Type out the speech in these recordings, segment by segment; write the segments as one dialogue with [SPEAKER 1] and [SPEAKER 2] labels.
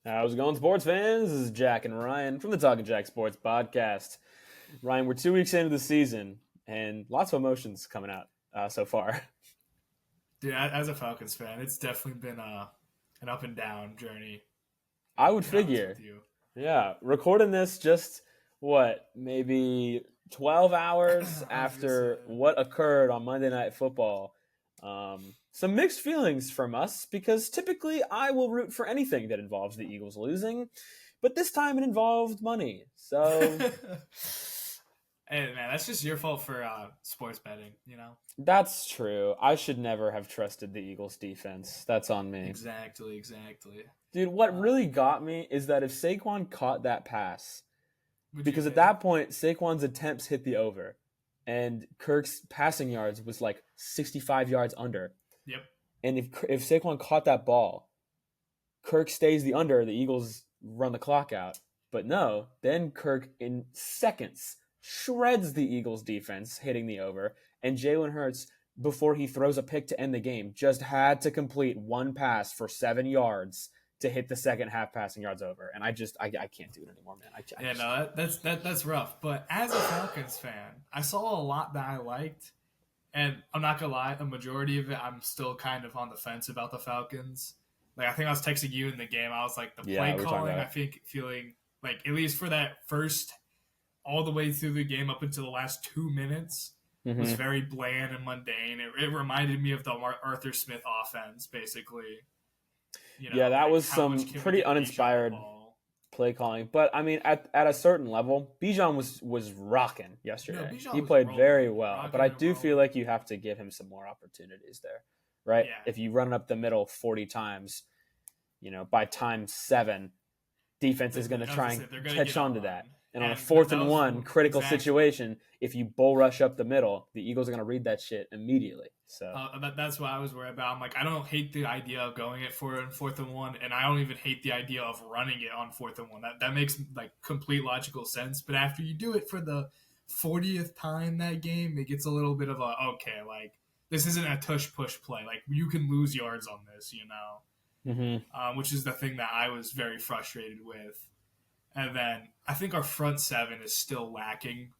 [SPEAKER 1] How's it going, sports fans? This is Jack and Ryan from the Talking Jack Sports Podcast. Ryan, we're 2 weeks into the season, and lots of emotions coming out so far.
[SPEAKER 2] Dude, as a Falcons fan, it's definitely been an up and down journey.
[SPEAKER 1] I would
[SPEAKER 2] To be honest
[SPEAKER 1] figure,
[SPEAKER 2] with you,
[SPEAKER 1] yeah, recording this just, maybe 12 hours
[SPEAKER 2] I was gonna
[SPEAKER 1] after
[SPEAKER 2] say,
[SPEAKER 1] what occurred on Monday Night Football. Some mixed feelings from us because typically I will root for anything that involves the Eagles losing, but this time it involved money. So
[SPEAKER 2] hey man, that's just your fault for sports betting.
[SPEAKER 1] that's true. I should never have trusted the Eagles defense. That's on me.
[SPEAKER 2] Exactly.
[SPEAKER 1] Dude, what
[SPEAKER 2] Uh,
[SPEAKER 1] really got me is that if Saquon caught that pass,
[SPEAKER 2] would you
[SPEAKER 1] because at
[SPEAKER 2] think?
[SPEAKER 1] that point, Saquon's attempts hit the over, and Kirk's passing yards was like 65 yards under.
[SPEAKER 2] Yep.
[SPEAKER 1] And if Saquon caught that ball, Kirk stays the under, the Eagles run the clock out. But no, then Kirk in seconds shreds the Eagles defense, hitting the over, and Jalen Hurts, before he throws a pick to end the game, just had to complete one pass for 7 yards to hit the second half passing yards over. And I can't do it anymore, man.
[SPEAKER 2] Yeah, no, that's rough. But as a Falcons fan, I saw a lot that I liked, and I'm not gonna lie, a majority of it I'm still kind of on the fence about the Falcons. Like I think I was texting you in the game. I was like the
[SPEAKER 1] Yeah,
[SPEAKER 2] play
[SPEAKER 1] we were talking
[SPEAKER 2] calling.
[SPEAKER 1] about
[SPEAKER 2] I think feeling like at least for that first all the way through the game up until the last 2 minutes
[SPEAKER 1] it.
[SPEAKER 2] was very bland and mundane. It reminded me of the Arthur Smith offense, basically.
[SPEAKER 1] Yeah, that
[SPEAKER 2] Like
[SPEAKER 1] was
[SPEAKER 2] how much
[SPEAKER 1] some
[SPEAKER 2] can we
[SPEAKER 1] pretty
[SPEAKER 2] get Bijan the
[SPEAKER 1] uninspired
[SPEAKER 2] ball?
[SPEAKER 1] play calling. But I mean, at a certain level, Bijan was rocking
[SPEAKER 2] No,
[SPEAKER 1] yesterday.
[SPEAKER 2] Bijan
[SPEAKER 1] He
[SPEAKER 2] was
[SPEAKER 1] played
[SPEAKER 2] rolling,
[SPEAKER 1] very well. But
[SPEAKER 2] rocking
[SPEAKER 1] I
[SPEAKER 2] and
[SPEAKER 1] do feel
[SPEAKER 2] rolling.
[SPEAKER 1] like you have to give him some more opportunities there, right?
[SPEAKER 2] Yeah,
[SPEAKER 1] If you run up the middle 40 times, by time 7, defense is going to
[SPEAKER 2] I was
[SPEAKER 1] try
[SPEAKER 2] gonna
[SPEAKER 1] and
[SPEAKER 2] say they're gonna
[SPEAKER 1] catch
[SPEAKER 2] get
[SPEAKER 1] on to
[SPEAKER 2] on,
[SPEAKER 1] that. And on a
[SPEAKER 2] and
[SPEAKER 1] fourth
[SPEAKER 2] that
[SPEAKER 1] and
[SPEAKER 2] was
[SPEAKER 1] one critical
[SPEAKER 2] exactly.
[SPEAKER 1] situation, if you bull rush up the middle, the Eagles are going to read that shit immediately. So
[SPEAKER 2] That's what I was worried about. I'm like, I don't hate the idea of going it for in fourth and one, and I don't even hate the idea of running it on fourth and one. That makes like complete logical sense. But after you do it for the 40th time that game, it gets a little bit of a okay, like this isn't a tush push play. Like you can lose yards on this,
[SPEAKER 1] mhm.
[SPEAKER 2] which is the thing that I was very frustrated with. And then I think our front seven is still lacking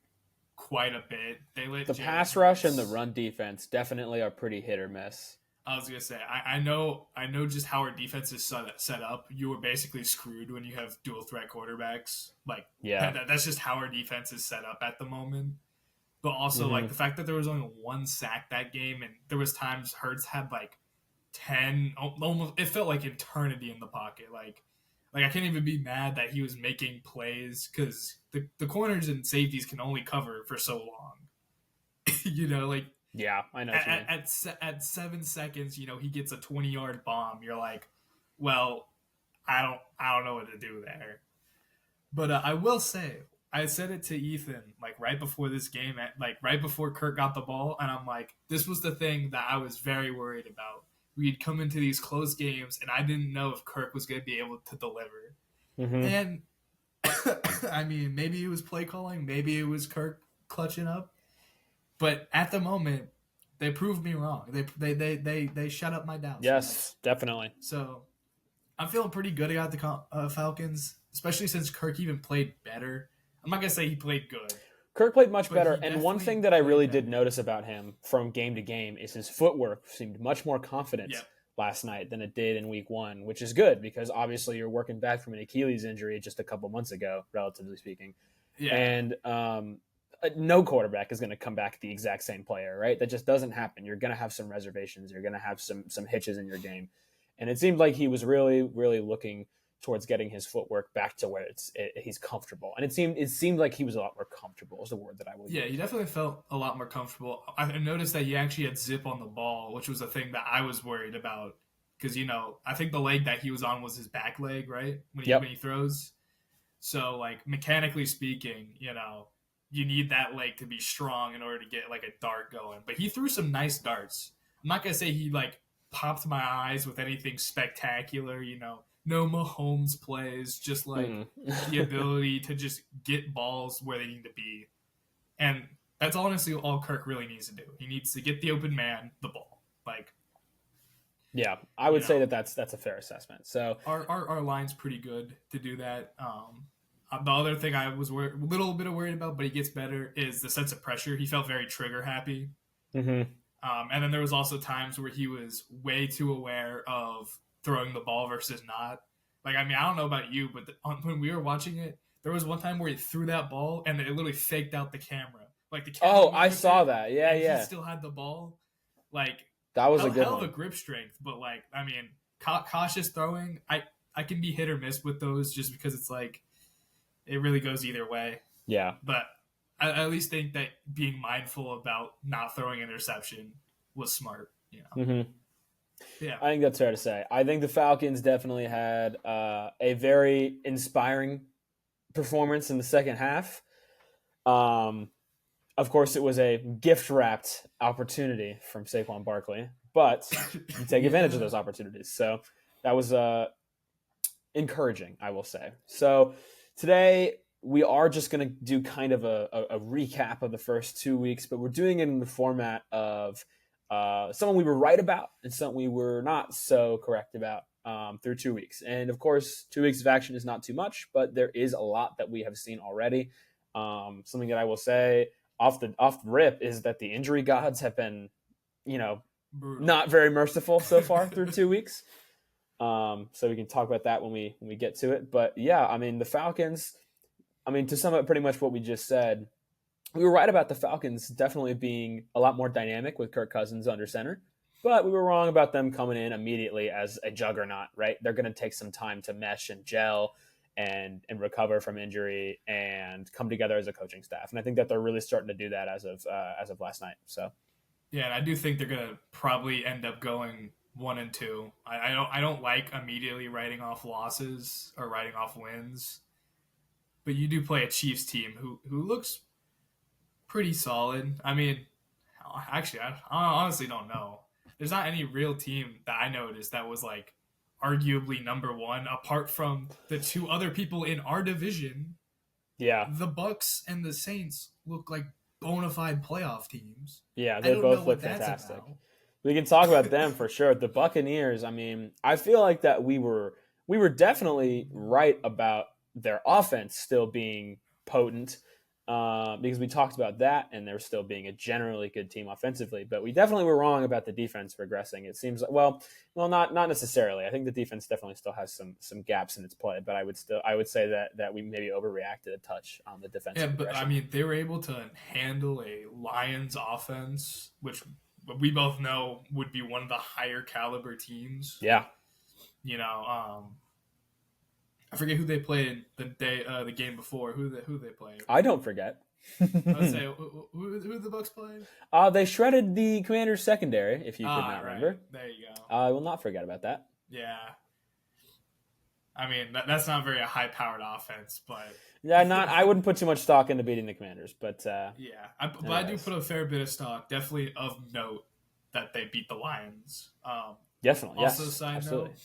[SPEAKER 2] quite a bit. They let
[SPEAKER 1] The
[SPEAKER 2] Jalen
[SPEAKER 1] pass rush and the
[SPEAKER 2] Hurts.
[SPEAKER 1] run defense definitely are pretty hit or miss.
[SPEAKER 2] I was gonna say I know just how our defense is set up. You were basically screwed when you have dual threat quarterbacks. Like
[SPEAKER 1] Yeah.
[SPEAKER 2] that's just how our defense is set up at the moment. But also like
[SPEAKER 1] Hmm.
[SPEAKER 2] the fact that there was only one sack that game, and there was times Hurts had like 10, almost it felt like eternity in the pocket. Like I can't even be mad that he was making plays because the corners and safeties can only cover for so long. Like
[SPEAKER 1] Yeah, I know what you mean.
[SPEAKER 2] at 7 seconds, he gets a 20-yard bomb. You're like, well, I don't know what to do there. But I will say, I said it to Ethan like right before this game, like right before Kirk got the ball, and I'm like, this was the thing that I was very worried about. We'd come into these close games, and I didn't know if Kirk was going to be able to deliver.
[SPEAKER 1] Hmm.
[SPEAKER 2] And I mean, maybe it was play calling, maybe it was Kirk clutching up, but at the moment, they proved me wrong. They shut up my doubts.
[SPEAKER 1] Yes, definitely.
[SPEAKER 2] So I'm feeling pretty good about the Falcons, especially since Kirk even played better. I'm not gonna say he played good,
[SPEAKER 1] Kirk played much
[SPEAKER 2] but
[SPEAKER 1] better,
[SPEAKER 2] he
[SPEAKER 1] and one
[SPEAKER 2] definitely
[SPEAKER 1] thing that I
[SPEAKER 2] played
[SPEAKER 1] really did
[SPEAKER 2] better.
[SPEAKER 1] notice about him from game to game is his footwork seemed much more confident
[SPEAKER 2] Yep.
[SPEAKER 1] last night than it did in week 1, which is good because obviously you're working back from an Achilles injury just a couple months ago, relatively speaking.
[SPEAKER 2] Yeah.
[SPEAKER 1] And no quarterback is going to come back the exact same player, right? That just doesn't happen. You're going to have some reservations. You're going to have some hitches in your game. And it seemed like he was really, really looking towards getting his footwork back to where he's comfortable. And it seemed like he was a lot more comfortable is the word that I will
[SPEAKER 2] Yeah,
[SPEAKER 1] use.
[SPEAKER 2] he definitely felt a lot more comfortable. I noticed that he actually had zip on the ball, which was a thing that I was worried about. Because I think the leg that he was on was his back leg, right? When he
[SPEAKER 1] Yep.
[SPEAKER 2] throws. So like mechanically speaking, you need that leg to be strong in order to get like a dart going. But he threw some nice darts. I'm not gonna say he like popped my eyes with anything spectacular. No Mahomes plays, just like
[SPEAKER 1] Hmm.
[SPEAKER 2] the ability to just get balls where they need to be, and that's honestly all Kirk really needs to do. He needs to get the open man the ball. Like
[SPEAKER 1] Yeah, I
[SPEAKER 2] You
[SPEAKER 1] would say
[SPEAKER 2] know,
[SPEAKER 1] that that's a fair assessment. So
[SPEAKER 2] our line's pretty good to do that. The other thing I was a little bit worried about, but he gets better, is the sense of pressure. He felt very trigger happy.
[SPEAKER 1] mhm.
[SPEAKER 2] And then there was also times where he was way too aware of throwing the ball versus not. Like, I mean, I don't know about you, but when we were watching it, there was one time where he threw that ball and it literally faked out the camera. Like the camera
[SPEAKER 1] Oh,
[SPEAKER 2] moved
[SPEAKER 1] I
[SPEAKER 2] with
[SPEAKER 1] saw
[SPEAKER 2] it,
[SPEAKER 1] that. Yeah,
[SPEAKER 2] and he
[SPEAKER 1] yeah.
[SPEAKER 2] still had the ball. Like
[SPEAKER 1] That was a
[SPEAKER 2] hell,
[SPEAKER 1] good
[SPEAKER 2] hell of a
[SPEAKER 1] one.
[SPEAKER 2] grip strength, but like I mean, cautious throwing. I can be hit or miss with those just because it's like it really goes either way.
[SPEAKER 1] Yeah.
[SPEAKER 2] But I at least think that being mindful about not throwing interception was smart. You know.
[SPEAKER 1] Mhm.
[SPEAKER 2] Yeah.
[SPEAKER 1] I think that's fair to say. I think the Falcons definitely had a very inspiring performance in the second half. Um, of course, it was a gift wrapped opportunity from Saquon Barkley, but you take advantage of
[SPEAKER 2] Yeah.
[SPEAKER 1] those opportunities. So that was encouraging, I will say. So today we are just going to do kind of a recap of the first 2 weeks, but we're doing it in the format of something we were right about and something we were not so correct about through 2 weeks. And of course, 2 weeks of action is not too much, but there is a lot that we have seen already. Something that I will say off the rip is that the injury gods have been, you know,
[SPEAKER 2] Brutal.
[SPEAKER 1] not very merciful so far through 2 weeks. So we can talk about that when we get to it. But yeah, I mean the Falcons. I mean to sum up pretty much what we just said, we were right about the Falcons definitely being a lot more dynamic with Kirk Cousins under center, but we were wrong about them coming in immediately as a juggernaut. Right? They're going to take some time to mesh and gel and recover from injury and come together as a coaching staff. And I think that they're really starting to do that as of last night. So
[SPEAKER 2] Yeah, and I do think they're gonna probably end up going 1-2. I don't like immediately writing off losses or writing off wins, but you do play a Chiefs team who looks pretty solid. I mean, actually, I honestly don't know. There's not any real team that I noticed that was like arguably number one, apart from the two other people in our division.
[SPEAKER 1] yeah,
[SPEAKER 2] The Bucks and the Saints look like bona fide playoff teams.
[SPEAKER 1] yeah,
[SPEAKER 2] I
[SPEAKER 1] they
[SPEAKER 2] don't know
[SPEAKER 1] both look
[SPEAKER 2] what that's
[SPEAKER 1] fantastic.
[SPEAKER 2] about.
[SPEAKER 1] We can talk about them for sure. The Buccaneers, I mean, I feel like that we were definitely right about their offense still being potent because we talked about that and they're still being a generally good team offensively. But we definitely were wrong about the defense regressing. It seems like not necessarily. I think the defense definitely still has some gaps in its play, but I would say that we maybe overreacted a touch on the
[SPEAKER 2] Yeah,
[SPEAKER 1] defensive
[SPEAKER 2] but I
[SPEAKER 1] regression.
[SPEAKER 2] mean, they were able to handle a Lions offense, which we both know would be one of the higher caliber teams.
[SPEAKER 1] Yeah,
[SPEAKER 2] You know, I forget who they played the game before. Who they played?
[SPEAKER 1] I don't forget.
[SPEAKER 2] I would say who the Bucks played.
[SPEAKER 1] They shredded the Commanders' secondary, if you could not
[SPEAKER 2] Right
[SPEAKER 1] remember.
[SPEAKER 2] there you go.
[SPEAKER 1] I will not forget about that.
[SPEAKER 2] Yeah, I mean that's not very a high powered offense, but
[SPEAKER 1] Yeah, not. I wouldn't put too much stock into beating the Commanders, but
[SPEAKER 2] yeah, but I do put a fair bit of stock, definitely of note, that they beat the Lions.
[SPEAKER 1] definitely,
[SPEAKER 2] Also,
[SPEAKER 1] yes,
[SPEAKER 2] side
[SPEAKER 1] absolutely.
[SPEAKER 2] note,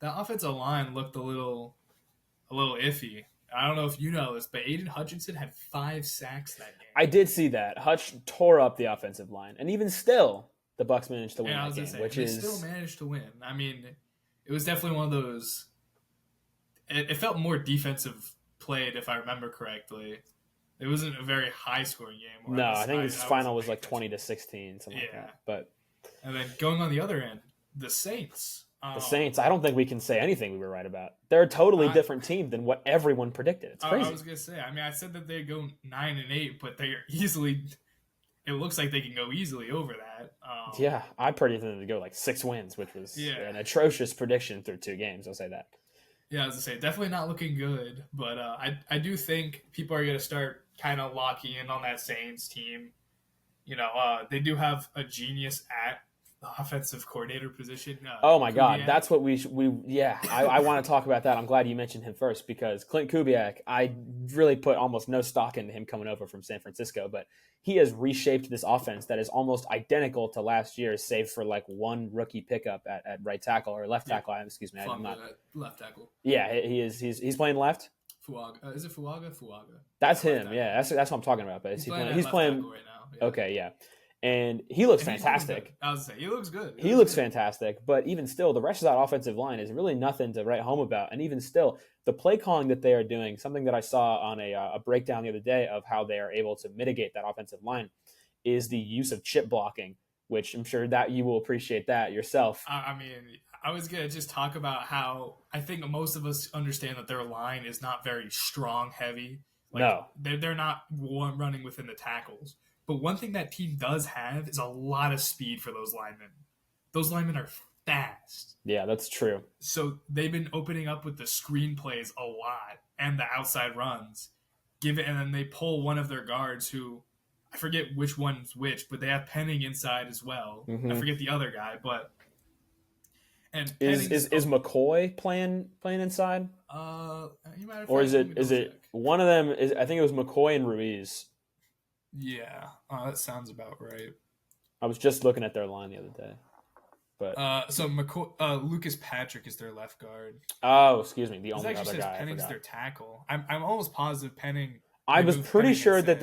[SPEAKER 2] that offensive line looked a little iffy. I don't know if you know this, but Aiden Hutchinson had 5 sacks that game.
[SPEAKER 1] I did see that Hutch tore up the offensive line, and even still, the Bucks managed to win
[SPEAKER 2] And I
[SPEAKER 1] that
[SPEAKER 2] was gonna
[SPEAKER 1] game,
[SPEAKER 2] say,
[SPEAKER 1] which
[SPEAKER 2] and they still
[SPEAKER 1] is
[SPEAKER 2] managed to win. I mean, it was definitely one of those. It felt more defensive played, if I remember correctly. It wasn't a very high scoring game. Or
[SPEAKER 1] no.
[SPEAKER 2] at
[SPEAKER 1] I
[SPEAKER 2] least
[SPEAKER 1] think his
[SPEAKER 2] I
[SPEAKER 1] final
[SPEAKER 2] wasn't
[SPEAKER 1] was
[SPEAKER 2] paying
[SPEAKER 1] like
[SPEAKER 2] attention.
[SPEAKER 1] 20-16, something like
[SPEAKER 2] Yeah,
[SPEAKER 1] that. But
[SPEAKER 2] and then going on the other end, the Saints.
[SPEAKER 1] the Saints, I don't think we can say anything we were right about. They're a totally
[SPEAKER 2] I,
[SPEAKER 1] different team than what everyone predicted. It's
[SPEAKER 2] I
[SPEAKER 1] crazy.
[SPEAKER 2] was gonna say. I mean, I said that they go 9-8, but they are easily. It looks like they can go easily over that.
[SPEAKER 1] Yeah, I predicted them to go like 6 wins, which was
[SPEAKER 2] Yeah,
[SPEAKER 1] an atrocious prediction through 2 games. I'll say that.
[SPEAKER 2] yeah. As I say, definitely not looking good. But I do think people are gonna start kind of locking in on that Saints team. You know, they do have a genius at the offensive coordinator position.
[SPEAKER 1] Oh my God,
[SPEAKER 2] Kubiak.
[SPEAKER 1] that's what I want to talk about that. I'm glad you mentioned him first because Clint Kubiak, I really put almost no stock into him coming over from San Francisco, but he has reshaped this offense that is almost identical to last year's, save for like one rookie pickup at right tackle or left tackle. Excuse me, I'm not.
[SPEAKER 2] Left tackle.
[SPEAKER 1] Yeah, he is. He's playing left.
[SPEAKER 2] Fuaga. Is it Fuaga? Fuaga.
[SPEAKER 1] That's
[SPEAKER 2] Left
[SPEAKER 1] him.
[SPEAKER 2] tackle.
[SPEAKER 1] Yeah, that's what I'm talking about. But
[SPEAKER 2] He's playing
[SPEAKER 1] he's
[SPEAKER 2] at left
[SPEAKER 1] playing.
[SPEAKER 2] tackle right now. Yeah.
[SPEAKER 1] Okay, yeah. And he looks
[SPEAKER 2] And he's doing good.
[SPEAKER 1] fantastic.
[SPEAKER 2] I was saying, he looks good.
[SPEAKER 1] He looks fantastic, but even still, the rest of that offensive line is really nothing to write home about. And even still, the play calling that they are doing, something that I saw on a breakdown the other day of how they are able to mitigate that offensive line, is the use of chip blocking, which I'm sure that you will appreciate that yourself.
[SPEAKER 2] I mean, I was gonna just talk about how I think most of us understand that their line is not very strong, heavy. Like
[SPEAKER 1] No.
[SPEAKER 2] they're not running within the tackles. But one thing that team does have is a lot of speed for those linemen. Those linemen are fast.
[SPEAKER 1] Yeah, that's true.
[SPEAKER 2] So they've been opening up with the screen plays a lot and the outside runs. And then they pull one of their guards who I forget which one's which, but they have Penning inside as well.
[SPEAKER 1] Mm-hmm.
[SPEAKER 2] I forget the other guy, but and
[SPEAKER 1] is McCoy playing inside? Or is it one of them? I think it was McCoy and Ruiz.
[SPEAKER 2] Yeah, that sounds about right.
[SPEAKER 1] I was just looking at their line the other day, but
[SPEAKER 2] so Lucas Patrick is their left guard.
[SPEAKER 1] Oh, excuse me, the only other
[SPEAKER 2] says
[SPEAKER 1] guy.
[SPEAKER 2] Penning's their tackle. I'm almost positive Penning.
[SPEAKER 1] I was pretty sure that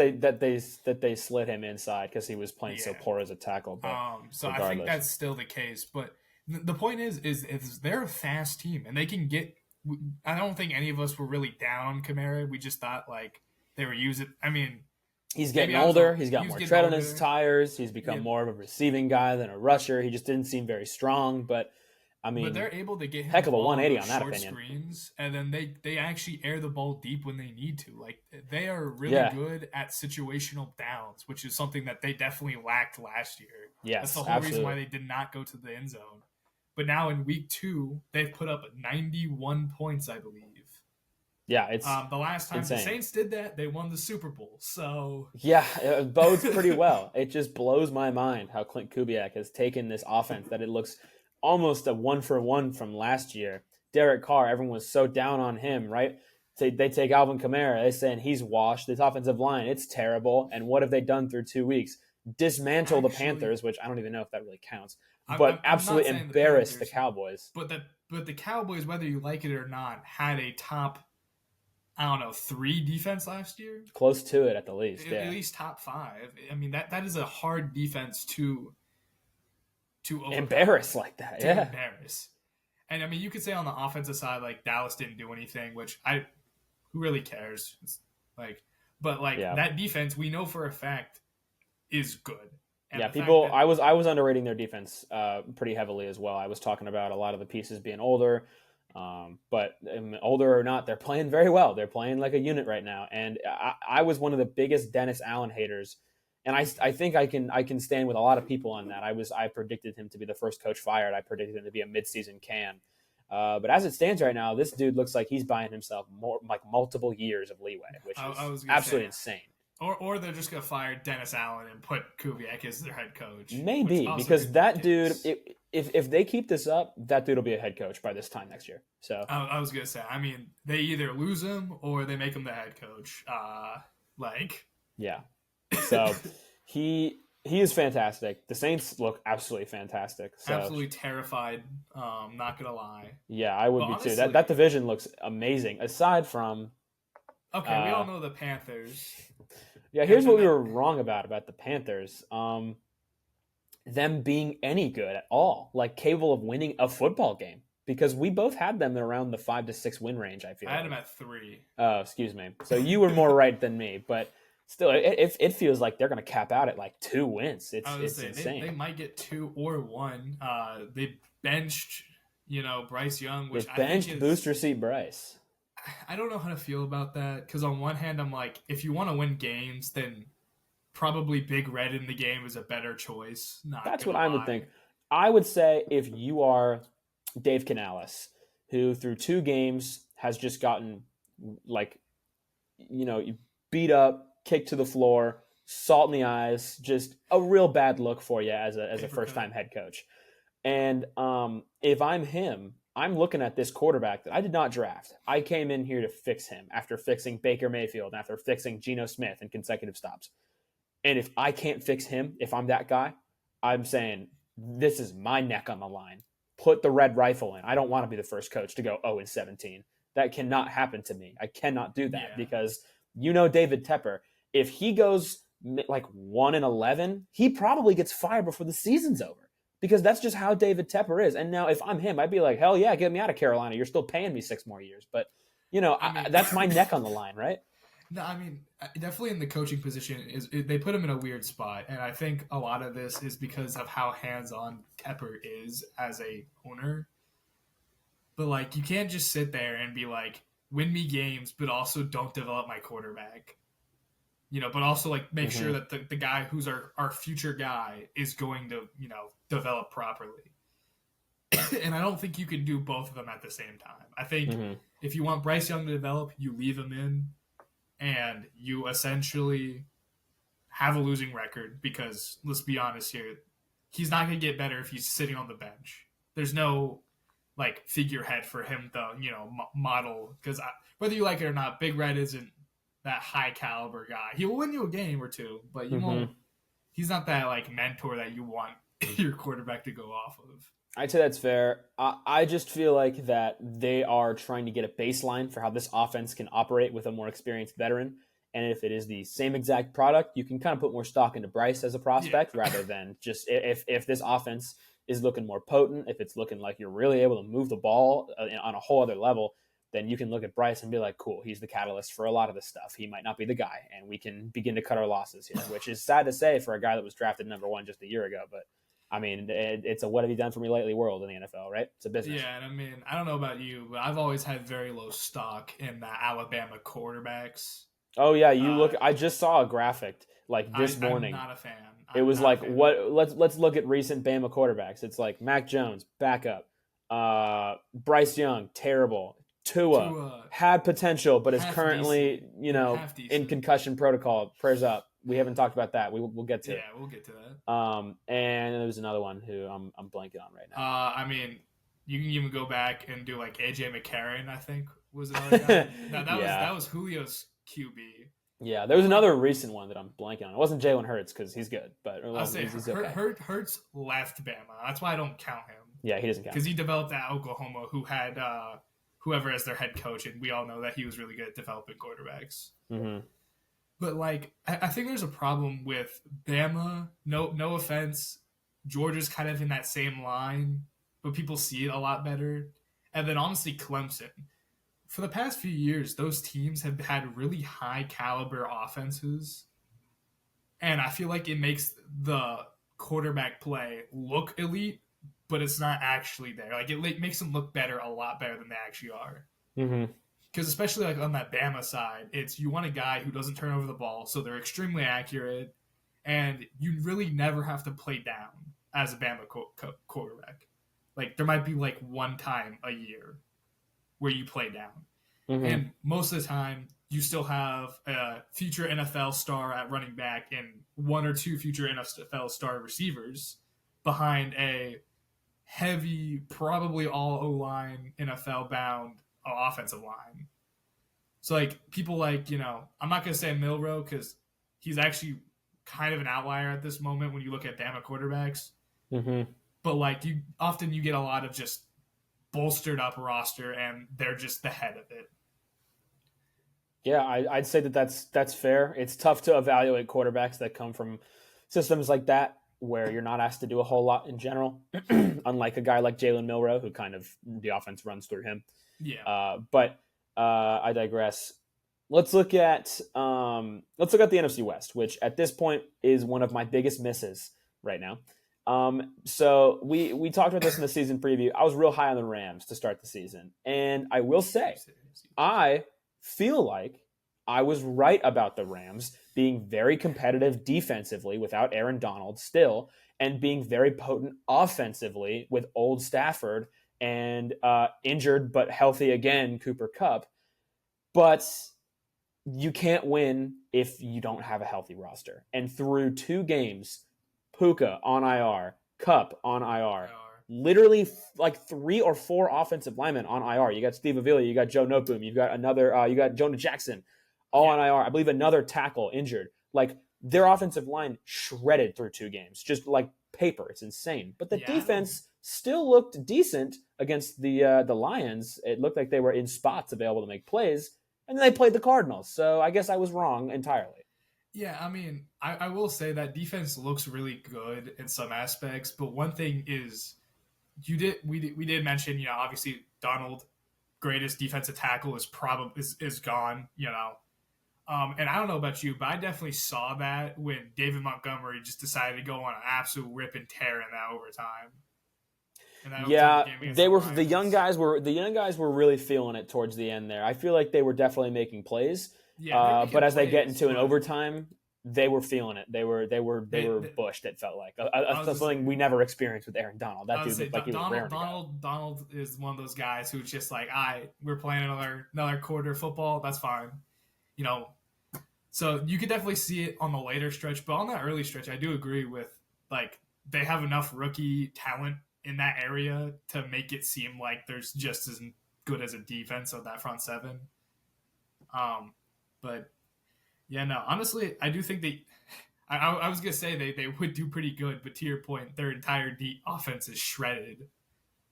[SPEAKER 1] they slid him inside because he was playing so poor as a tackle. But
[SPEAKER 2] so regardless. I think that's still the case. But the point is they're a fast team and they can get. I don't think any of us were really down on Kamara. We just thought like they were using. I mean.
[SPEAKER 1] He's getting older. He's got more tread on his tires. He's become more of a receiving guy than a rusher. He just didn't seem very strong. But, I mean,
[SPEAKER 2] they're able to get him
[SPEAKER 1] heck of a 180 on that opinion.
[SPEAKER 2] Screens, and then they actually air the ball deep when they need to. Like, they are really good at situational downs, which is something that they definitely lacked last year.
[SPEAKER 1] Yes,
[SPEAKER 2] that's the whole reason why they did not go to the end zone. But now in week 2, they've put up 91 points, I believe.
[SPEAKER 1] Yeah, it's
[SPEAKER 2] the last time
[SPEAKER 1] insane.
[SPEAKER 2] The Saints did that, they won the Super Bowl. So
[SPEAKER 1] yeah, it bodes pretty well. It just blows my mind how Clint Kubiak has taken this offense that it looks almost a 1-for-1 from last year. Derek Carr, everyone was so down on him, right? They take Alvin Kamara, they're saying he's washed. This offensive line, it's terrible. And what have they done through 2 weeks? Dismantle the Panthers, which I don't even know if that really counts, but absolutely embarrass the Cowboys.
[SPEAKER 2] But the Cowboys, whether you like it or not, had a top, I don't know, 3 defense last year?
[SPEAKER 1] Close to it at the least, yeah.
[SPEAKER 2] At least top 5. I mean, that is a hard defense to
[SPEAKER 1] embarrass like that, yeah.
[SPEAKER 2] Embarrass. And, I mean, you could say on the offensive side, like, Dallas didn't do anything, which who really cares? It's like, but, like, that defense, we know for a fact, is good. And
[SPEAKER 1] yeah, I was underrating their defense pretty heavily as well. I was talking about a lot of the pieces being older. But older or not, they're playing very well. They're playing like a unit right now. And I was one of the biggest Dennis Allen haters. And I think I can stand with a lot of people on that. I predicted him to be the first coach fired. I predicted him to be a midseason can. But as it stands right now, this dude looks like he's buying himself multiple years of leeway, which is absolutely insane.
[SPEAKER 2] Or they're just going to fire Dennis Allen and put Kubiak as their head coach.
[SPEAKER 1] Maybe, because that dude, if they keep this up, that dude will be a head coach by this time next year. So
[SPEAKER 2] I was going to say, I mean, they either lose him or they make him the head coach.
[SPEAKER 1] Yeah. So he is fantastic. The Saints look absolutely fantastic. So.
[SPEAKER 2] Absolutely terrified, not going to lie.
[SPEAKER 1] Yeah, I would be honestly, too. That division looks amazing, aside from...
[SPEAKER 2] Okay, we all know the Panthers.
[SPEAKER 1] Yeah, here's what we were wrong about the Panthers. Them being any good at all, like capable of winning a football game. Because we both had them around the 5 to 6 win range, I feel.
[SPEAKER 2] I had them at 3.
[SPEAKER 1] Oh, excuse me. So you were more right than me, but still, it feels like they're going to cap out at like 2 wins. It's insane.
[SPEAKER 2] They might get 2 or 1. They benched, Bryce Young, which
[SPEAKER 1] they benched booster seat Bryce.
[SPEAKER 2] I don't know how to feel about that because on one hand, I'm like, if you want to win games, then probably Big Red in the game is a better choice.
[SPEAKER 1] That's what I would think. I would say if you are Dave Canales, who through 2 games has just gotten beat up, kicked to the floor, salt in the eyes, just a real bad look for you as a first-time head coach. And if I'm him, I'm looking at this quarterback that I did not draft. I came in here to fix him after fixing Baker Mayfield, after fixing Geno Smith in consecutive stops. And if I can't fix him, if I'm that guy, I'm saying this is my neck on the line. Put the red rifle in. I don't want to be the first coach to go 0-17. That cannot happen to me. I cannot do that because David Tepper, if he goes like 1-11, he probably gets fired before the season's over because that's just how David Tepper is. And now if I'm him, I'd be like, hell yeah, get me out of Carolina. You're still paying me 6 more years. But,
[SPEAKER 2] I mean,
[SPEAKER 1] that's my neck on the line, right?
[SPEAKER 2] no, I mean, definitely in the coaching position they put him in a weird spot, and I think a lot of this is because of how hands-on Tepper is as a owner. But like, you can't just sit there and be like, win me games, but also don't develop my quarterback. But also like make sure that the guy who's our future guy is going to develop properly. And I don't think you can do both of them at the same time. I think if you want Bryce Young to develop, you leave him in, and you essentially have a losing record because let's be honest here, he's not going to get better if he's sitting on the bench. There's no like figurehead for him to model because whether you like it or not, Big Red isn't that high caliber guy. He will win you a game or two, but you won't. He's not that like mentor that you want your quarterback to go off of.
[SPEAKER 1] I'd say that's fair. I just feel like that they are trying to get a baseline for how this offense can operate with a more experienced veteran. And if it is the same exact product, you can kind of put more stock into Bryce as a prospect rather than just if this offense is looking more potent, if it's looking like you're really able to move the ball on a whole other level, then you can look at Bryce and be like, cool, he's the catalyst for a lot of this stuff. He might not be the guy, and we can begin to cut our losses here, which is sad to say for a guy that was drafted number 1 just a year ago. But I mean, it's a what have you done for me lately world in the NFL, right? It's a business.
[SPEAKER 2] Yeah, and I mean, I don't know about you, but I've always had very low stock in the Alabama quarterbacks.
[SPEAKER 1] Oh yeah, you look. I just saw a graphic like this morning.
[SPEAKER 2] I'm not a fan.
[SPEAKER 1] It was like what? Let's look at recent Bama quarterbacks. It's like Mac Jones, backup. Bryce Young, terrible. Tua had potential, but is currently in concussion protocol. Prayers up. We haven't talked about that. We'll get to it.
[SPEAKER 2] Yeah, we'll get to that.
[SPEAKER 1] And there was another one who I'm blanking on right now.
[SPEAKER 2] I mean, you can even go back and do like AJ McCarron. I think was another guy. that was Julio's QB.
[SPEAKER 1] Yeah, there was another recent one that I'm blanking on. It wasn't Jalen Hurts because he's good, but
[SPEAKER 2] I'll say
[SPEAKER 1] he's okay.
[SPEAKER 2] Hurts left Bama. That's why I don't count him.
[SPEAKER 1] Yeah, he doesn't count
[SPEAKER 2] because he developed at Oklahoma, who had whoever as their head coach, and we all know that he was really good at developing quarterbacks. But like, I think there's a problem with Bama. No offense, Georgia's kind of in that same line, but people see it a lot better. And then honestly, Clemson. For the past few years, those teams have had really high caliber offenses, and I feel like it makes the quarterback play look elite, but it's not actually there. Like it makes them look better, a lot better than they actually are. Because especially like on that Bama side, it's you want a guy who doesn't turn over the ball, so they're extremely accurate, and you really never have to play down as a Bama quarterback. Like there might be like one time a year where you play down. And most of the time, you still have a future NFL star at running back and 1 or 2 future NFL star receivers behind a heavy, probably all O-line, NFL-bound offensive line. So, like, people like, I'm not going to say Milroe because he's actually kind of an outlier at this moment when you look at Bama quarterbacks. But, like, you get a lot of just bolstered up roster, and they're just the head of it.
[SPEAKER 1] Yeah, I'd say that's fair. It's tough to evaluate quarterbacks that come from systems like that where you're not asked to do a whole lot in general, unlike a guy like Jalen Milroe, who kind of the offense runs through him.
[SPEAKER 2] Yeah.
[SPEAKER 1] But I digress. Let's look at the NFC West, which at this point is one of my biggest misses right now. So we talked about this in the season preview. I was real high on the Rams to start the season. And I will say, I feel like I was right about the Rams being very competitive defensively without Aaron Donald still, and being very potent offensively with old Stafford and injured but healthy again, Cooper Kupp. But you can't win if you don't have a healthy roster. And through 2 games, Puka on IR, Kupp on IR. Literally like 3 or 4 offensive linemen on IR. You got Steve Avila, you got Joe Noteboom, you got Jonah Jackson, all on IR. I believe another tackle injured. Like their offensive line shredded through 2 games, just like paper. It's insane. But the defense still looked decent against the Lions. It looked like they were in spots available to make plays, and then they played the Cardinals. So I guess I was wrong entirely.
[SPEAKER 2] Yeah, I mean, I will say that defense looks really good in some aspects, but one thing is we did mention, obviously Donald, greatest defensive tackle, is probably is gone, and I don't know about you, but I definitely saw that when David Montgomery just decided to go on an absolute rip and tear in that overtime,
[SPEAKER 1] Yeah,
[SPEAKER 2] game against
[SPEAKER 1] they
[SPEAKER 2] the
[SPEAKER 1] were
[SPEAKER 2] Lions.
[SPEAKER 1] the young guys were really feeling it towards the end there. I feel like they were definitely making plays,
[SPEAKER 2] Yeah, they're
[SPEAKER 1] but
[SPEAKER 2] making
[SPEAKER 1] as they get
[SPEAKER 2] plays,
[SPEAKER 1] into an
[SPEAKER 2] but
[SPEAKER 1] overtime, they were feeling it. They
[SPEAKER 2] they,
[SPEAKER 1] were
[SPEAKER 2] they
[SPEAKER 1] bushed. It felt like
[SPEAKER 2] I was just
[SPEAKER 1] something we never experienced with Aaron Donald. That
[SPEAKER 2] I would
[SPEAKER 1] dude
[SPEAKER 2] say
[SPEAKER 1] looked like he was raring to go.
[SPEAKER 2] Donald is one of those guys who's just like, we're playing another quarter of football. That's fine, you know. So you could definitely see it on the later stretch, but on that early stretch, I do agree with, like, they have enough rookie talent in that area to make it seem like there's just as good as a defense of that front seven. But yeah, no, honestly, I do think they. I was gonna say they would do pretty good, but to your point, their entire deep offense is shredded.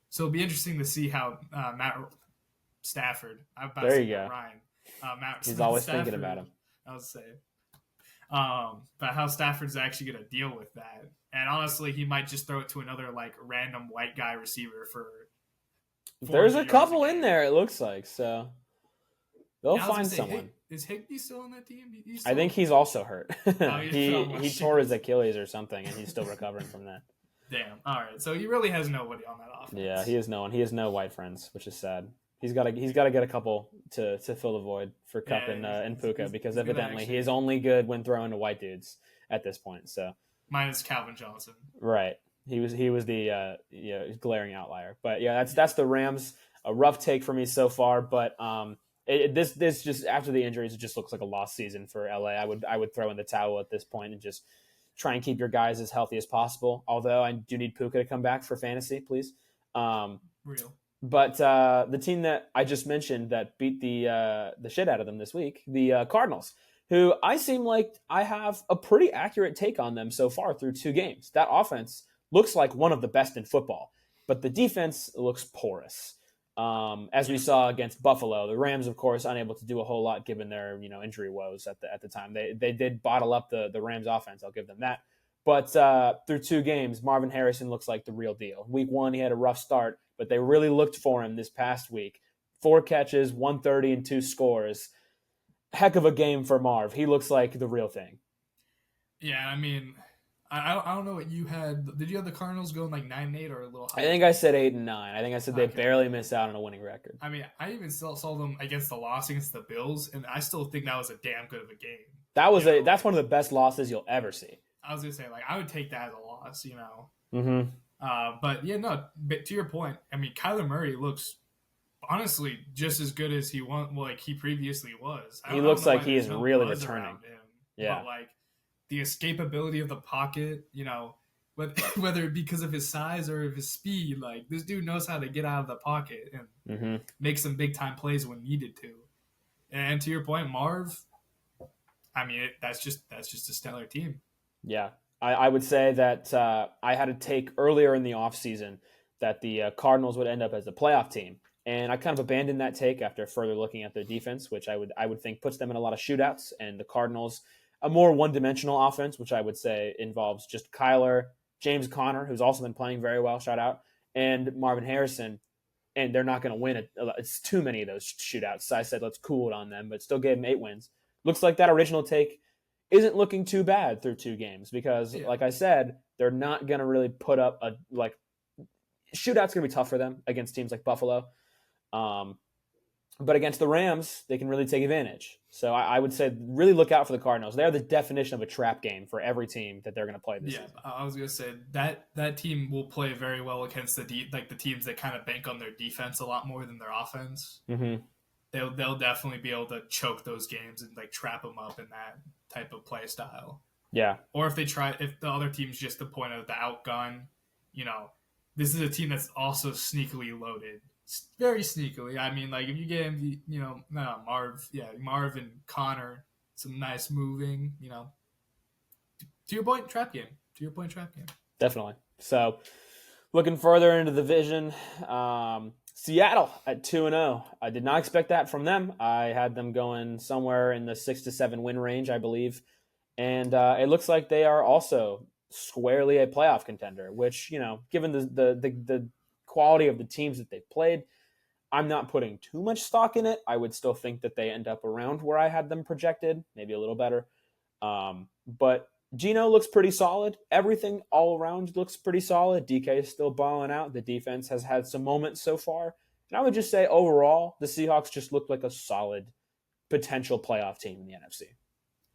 [SPEAKER 2] So it'll be interesting to see how Matt Stafford. I'm about to
[SPEAKER 1] There
[SPEAKER 2] say
[SPEAKER 1] you
[SPEAKER 2] Matt
[SPEAKER 1] go.
[SPEAKER 2] Ryan.
[SPEAKER 1] He's
[SPEAKER 2] Matt
[SPEAKER 1] always thinking about
[SPEAKER 2] Stafford.
[SPEAKER 1] him.
[SPEAKER 2] I was saying. But how Stafford's actually going to deal with that. And honestly, he might just throw it to another like random white guy receiver for
[SPEAKER 1] There's
[SPEAKER 2] 400
[SPEAKER 1] a
[SPEAKER 2] yards a
[SPEAKER 1] couple in
[SPEAKER 2] game.
[SPEAKER 1] there. It looks like so they'll
[SPEAKER 2] Yeah, I was gonna
[SPEAKER 1] find
[SPEAKER 2] say,
[SPEAKER 1] someone.
[SPEAKER 2] Is Higby still on that team? He's
[SPEAKER 1] I think
[SPEAKER 2] still.
[SPEAKER 1] he's also hurt.
[SPEAKER 2] Oh, oh well,
[SPEAKER 1] he
[SPEAKER 2] shit.
[SPEAKER 1] tore his Achilles or something, and he's still recovering from that.
[SPEAKER 2] Damn. All right. So he really has nobody on that
[SPEAKER 1] Yeah,
[SPEAKER 2] offense.
[SPEAKER 1] he has no white friends, which is sad. He's got to get a couple to fill the void for Cup
[SPEAKER 2] Yeah,
[SPEAKER 1] and Puka because
[SPEAKER 2] he's gonna
[SPEAKER 1] evidently he is
[SPEAKER 2] actually
[SPEAKER 1] only good when throwing to white dudes at this point. So
[SPEAKER 2] minus Calvin Johnson.
[SPEAKER 1] right, he was the glaring outlier. But yeah,
[SPEAKER 2] Yeah.
[SPEAKER 1] that's the Rams. A rough take for me so far, but this just after the injuries, it just looks like a lost season for LA. I would throw in the towel at this point and just try and keep your guys as healthy as possible. Although I do need Puka to come back for fantasy, please. Um,
[SPEAKER 2] Real.
[SPEAKER 1] but the team that I just mentioned that beat the shit out of them this week, the Cardinals, who I seem like I have a pretty accurate take on them so far through 2 games. That offense looks like one of the best in football, but the defense looks porous. As we
[SPEAKER 2] Yeah.
[SPEAKER 1] saw against Buffalo, the Rams, of course, unable to do a whole lot given their injury woes at the time. They did bottle up the Rams offense. I'll give them that. But through 2 games, Marvin Harrison looks like the real deal. Week 1, he had a rough start, but they really looked for him this past week. 4 catches, 130, and 2 scores. Heck of a game for Marv. He looks like the real thing.
[SPEAKER 2] Yeah. I mean, I don't know what you had. Did you have the Cardinals going like 9-8 or a little
[SPEAKER 1] I
[SPEAKER 2] higher?
[SPEAKER 1] think I said 8-9. I think I said they
[SPEAKER 2] Okay.
[SPEAKER 1] barely miss out on a winning record.
[SPEAKER 2] I mean, I even still saw them against the loss against the Bills, and I still think that was a damn good of a game.
[SPEAKER 1] That's one of the best losses you'll ever see.
[SPEAKER 2] I was gonna say, like, I would take that as a loss.
[SPEAKER 1] Mm-hmm.
[SPEAKER 2] But yeah, no. But to your point, I mean, Kyler Murray looks honestly just as good as he previously was.
[SPEAKER 1] He
[SPEAKER 2] I don't
[SPEAKER 1] looks
[SPEAKER 2] know
[SPEAKER 1] like
[SPEAKER 2] why
[SPEAKER 1] he
[SPEAKER 2] there's
[SPEAKER 1] is
[SPEAKER 2] no
[SPEAKER 1] really
[SPEAKER 2] buzz
[SPEAKER 1] returning.
[SPEAKER 2] around him,
[SPEAKER 1] Yeah.
[SPEAKER 2] but like the escapability of the pocket, whether because of his size or of his speed, like this dude knows how to get out of the pocket and
[SPEAKER 1] Mm-hmm.
[SPEAKER 2] make some big time plays when needed to. And to your point, Marv, I mean, that's just a stellar team.
[SPEAKER 1] Yeah. I would say that I had a take earlier in the offseason that the Cardinals would end up as a playoff team. And I kind of abandoned that take after further looking at their defense, which I would think puts them in a lot of shootouts, and the Cardinals a more one-dimensional offense, which I would say involves just Kyler, James Conner, who's also been playing very well, shout out, and Marvin Harrison. And they're not going to win it. It's too many of those shootouts. So I said, let's cool it on them, but still gave them 8 wins. Looks like that original take isn't looking too bad through 2 games because,
[SPEAKER 2] Yeah,
[SPEAKER 1] like I said, they're not going to really put up a shootout's going to be tough for them against teams like Buffalo. Um, but against the Rams, they can really take advantage. So I would say really look out for the Cardinals. They're the definition of a trap game for every team that they're going to play this
[SPEAKER 2] yeah.
[SPEAKER 1] season.
[SPEAKER 2] I was gonna say that team will play very well against the teams that kind of bank on their defense a lot more than their offense.
[SPEAKER 1] Mm-hmm.
[SPEAKER 2] They'll definitely be able to choke those games and like trap them up in that type of play style.
[SPEAKER 1] Yeah.
[SPEAKER 2] Or if the other team's just the point of the outgun, this is a team that's also sneakily loaded, very sneakily. I mean, like if you get him, Marv and Connor, some nice moving, to your point, trap game. To your point, trap game.
[SPEAKER 1] Definitely. So, looking further into the division, Seattle at 2-0. I did not expect that from them. I had them going somewhere in the 6 to 7 win range, I believe. And it looks like they are also squarely a playoff contender, which, given the quality of the teams that they've played, I'm not putting too much stock in it. I would still think that they end up around where I had them projected, maybe a little better. But Gino looks pretty solid. Everything all around looks pretty solid. DK is still balling out. The defense has had some moments so far. And I would just say overall, the Seahawks just look like a solid potential playoff team in the NFC.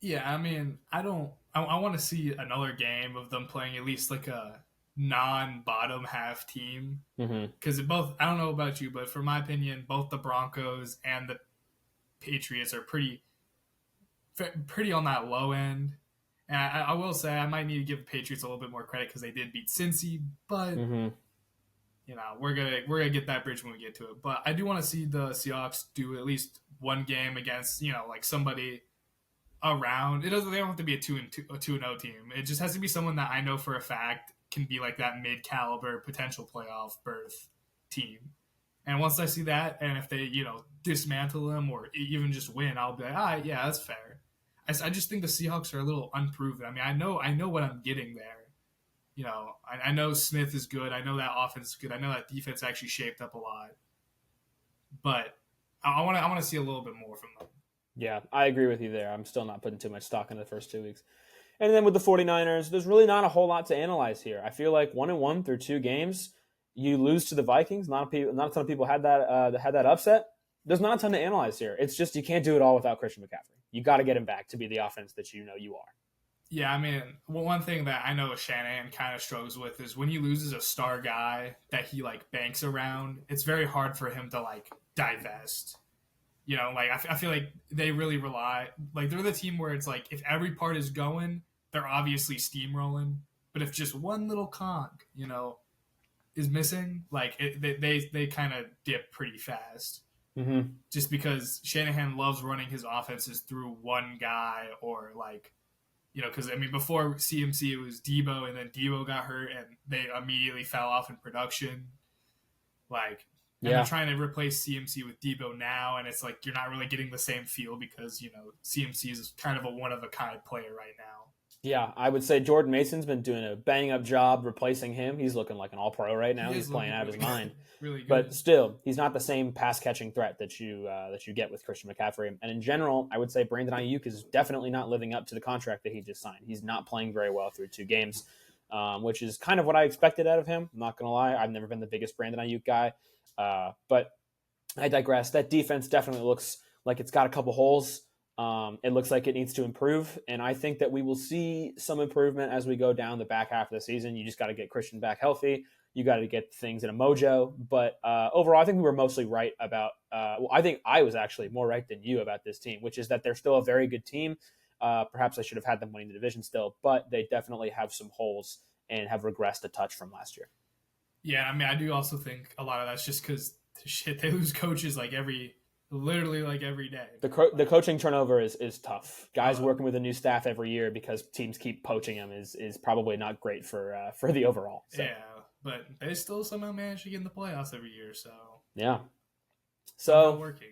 [SPEAKER 2] Yeah, I mean, I don't. I want to see another game of them playing at least like a non-bottom half team
[SPEAKER 1] Mm-hmm.
[SPEAKER 2] because both. I don't know about you, but for my opinion, both the Broncos and the Patriots are pretty on that low end. And I will say I might need to give the Patriots a little bit more credit because they did beat Cincy, but
[SPEAKER 1] Mm-hmm.
[SPEAKER 2] we're gonna get that bridge when we get to it. But I do want to see the Seahawks do at least one game against like somebody around. It doesn't. They don't have to be a 2-0 team. It just has to be someone that I know for a fact can be like that mid caliber potential playoff berth team. And once I see that, and if they dismantle them or even just win, I'll be like, all right, yeah, that's fair. I just think the Seahawks are a little unproven. I mean, I know what I'm getting there. I know Smith is good. I know that offense is good. I know that defense actually shaped up a lot. But I want to see a little bit more from them.
[SPEAKER 1] Yeah, I agree with you there. I'm still not putting too much stock in the first 2 weeks. And then with the 49ers, there's really not a whole lot to analyze here. I feel like 1-1 through 2 games, you lose to the Vikings. Not a ton of people had that upset. There's not a ton to analyze here. It's just you can't do it all without Christian McCaffrey. You got to get him back to be the offense that you know you are.
[SPEAKER 2] Yeah, I mean, one thing that I know Shanahan kind of struggles with is when he loses a star guy that he like banks around, it's very hard for him to like divest. Like I feel like they really rely, like they're the team where it's like if every part is going, they're obviously steamrolling, but if just one little cog, is missing, like they kind of dip pretty fast.
[SPEAKER 1] Mm-hmm.
[SPEAKER 2] Just because Shanahan loves running his offenses through one guy or like because I mean, before CMC, it was Debo, and then Debo got hurt, and they immediately fell off in production. Like, and they're
[SPEAKER 1] Yeah,
[SPEAKER 2] trying to replace CMC with Debo now, and it's like you're not really getting the same feel because CMC is kind of a one of a kind player right now.
[SPEAKER 1] yeah. I would say Jordan Mason's been doing a bang up job replacing him. He's looking like an all pro right now.
[SPEAKER 2] He
[SPEAKER 1] He's
[SPEAKER 2] is
[SPEAKER 1] playing
[SPEAKER 2] looking
[SPEAKER 1] out of
[SPEAKER 2] really
[SPEAKER 1] his mind.
[SPEAKER 2] good, really
[SPEAKER 1] But
[SPEAKER 2] good.
[SPEAKER 1] still, he's not the same pass catching threat that you get with Christian McCaffrey. And in general, I would say Brandon Ayuk is definitely not living up to the contract that he just signed. He's not playing very well through 2 games, which is kind of what I expected out of him. I'm not gonna lie, I've never been the biggest Brandon Ayuk guy, but I digress. That defense definitely looks like it's got a couple holes. It looks like it needs to improve, and I think that we will see some improvement as we go down the back half of the season. You just got to get Christian back healthy. You got to get things in a mojo. But overall, I think we were mostly right about. Well, I think I was actually more right than you about this team, which is that they're still a very good team. Perhaps I should have had them winning the division still, but they definitely have some holes and have regressed a touch from last year.
[SPEAKER 2] Yeah, I mean, I do also think a lot of that's just because shit they lose coaches literally like every day.
[SPEAKER 1] The coaching turnover is tough. Guys
[SPEAKER 2] Uh,
[SPEAKER 1] working with a new staff every year because teams keep poaching them is probably not great for the overall. So
[SPEAKER 2] yeah, but they still somehow manage to get in the playoffs every year, so
[SPEAKER 1] yeah.
[SPEAKER 2] somehow
[SPEAKER 1] So
[SPEAKER 2] working.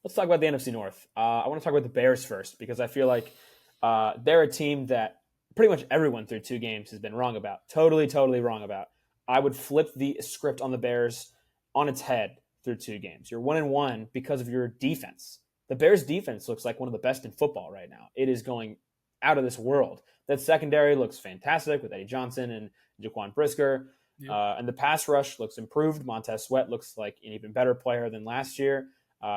[SPEAKER 1] let's talk about the NFC North. I want to talk about the Bears first because I feel like they're a team that pretty much everyone through 2 games has been wrong about. Totally, totally wrong about. I would flip the script on the Bears on its head through 2 games. You're 1-1 because of your defense. The Bears' defense looks like one of the best in football right now. It is going out of this world. That secondary looks fantastic with Eddie Johnson and Jaquan Brisker.
[SPEAKER 2] Yep.
[SPEAKER 1] And the pass rush looks improved. Montez Sweat looks like an even better player than last year.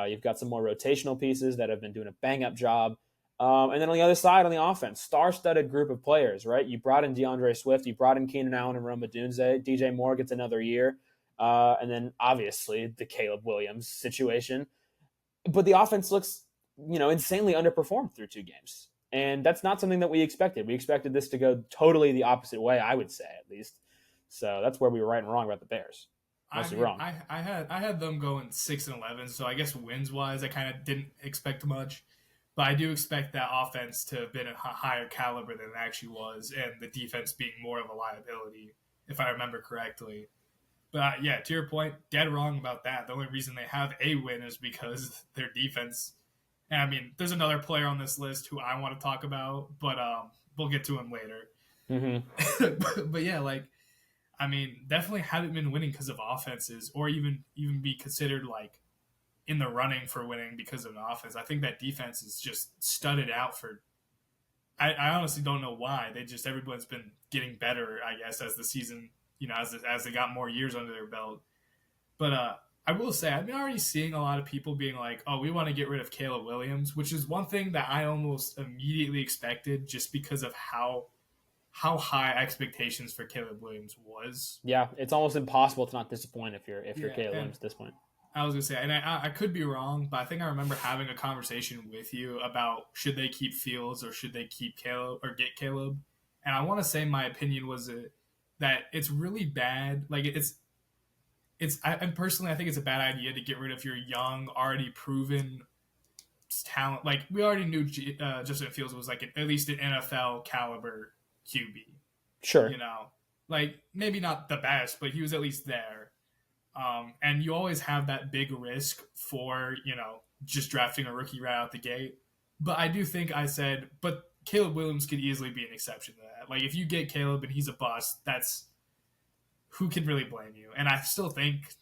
[SPEAKER 1] You've got some more rotational pieces that have been doing a bang-up job. And then on the other side, on the offense, star-studded group of players, right? You brought in DeAndre Swift. You brought in Keenan Allen and Rome Odunze. DJ Moore gets another year. And then, obviously, the Caleb Williams situation. But the offense looks, insanely underperformed through 2 games. And that's not something that we expected. We expected this to go totally the opposite way, I would say, at least. So that's where we were right and wrong about the Bears.
[SPEAKER 2] I
[SPEAKER 1] Mostly
[SPEAKER 2] mean,
[SPEAKER 1] wrong.
[SPEAKER 2] I had them going 6-11, so I guess wins wise, I kind of didn't expect much, but I do expect that offense to have been a higher caliber than it actually was, and the defense being more of a liability, if I remember correctly. But yeah, to your point, dead wrong about that. The only reason they have a win is because their defense And I mean, there's another player on this list who I want to talk about, but we'll get to him later.
[SPEAKER 1] Mm-hmm.
[SPEAKER 2] But yeah, like I mean, definitely haven't been winning because of offenses, or even be considered like in the running for winning because of an offense. I think that defense is just studded out for. I honestly don't know why. They just everyone's been getting better, I guess, as the season, as they got more years under their belt. But I will say, I've been already seeing a lot of people being like, "Oh, we want to get rid of Caleb Williams," which is one thing that I almost immediately expected, just because of how high expectations for Caleb Williams was.
[SPEAKER 1] Yeah, it's almost impossible to not disappoint if you're
[SPEAKER 2] Yeah,
[SPEAKER 1] Caleb
[SPEAKER 2] and
[SPEAKER 1] Williams at this point.
[SPEAKER 2] I was gonna say, and I could be wrong, but I think I remember having a conversation with you about should they keep Fields or should they keep Caleb or get Caleb, and I want to say my opinion was that it's really bad. Like and personally, I think it's a bad idea to get rid of your young, already proven talent. Like we already knew Justin Fields was like at least an NFL caliber QB.
[SPEAKER 1] Sure.
[SPEAKER 2] You know, like maybe not the best, but he was at least there. And you always have that big risk for just drafting a rookie right out the gate. But I do think I said, but Caleb Williams could easily be an exception to that. Like if you get Caleb and he's a bust, that's who can really blame you? And I still think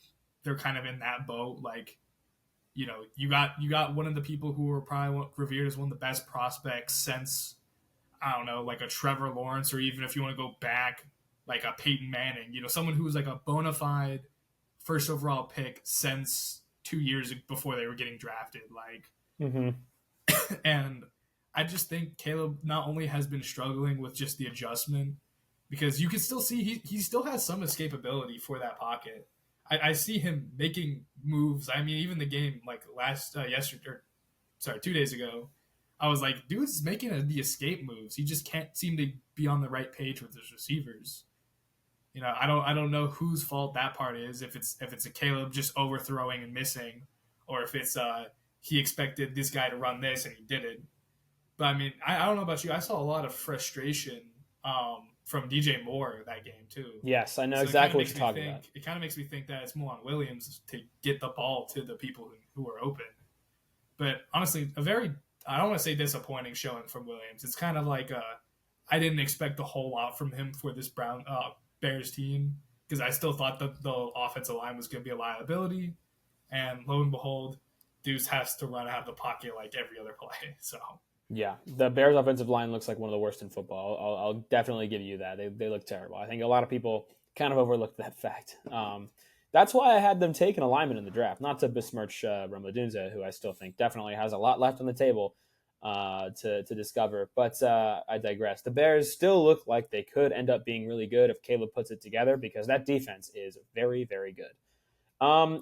[SPEAKER 2] they're kind of in that boat. Like you got one of the people who were probably revered as one of the best prospects since I don't know, like a Trevor Lawrence, or even if you want to go back, like a Peyton Manning. Someone who was like a bona fide first overall pick since 2 years before they were getting drafted. Like,
[SPEAKER 1] Mm-hmm.
[SPEAKER 2] and I just think Caleb not only has been struggling with just the adjustment, because you can still see he still has some escapability for that pocket. I see him making moves. I mean, even the game like yesterday, or, sorry, 2 days ago, I was like, dude's making the escape moves. He just can't seem to be on the right page with his receivers. I don't know whose fault that part is. If it's a Caleb just overthrowing and missing, or if it's he expected this guy to run this and he didn't. But I mean, I don't know about you. I saw a lot of frustration from DJ Moore that game too.
[SPEAKER 1] Yes, I know
[SPEAKER 2] So it kind of
[SPEAKER 1] exactly what
[SPEAKER 2] makes
[SPEAKER 1] you're
[SPEAKER 2] me
[SPEAKER 1] talking about.
[SPEAKER 2] think. It kind of makes me think that it's more on Williams to get the ball to the people who are open. But honestly, I don't want to say disappointing showing from Williams. It's kind of like I didn't expect a whole lot from him for this Bears team, because I still thought the offensive line was going to be a liability, and lo and behold, Deuce has to run out of the pocket like every other play. So
[SPEAKER 1] Yeah, the Bears' offensive line looks like one of the worst in football. I'll definitely give you that. They look terrible. I think a lot of people kind of overlooked that fact. That's why I had them take an alignment in the draft, not to besmirch Romo who I still think definitely has a lot left on the table to discover. But I digress. The Bears still look like they could end up being really good if Caleb puts it together, because that defense is very, very good.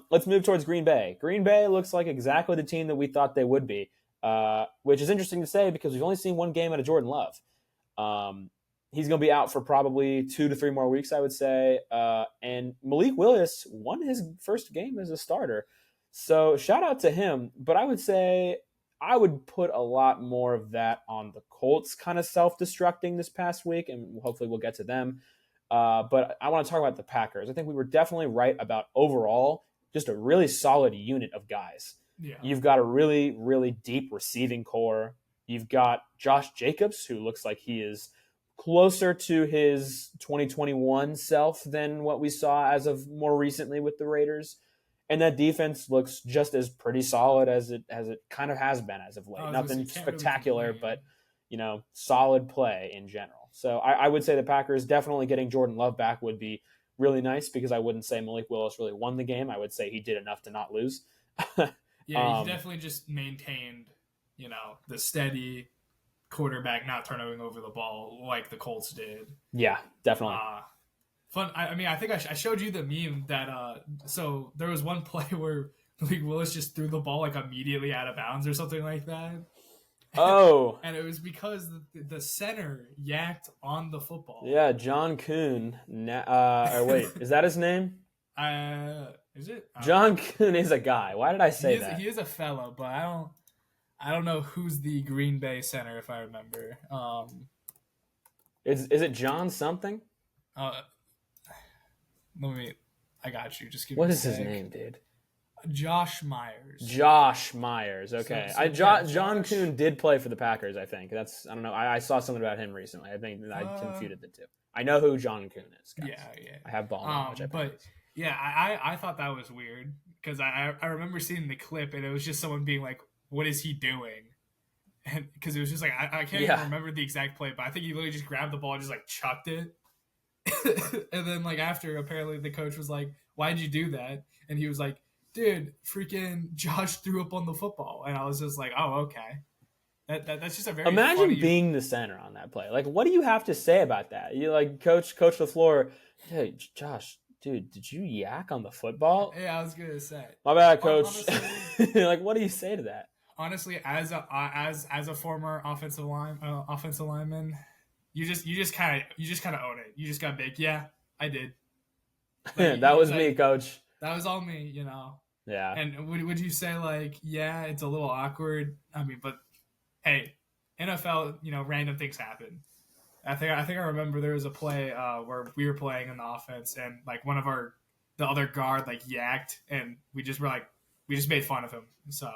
[SPEAKER 1] Let's move towards Green Bay. Green Bay looks like exactly the team that we thought they would be, which is interesting to say because we've only seen one game out of Jordan Love. He's going to be out for probably 2 to 3 more weeks, I would say. And Malik Willis won his first game as a starter. So shout out to him. But I would say I would put a lot more of that on the Colts kind of self-destructing this past week, and hopefully we'll get to them. But I want to talk about the Packers. I think we were definitely right about overall just a really solid unit of guys.
[SPEAKER 2] yeah,
[SPEAKER 1] You've got a really, really deep receiving core. You've got Josh Jacobs, who looks like he is closer to his 2021 self than what we saw as of more recently with the Raiders. And that defense looks just as pretty solid as it kind of has been as of late. Nothing spectacular,
[SPEAKER 2] really
[SPEAKER 1] but solid play in general. So I would say the Packers definitely getting Jordan Love back would be really nice, because I wouldn't say Malik Willis really won the game. I would say he did enough to not lose.
[SPEAKER 2] Yeah, he definitely just maintained, the steady quarterback not turning over the ball like the Colts did.
[SPEAKER 1] Yeah, definitely.
[SPEAKER 2] Fun. I mean, I think I showed you the meme that. So there was one play where Malik Willis just threw the ball like immediately out of bounds or something like that.
[SPEAKER 1] Oh.
[SPEAKER 2] And it was because the center yacked on the football.
[SPEAKER 1] Yeah, John Kuhn. Or wait, is that his name?
[SPEAKER 2] Is it?
[SPEAKER 1] John Kuhn is a guy. Why did I say that?
[SPEAKER 2] He is a fella, but I don't know who's the Green Bay center, if I remember.
[SPEAKER 1] Is it John something?
[SPEAKER 2] Let me. I got you. Just give
[SPEAKER 1] What
[SPEAKER 2] me
[SPEAKER 1] is his name, dude?
[SPEAKER 2] Josh Myers.
[SPEAKER 1] Josh Myers. Okay, John
[SPEAKER 2] Josh.
[SPEAKER 1] Kuhn did play for the Packers. I think I don't know. I saw something about him recently. I think I
[SPEAKER 2] Uh,
[SPEAKER 1] confuted the two. I know who John Kuhn is, guys.
[SPEAKER 2] yeah, yeah.
[SPEAKER 1] I have ball knowledge. I
[SPEAKER 2] But
[SPEAKER 1] promise.
[SPEAKER 2] yeah, I thought that was weird because I remember seeing the clip and it was just someone being like, "What is he doing?" And because it was just like I can't even
[SPEAKER 1] Yeah.
[SPEAKER 2] remember the exact play, but I think he literally just grabbed the ball and just like chucked it. And then like after, apparently the coach was like, "Why'd you do that?" And he was like, "Dude, freaking Josh threw up on the football." And I was just like, "Oh, okay." That's just a very
[SPEAKER 1] Imagine
[SPEAKER 2] funny.
[SPEAKER 1] being the center on that play. Like, what do you have to say about that? You like Coach LaFleur. Hey, Josh, dude, did you yak on the football?
[SPEAKER 2] Yeah, I was gonna say.
[SPEAKER 1] My bad, Coach.
[SPEAKER 2] Honestly,
[SPEAKER 1] Like, what do you say to that?
[SPEAKER 2] as a former offensive lineman, you just kind of own it. You just got big. Yeah, I did. Like,
[SPEAKER 1] That was me, Coach.
[SPEAKER 2] that was all me, you know.
[SPEAKER 1] Yeah.
[SPEAKER 2] And would you say like, yeah, it's a little awkward? I mean, but hey, NFL, random things happen. I think I remember there was a play where we were playing in the offense, and like the other guard like yacked, and we just made fun of him. So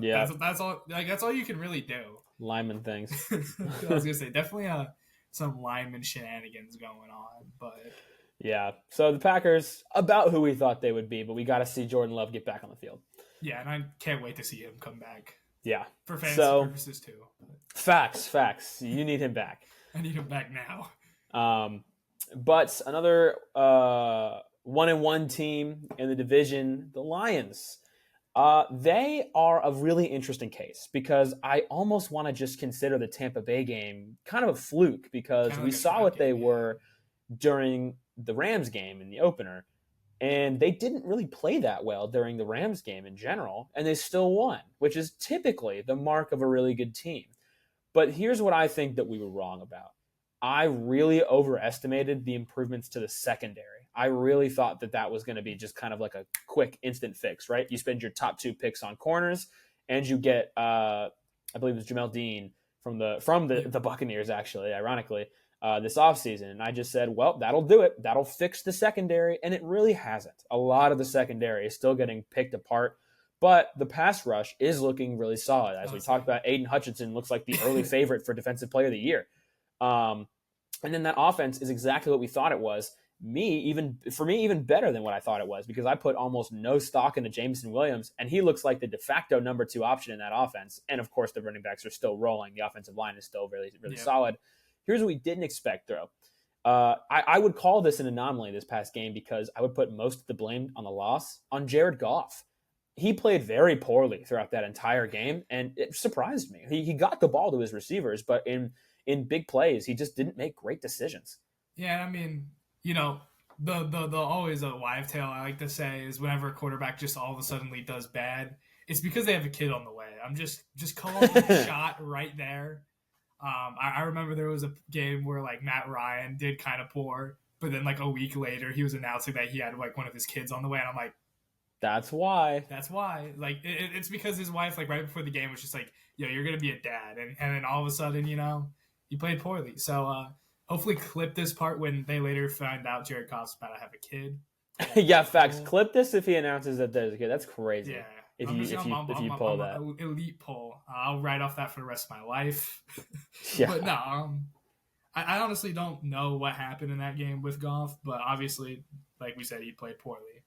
[SPEAKER 1] Yeah.
[SPEAKER 2] that's all. Like that's all you can really do.
[SPEAKER 1] Lineman things.
[SPEAKER 2] I was gonna say definitely some lineman shenanigans going on, but
[SPEAKER 1] Yeah. So the Packers, about who we thought they would be, but we got to see Jordan Love get back on the field.
[SPEAKER 2] yeah, and I can't wait to see him come back
[SPEAKER 1] Yeah.
[SPEAKER 2] for fantasy
[SPEAKER 1] So
[SPEAKER 2] purposes too.
[SPEAKER 1] facts. You need him back.
[SPEAKER 2] I need him back now.
[SPEAKER 1] But another 1-1 team in the division, the Lions. They are a really interesting case because I almost want to just consider the Tampa Bay game kind of a fluke because
[SPEAKER 2] Kinda
[SPEAKER 1] we
[SPEAKER 2] like a
[SPEAKER 1] saw
[SPEAKER 2] trap
[SPEAKER 1] what they
[SPEAKER 2] game, yeah.
[SPEAKER 1] were during the Rams game in the opener. And they didn't really play that well during the Rams game in general, and they still won, which is typically the mark of a really good team. But here's what I think that we were wrong about. I really overestimated the improvements to the secondary. I really thought that that was going to be just kind of like a quick instant fix, right? You spend your top 2 picks on corners, and you get, I believe it was Jamel Dean from the Buccaneers, actually, ironically, this offseason. And I just said, well, that'll do it. That'll fix the secondary, and it really hasn't. A lot of the secondary is still getting picked apart. But the pass rush is looking really solid. As we talked about, Aiden Hutchinson looks like the early favorite for Defensive Player of the Year. And then that offense is exactly what we thought it was. Even better than what I thought it was because I put almost no stock into Jameson Williams, and he looks like the de facto number 2 option in that offense. And of course, the running backs are still rolling. The offensive line is still really, really solid. Here's what we didn't expect, though. I would call this an anomaly this past game because I would put most of the blame on the loss on Jared Goff. He played very poorly throughout that entire game, and it surprised me. He got the ball to his receivers, but in big plays, he just didn't make great decisions.
[SPEAKER 2] Yeah, I mean, the always a live tale I like to say is whenever a quarterback just all of a sudden does bad, it's because they have a kid on the way. I'm just calling the shot right there. I remember there was a game where like Matt Ryan did kind of poor, but then like a week later he was announcing that he had like one of his kids on the way, and I'm like,
[SPEAKER 1] That's why.
[SPEAKER 2] that's why. Like it's because his wife like right before the game was just like, yo, you're gonna be a dad, and then all of a sudden he played poorly. So hopefully clip this part when they later find out Jared Goff's about to have a kid.
[SPEAKER 1] Yeah, facts. Clip this if he announces that there's a kid. That's crazy.
[SPEAKER 2] Yeah.
[SPEAKER 1] If you pull that
[SPEAKER 2] elite pull, I'll write off that for the rest of my life.
[SPEAKER 1] Yeah.
[SPEAKER 2] But no, I honestly don't know what happened in that game with Goff, but obviously, like we said, he played poorly,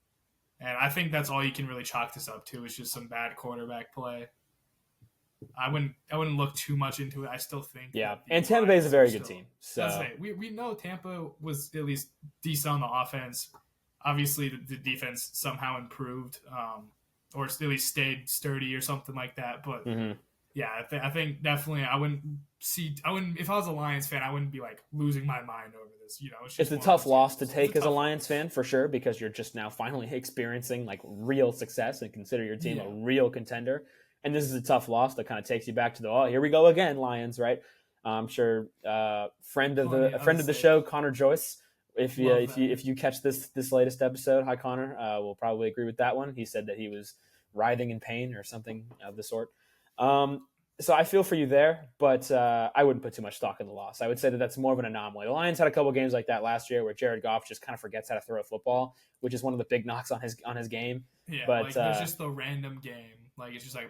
[SPEAKER 2] and I think that's all you can really chalk this up to is just some bad quarterback play. I wouldn't look too much into it. I still think
[SPEAKER 1] and Tampa Bay is a very good team. So
[SPEAKER 2] we know Tampa was at least decent on the offense. Obviously, the defense somehow improved, or at least stayed sturdy or something like that. But yeah, I think definitely I wouldn't if I was a Lions fan, I wouldn't be like losing my mind over this.
[SPEAKER 1] It's a tough loss to take as a Lions fan for sure because you're just now finally experiencing like real success and consider your team a real contender. And this is a tough loss that kind of takes you back to here we go again, Lions, right? I'm sure friend of the show, Connor Joyce. If you catch this latest episode, hi Connor, will probably agree with that one. He said that he was writhing in pain or something of the sort. So I feel for you there, but I wouldn't put too much stock in the loss. I would say that that's more of an anomaly. The Lions had a couple games like that last year where Jared Goff just kind of forgets how to throw a football, which is one of the big knocks on his game.
[SPEAKER 2] Yeah,
[SPEAKER 1] But
[SPEAKER 2] like there's just the random game. Like it's just like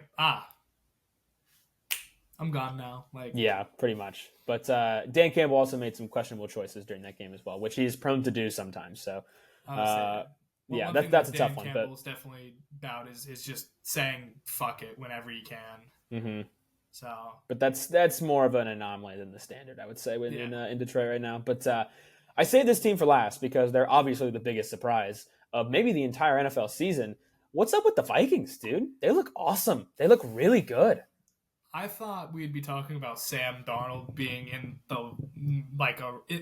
[SPEAKER 2] I'm gone now. Like
[SPEAKER 1] yeah, pretty much. But Dan Campbell also made some questionable choices during that game as well, which he's prone to do sometimes. So
[SPEAKER 2] I would say
[SPEAKER 1] uh,
[SPEAKER 2] well,
[SPEAKER 1] yeah,
[SPEAKER 2] one thing
[SPEAKER 1] that's
[SPEAKER 2] that
[SPEAKER 1] a tough
[SPEAKER 2] Dan
[SPEAKER 1] one. But
[SPEAKER 2] Campbell's definitely about is just saying fuck it whenever he can.
[SPEAKER 1] mhm.
[SPEAKER 2] So
[SPEAKER 1] But that's more of an anomaly than the standard, I would say,
[SPEAKER 2] yeah,
[SPEAKER 1] in Detroit right now. But I say this team for last because they're obviously the biggest surprise of maybe the entire NFL season. What's up with the Vikings, dude? They look awesome. They look really good.
[SPEAKER 2] I thought we'd be talking about Sam Darnold being in the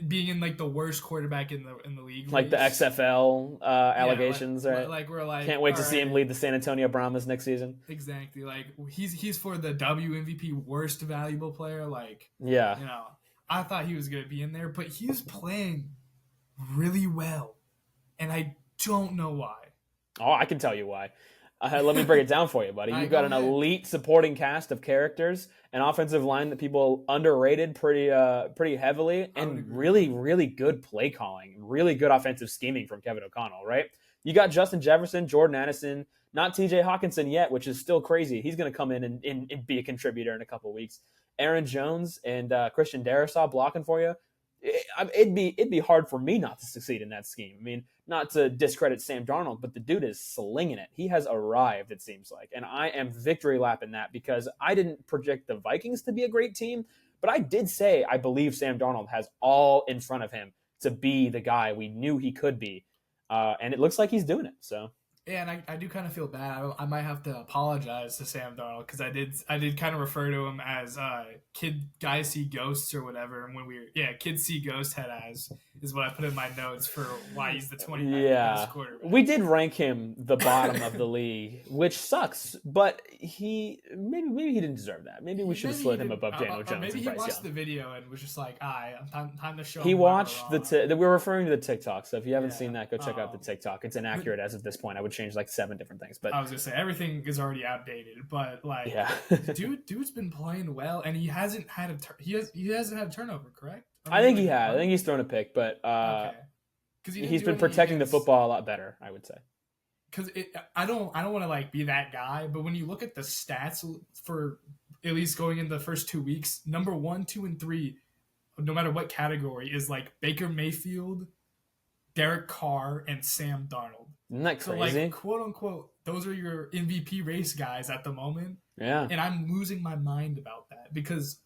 [SPEAKER 2] being in like the worst quarterback in the league
[SPEAKER 1] Like the
[SPEAKER 2] race.
[SPEAKER 1] XFL
[SPEAKER 2] Yeah,
[SPEAKER 1] allegations, right?
[SPEAKER 2] like we're like,
[SPEAKER 1] Can't wait
[SPEAKER 2] all
[SPEAKER 1] to see him
[SPEAKER 2] right,
[SPEAKER 1] lead the San Antonio Brahmas next season.
[SPEAKER 2] exactly. Like he's for the WMVP worst valuable player. Like
[SPEAKER 1] Yeah.
[SPEAKER 2] you know, I thought he was gonna be in there, but he's playing really well, and I don't know why.
[SPEAKER 1] Oh, I can tell you why. Let me break it down for you, buddy.
[SPEAKER 2] All right,
[SPEAKER 1] You've
[SPEAKER 2] go
[SPEAKER 1] got an
[SPEAKER 2] ahead.
[SPEAKER 1] elite supporting cast of characters, an offensive line that people underrated pretty heavily,
[SPEAKER 2] I would
[SPEAKER 1] and
[SPEAKER 2] agree.
[SPEAKER 1] really really good play calling, really good offensive scheming from Kevin O'Connell. Right? You got Justin Jefferson, Jordan Addison, not T.J. Hawkinson yet, which is still crazy. He's going to come in and be a contributor in a couple weeks. Aaron Jones and Christian Darrisaw blocking for you. It'd be hard for me not to succeed in that scheme. I mean, not to discredit Sam Darnold, but the dude is slinging it. He has arrived, it seems like. And I am victory lapping that because I didn't project the Vikings to be a great team, but I did say I believe Sam Darnold has all in front of him to be the guy we knew he could be. And it looks like he's doing it. So
[SPEAKER 2] Yeah, and I do kind of feel bad. I might have to apologize to Sam Darnold because I did kind of refer to him as kid guys see ghosts or whatever. And when we were kids see ghost head as is what I put in my notes for why he's the 29th best
[SPEAKER 1] yeah, we
[SPEAKER 2] quarterback.
[SPEAKER 1] did rank him the bottom of the league, which sucks. But he maybe he didn't deserve that. Maybe we should have
[SPEAKER 2] Maybe he
[SPEAKER 1] slid him
[SPEAKER 2] did,
[SPEAKER 1] above Daniel
[SPEAKER 2] or
[SPEAKER 1] Jones
[SPEAKER 2] maybe
[SPEAKER 1] and
[SPEAKER 2] he
[SPEAKER 1] Bryce
[SPEAKER 2] watched
[SPEAKER 1] Young.
[SPEAKER 2] the video and was just like, time to show
[SPEAKER 1] He
[SPEAKER 2] him why we're
[SPEAKER 1] watched
[SPEAKER 2] wrong.
[SPEAKER 1] we're referring to the TikTok. So if you haven't
[SPEAKER 2] Yeah.
[SPEAKER 1] seen that, go check out the TikTok. It's
[SPEAKER 2] But
[SPEAKER 1] inaccurate as of this point. I would change like 7 different things, but
[SPEAKER 2] I was gonna say everything is already outdated, but like,
[SPEAKER 1] yeah,
[SPEAKER 2] dude's been playing well, and he hasn't had he hasn't had a turnover, correct? Or
[SPEAKER 1] I
[SPEAKER 2] maybe
[SPEAKER 1] think he
[SPEAKER 2] like
[SPEAKER 1] had. I
[SPEAKER 2] one.
[SPEAKER 1] think he's thrown a pick, but
[SPEAKER 2] Okay, because he didn't
[SPEAKER 1] he's
[SPEAKER 2] do
[SPEAKER 1] been
[SPEAKER 2] any
[SPEAKER 1] protecting the
[SPEAKER 2] against.
[SPEAKER 1] football a lot better. I would say.
[SPEAKER 2] Because I don't want to like be that guy, but when you look at the stats for at least going in the first 2 weeks, number 1, 2, and 3, no matter what category, is like Baker Mayfield, Derek Carr, and Sam Darnold.
[SPEAKER 1] Isn't that
[SPEAKER 2] So like
[SPEAKER 1] crazy?
[SPEAKER 2] quote unquote, those are your MVP race guys at the moment,
[SPEAKER 1] Yeah.
[SPEAKER 2] and I'm losing my mind about that because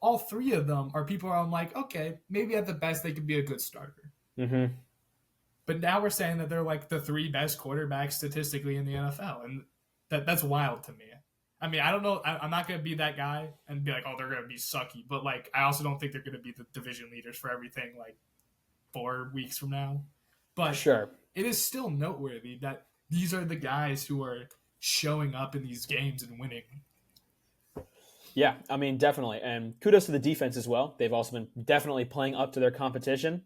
[SPEAKER 2] all three of them are people where I'm like, okay, maybe at the best they could be a good starter.
[SPEAKER 1] Mm-hmm.
[SPEAKER 2] But now we're saying that they're like the three best quarterbacks statistically in the NFL, and that's wild to me. I mean, I don't know. I'm not going to be that guy and be like, oh, they're going to be sucky. But like, I also don't think they're going to be the division leaders for everything like 4 weeks from now. But
[SPEAKER 1] Sure.
[SPEAKER 2] it is still noteworthy that these are the guys who are showing up in these games and winning.
[SPEAKER 1] Yeah, I mean, definitely. And kudos to the defense as well. They've also been definitely playing up to their competition,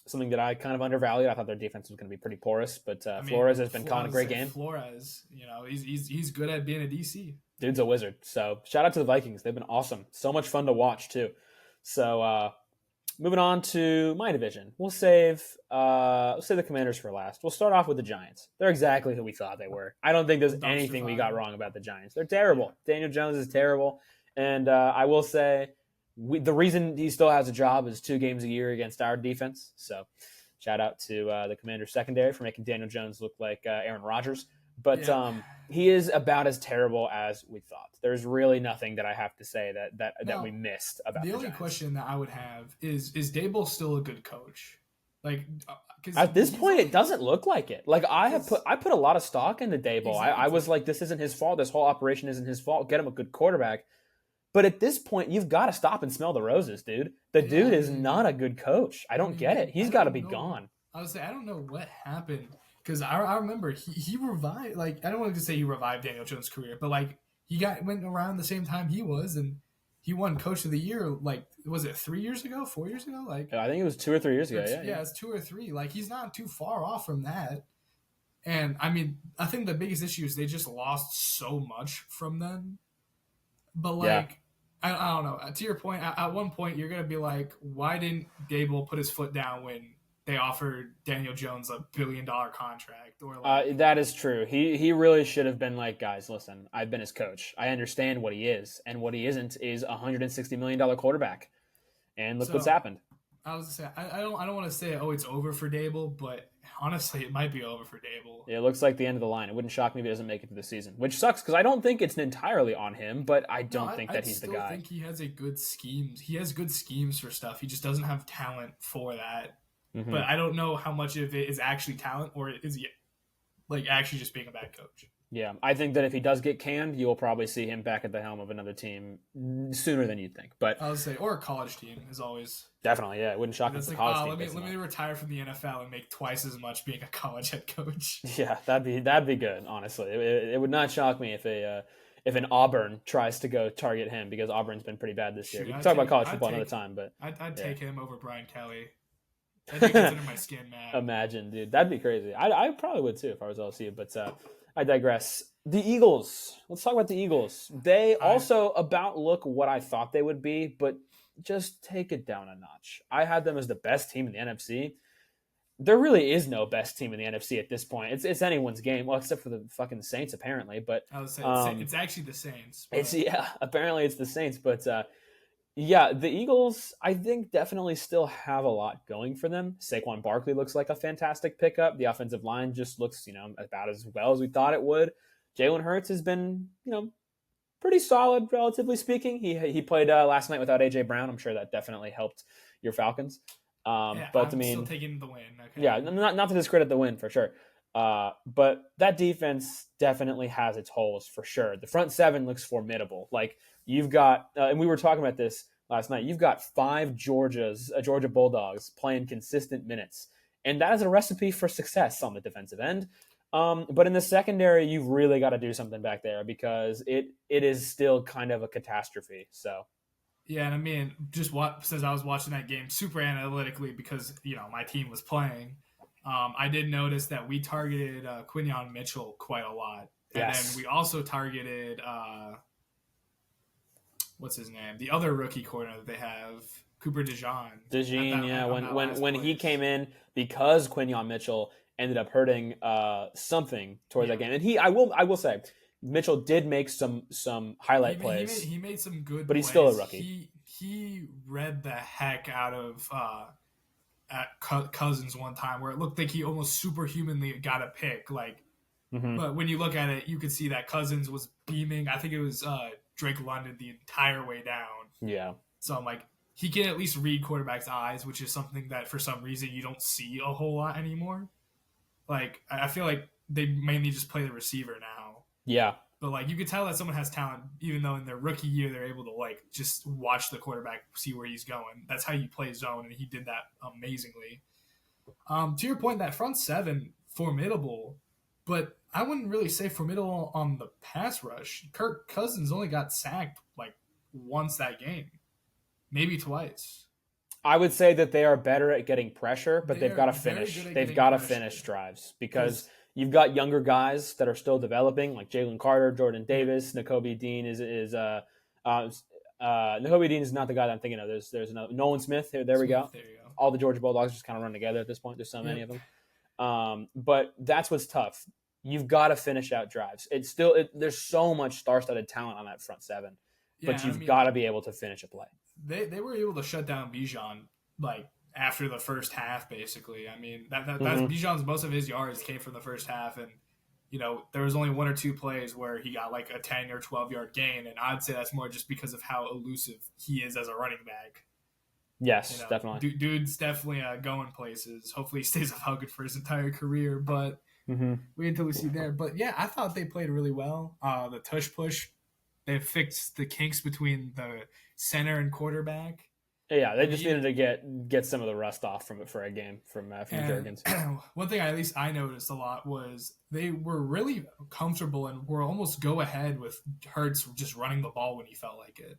[SPEAKER 1] something that I kind of undervalued. I thought their defense was going to be pretty porous, but
[SPEAKER 2] I mean,
[SPEAKER 1] Flores has been calling a great game.
[SPEAKER 2] Flores, he's good at being a DC.
[SPEAKER 1] Dude's a wizard. So shout out to the Vikings. They've been awesome. So much fun to watch, too. So moving on to my division. We'll save the Commanders for last. We'll start off with the Giants. They're exactly who we thought they were. I don't think there's
[SPEAKER 2] Dumpster
[SPEAKER 1] anything we
[SPEAKER 2] fire.
[SPEAKER 1] got wrong about the Giants. They're terrible. Daniel Jones is terrible. And I will say the reason he still has a job is 2 games a year against our defense. So shout out to the Commanders secondary for making Daniel Jones look like Aaron Rodgers. But
[SPEAKER 2] Yeah.
[SPEAKER 1] he is about as terrible as we thought. There's really nothing that I have to say that
[SPEAKER 2] Now,
[SPEAKER 1] we missed about the
[SPEAKER 2] the only
[SPEAKER 1] Giants.
[SPEAKER 2] question that I would have is Dable still a good coach? Like, because
[SPEAKER 1] At this point, it doesn't look like it. Like I put a lot of stock into Daboll.
[SPEAKER 2] Exactly.
[SPEAKER 1] I was like, this isn't his fault. This whole operation isn't his fault. Get him a good quarterback. But at this point, you've got to stop and smell the roses, dude. The dude is not a good coach. I don't get it. He's got to be gone.
[SPEAKER 2] I would say I don't know what happened because I remember he revived. Like I don't want to say he revived Daniel Jones' career, but like he went around the same time he was, and he won Coach of the Year. Like was it 3 years ago, 4 years ago? Like
[SPEAKER 1] I think it was 2 or 3 years ago. Yeah,
[SPEAKER 2] it's 2 or 3. Like he's not too far off from that. And I mean, I think the biggest issue is they just lost so much from them. But
[SPEAKER 1] Yeah.
[SPEAKER 2] like, I don't know. To your point, at one point you're gonna be like, why didn't Dable put his foot down when they offered Daniel Jones a $1 billion contract? Or like,
[SPEAKER 1] That is true. He really should have been like, guys, listen, I've been his coach. I understand what he is, and what he isn't is $160 million quarterback. And look what's
[SPEAKER 2] so
[SPEAKER 1] happened.
[SPEAKER 2] I was gonna say, I don't want to say, oh, it's over for Dable, but honestly, it might be over for Dable.
[SPEAKER 1] It looks like the end of the line. It wouldn't shock me if he doesn't make it to the season, which sucks because I don't think it's entirely on him, but I
[SPEAKER 2] No,
[SPEAKER 1] don't think
[SPEAKER 2] I'd
[SPEAKER 1] that he's the
[SPEAKER 2] still
[SPEAKER 1] guy.
[SPEAKER 2] think he has a good schemes. He has good schemes for stuff. He just doesn't have talent for that. But
[SPEAKER 1] Hmm.
[SPEAKER 2] I don't know how much of it is actually talent or is he like actually just being a bad coach.
[SPEAKER 1] Yeah, I think that if he does get canned, you will probably see him back at the helm of another team sooner than you'd think. But
[SPEAKER 2] I would say, or a college team is always.
[SPEAKER 1] definitely, yeah, it wouldn't shock me if
[SPEAKER 2] That's
[SPEAKER 1] the
[SPEAKER 2] like,
[SPEAKER 1] college
[SPEAKER 2] ah,
[SPEAKER 1] team
[SPEAKER 2] let me
[SPEAKER 1] picks him
[SPEAKER 2] let
[SPEAKER 1] up.
[SPEAKER 2] me retire from the NFL and make twice as much being a college head coach.
[SPEAKER 1] Yeah, that'd be good. Honestly, it would not shock me if an Auburn tries to go target him because Auburn's been pretty bad this year.
[SPEAKER 2] Shoot,
[SPEAKER 1] We can
[SPEAKER 2] I'd
[SPEAKER 1] talk about
[SPEAKER 2] take
[SPEAKER 1] college
[SPEAKER 2] I'd
[SPEAKER 1] football another
[SPEAKER 2] take
[SPEAKER 1] time, but
[SPEAKER 2] I'd
[SPEAKER 1] yeah,
[SPEAKER 2] take him over Brian Kelly. That'd be consider my skin mad.
[SPEAKER 1] imagine, dude, that'd be crazy. I probably would too if I was LSU, but I digress. The Eagles. Let's talk about the Eagles. They
[SPEAKER 2] I
[SPEAKER 1] also about look what I thought they would be, but just take it down a notch. I had them as the best team in the NFC. There really is no best team in the NFC at this point. It's anyone's game, well, except for the fucking Saints apparently. But
[SPEAKER 2] I would say
[SPEAKER 1] um,
[SPEAKER 2] it's actually the Saints,
[SPEAKER 1] it's
[SPEAKER 2] but
[SPEAKER 1] yeah, apparently it's the Saints. But yeah, the Eagles, I think, definitely still have a lot going for them. Saquon Barkley looks like a fantastic pickup. The offensive line just looks, about as well as we thought it would. Jalen Hurts has been, pretty solid, relatively speaking. He played last night without AJ Brown. I'm sure that definitely helped your Falcons.
[SPEAKER 2] yeah,
[SPEAKER 1] But I
[SPEAKER 2] I'm still
[SPEAKER 1] mean,
[SPEAKER 2] taking the win.
[SPEAKER 1] yeah,
[SPEAKER 2] Okay.
[SPEAKER 1] not to discredit the win for sure. But that defense definitely has its holes for sure. The front seven looks formidable. Like you've got, and we were talking about this last night. You've got five Georgia Bulldogs playing consistent minutes, and that is a recipe for success on the defensive end. But in the secondary, you've really got to do something back there because it is still kind of a catastrophe. So
[SPEAKER 2] Yeah, and I mean, just what since I was watching that game super analytically because my team was playing, I did notice that we targeted Quinion Mitchell quite a lot, and then
[SPEAKER 1] yes,
[SPEAKER 2] we also targeted what's his name, the other rookie corner that they have, Cooper DeJean, at
[SPEAKER 1] DeJean,
[SPEAKER 2] that
[SPEAKER 1] yeah,
[SPEAKER 2] on
[SPEAKER 1] when
[SPEAKER 2] that
[SPEAKER 1] when
[SPEAKER 2] last
[SPEAKER 1] when he
[SPEAKER 2] place.
[SPEAKER 1] came in because Quinion Mitchell ended up hurting something towards that
[SPEAKER 2] Yeah,
[SPEAKER 1] game, and I will say Mitchell did make some highlight plays,
[SPEAKER 2] he made some good
[SPEAKER 1] but he's still a
[SPEAKER 2] plays.
[SPEAKER 1] rookie.
[SPEAKER 2] He read the heck out of at Cousins one time where it looked like he almost superhumanly got a pick. Like,
[SPEAKER 1] Hmm.
[SPEAKER 2] but when you look at it, you could see that Cousins was beaming. I think it was Drake London the entire way down.
[SPEAKER 1] Yeah,
[SPEAKER 2] So I'm like, he can at least read quarterbacks' eyes, which is something that for some reason you don't see a whole lot anymore. Like, I feel like they mainly just play the receiver now.
[SPEAKER 1] yeah,
[SPEAKER 2] But like you could tell that someone has talent, even though in their rookie year they're able to like just watch the quarterback, see where he's going. That's how you play zone, and he did that amazingly. To your point, that front seven formidable, but I wouldn't really say formidable on the pass rush. Kirk Cousins only got sacked like once that game, maybe twice.
[SPEAKER 1] I would say that they are better at getting pressure, but they've got
[SPEAKER 2] They're
[SPEAKER 1] to
[SPEAKER 2] very good
[SPEAKER 1] finish.
[SPEAKER 2] at
[SPEAKER 1] They've
[SPEAKER 2] getting
[SPEAKER 1] got to finish
[SPEAKER 2] pressure
[SPEAKER 1] drives because
[SPEAKER 2] because
[SPEAKER 1] you've got younger guys that are still developing, like Jalen Carter, Jordan
[SPEAKER 2] yeah,
[SPEAKER 1] Davis, N'Kobe Dean uh, N'Kobe Dean is not the guy that I'm thinking of. There's another Nolan Smith. There we
[SPEAKER 2] Smith.
[SPEAKER 1] go.
[SPEAKER 2] There you go.
[SPEAKER 1] All the Georgia Bulldogs just kind of run together at this point. There's so many of
[SPEAKER 2] Yep.
[SPEAKER 1] them. But that's what's tough. You've got to finish out drives. There's so much star-studded talent on that front seven, but
[SPEAKER 2] Yeah, I
[SPEAKER 1] you've
[SPEAKER 2] mean,
[SPEAKER 1] got to be able to finish a play.
[SPEAKER 2] they were able to shut down Bijan like after the first half. Basically, I mean that's
[SPEAKER 1] Mm-hmm.
[SPEAKER 2] Bijan's most of his yards came from the first half, and there was only one or two plays where he got like a 10 or 12 yard gain, and I'd say that's more just because of how elusive he is as a running back.
[SPEAKER 1] Yes, definitely.
[SPEAKER 2] Dude's definitely going places. Hopefully, he stays Falcon for his entire career, but
[SPEAKER 1] Mm-hmm.
[SPEAKER 2] wait until we see there. But yeah, I thought they played really well. The tush push, they fixed the kinks between the center and quarterback.
[SPEAKER 1] Yeah,
[SPEAKER 2] I
[SPEAKER 1] they
[SPEAKER 2] mean,
[SPEAKER 1] just needed to get some of the rust off from it for a game from
[SPEAKER 2] and
[SPEAKER 1] Jurgens.
[SPEAKER 2] one thing at least I noticed a lot was they were really comfortable and were almost go ahead with Hurts just running the ball when he felt like it.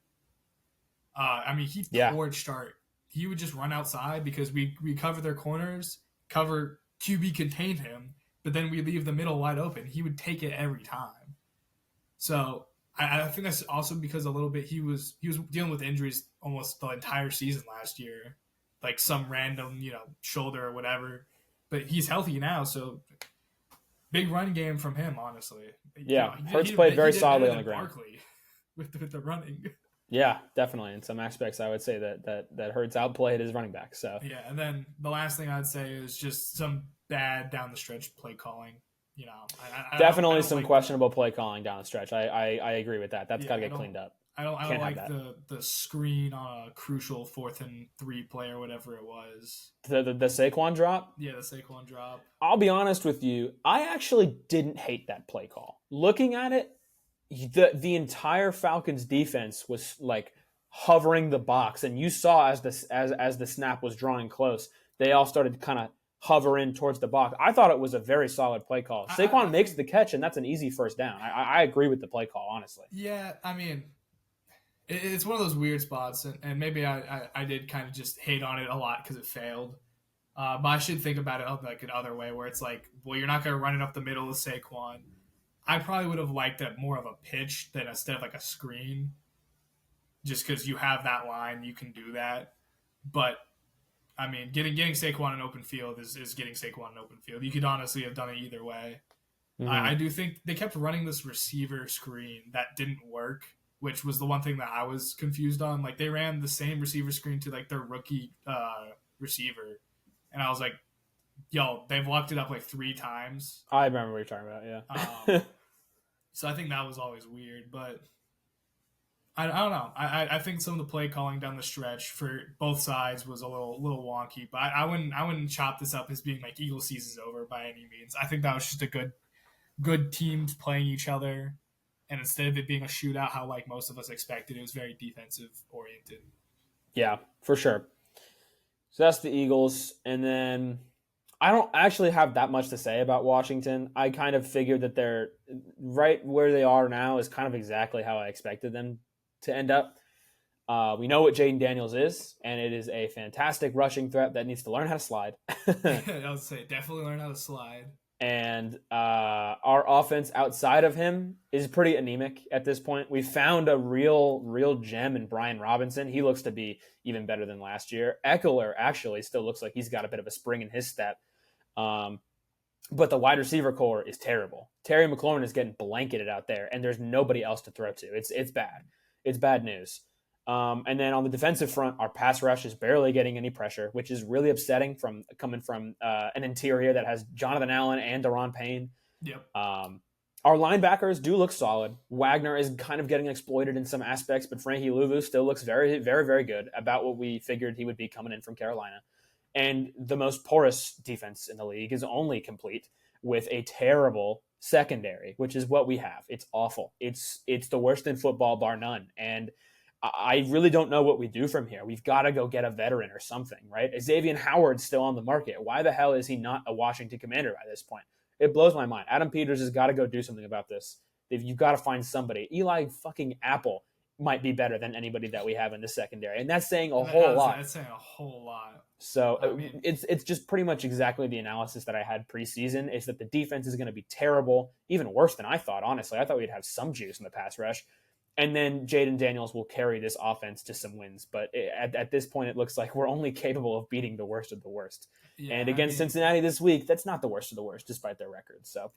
[SPEAKER 2] I mean, he
[SPEAKER 1] Yeah,
[SPEAKER 2] torched our. He would just run outside because we cover their corners, cover QB contained him, but then we leave the middle wide open. He would take it every time. So I think that's also because a little bit he was dealing with injuries almost the entire season last year, like some random shoulder or whatever. But he's healthy now, so big run game from him. Honestly,
[SPEAKER 1] Yeah, Hurts
[SPEAKER 2] he
[SPEAKER 1] played very
[SPEAKER 2] did better
[SPEAKER 1] solidly on the
[SPEAKER 2] than
[SPEAKER 1] ground.
[SPEAKER 2] Barkley with the running.
[SPEAKER 1] Yeah, definitely. In some aspects, I would say that Hurts outplayed his running back. So
[SPEAKER 2] Yeah, and then the last thing I'd say is just some bad down the stretch play calling. I
[SPEAKER 1] definitely
[SPEAKER 2] don't
[SPEAKER 1] some
[SPEAKER 2] like the
[SPEAKER 1] questionable play calling down the stretch. I agree with that. That's got
[SPEAKER 2] yeah
[SPEAKER 1] to get cleaned up.
[SPEAKER 2] I don't
[SPEAKER 1] Can't have
[SPEAKER 2] like
[SPEAKER 1] that.
[SPEAKER 2] the screen on a crucial 4th and 3 play or whatever it was.
[SPEAKER 1] The Saquon drop.
[SPEAKER 2] Yeah, the Saquon drop.
[SPEAKER 1] I'll be honest with you. I actually didn't hate that play call. Looking at it, the entire Falcons defense was like hovering the box, and you saw as the snap was drawing close, they all started kind of hover in towards the box. I thought it was a very solid play call. Saquon
[SPEAKER 2] I
[SPEAKER 1] makes
[SPEAKER 2] think
[SPEAKER 1] the catch, and that's an easy first down. I agree with the play call, honestly.
[SPEAKER 2] yeah. I mean, it's one of those weird spots, and maybe I did kind of just hate on it a lot because it failed. But I should think about it like another way, where it's like, well, you're not going to run it up the middle of Saquon. I probably would have liked it more of a pitch than instead of like a screen, just because you have that line, you can do that. But I mean, getting Saquon in open field is getting Saquon in open field. You could honestly have done it either way.
[SPEAKER 1] Mm-hmm.
[SPEAKER 2] I do think they kept running this receiver screen that didn't work, which was the one thing that I was confused on. Like they ran the same receiver screen to like their rookie receiver, and I was like, "Yo, they've locked it up like 3 times."
[SPEAKER 1] I remember what you're talking about. Yeah.
[SPEAKER 2] So I think that was always weird, but I don't know. I think some of the play calling down the stretch for both sides was a little wonky, but I wouldn't chop this up as being like Eagles season's over by any means. I think that was just a good teams playing each other, and instead of it being a shootout, how like most of us expected, it was very defensive oriented.
[SPEAKER 1] Yeah, for sure. So that's the Eagles, and then I don't actually have that much to say about Washington. I kind of figured that they're right where they are now is kind of exactly how I expected them to end up. We know what Jaden Daniels is, and it is a fantastic rushing threat that needs to learn how to slide.
[SPEAKER 2] I would say definitely learn how to slide.
[SPEAKER 1] And our offense outside of him is pretty anemic at this point. We found a real gem in Brian Robinson. He looks to be even better than last year. Eckler actually still looks like he's got a bit of a spring in his step. But the wide receiver core is terrible. Terry McLaurin is getting blanketed out there, and there's nobody else to throw to. It's bad. It's bad news. And then on the defensive front, our pass rush is barely getting any pressure, which is really upsetting from coming from an interior that has Jonathan Allen and Daron Payne.
[SPEAKER 2] Yep.
[SPEAKER 1] Our linebackers do look solid. Wagner is kind of getting exploited in some aspects, but Frankie Louvu still looks very, very, very good, about what we figured he would be coming in from Carolina. And the most porous defense in the league is only complete with a terrible secondary, which is what we have. It's awful. It's the worst in football, bar none. And I really don't know what we do from here. We've got to go get a veteran or something, right? Xavier Howard's still on the market. Why the hell is he not a Washington Commander by this point? It blows my mind. Adam Peters has got to go do something about this. You've got to find somebody. Eli fucking Apple might be better than anybody that we have in the secondary, and that's saying a whole lot.
[SPEAKER 2] That's saying a whole lot.
[SPEAKER 1] So I mean, it's just pretty much exactly the analysis that I had preseason, is that the defense is going to be terrible, even worse than I thought, honestly. I thought we'd have some juice in the pass rush. And then Jaden Daniels will carry this offense to some wins. But at this point, it looks like we're only capable of beating the worst of the worst. Yeah, and against Cincinnati this week, that's not the worst of the worst, despite their record. So,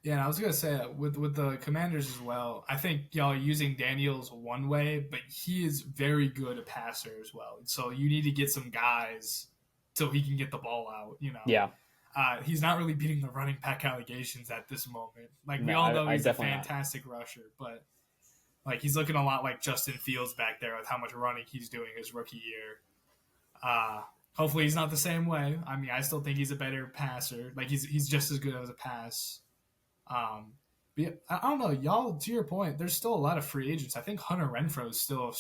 [SPEAKER 2] yeah, and I was gonna say with the Commanders as well. I think y'all are using Daniels one way, but he is very good a passer as well. So you need to get some guys so he can get the ball out.
[SPEAKER 1] Yeah.
[SPEAKER 2] He's not really beating the running back allegations at this moment. Like we all know he's a fantastic rusher, but like he's looking a lot like Justin Fields back there with how much running he's doing his rookie year. Hopefully he's not the same way. I mean, I still think he's a better passer. Like he's just as good as a pass. But yeah, I don't know, y'all. To your point, there's still a lot of free agents. I think Hunter Renfrow is still a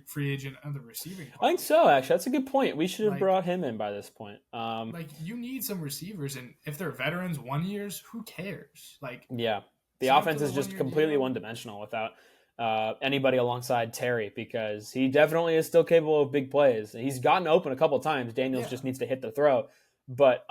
[SPEAKER 2] free agent on the receiving part.
[SPEAKER 1] I think so. Actually, that's a good point. We should have brought him in by this point.
[SPEAKER 2] Like you need some receivers, and if they're veterans, 1 years, who cares? Like
[SPEAKER 1] yeah, the offense is just completely one dimensional without anybody alongside Terry, because he definitely is still capable of big plays. He's gotten open a couple of times. Daniels just needs to hit the throw. But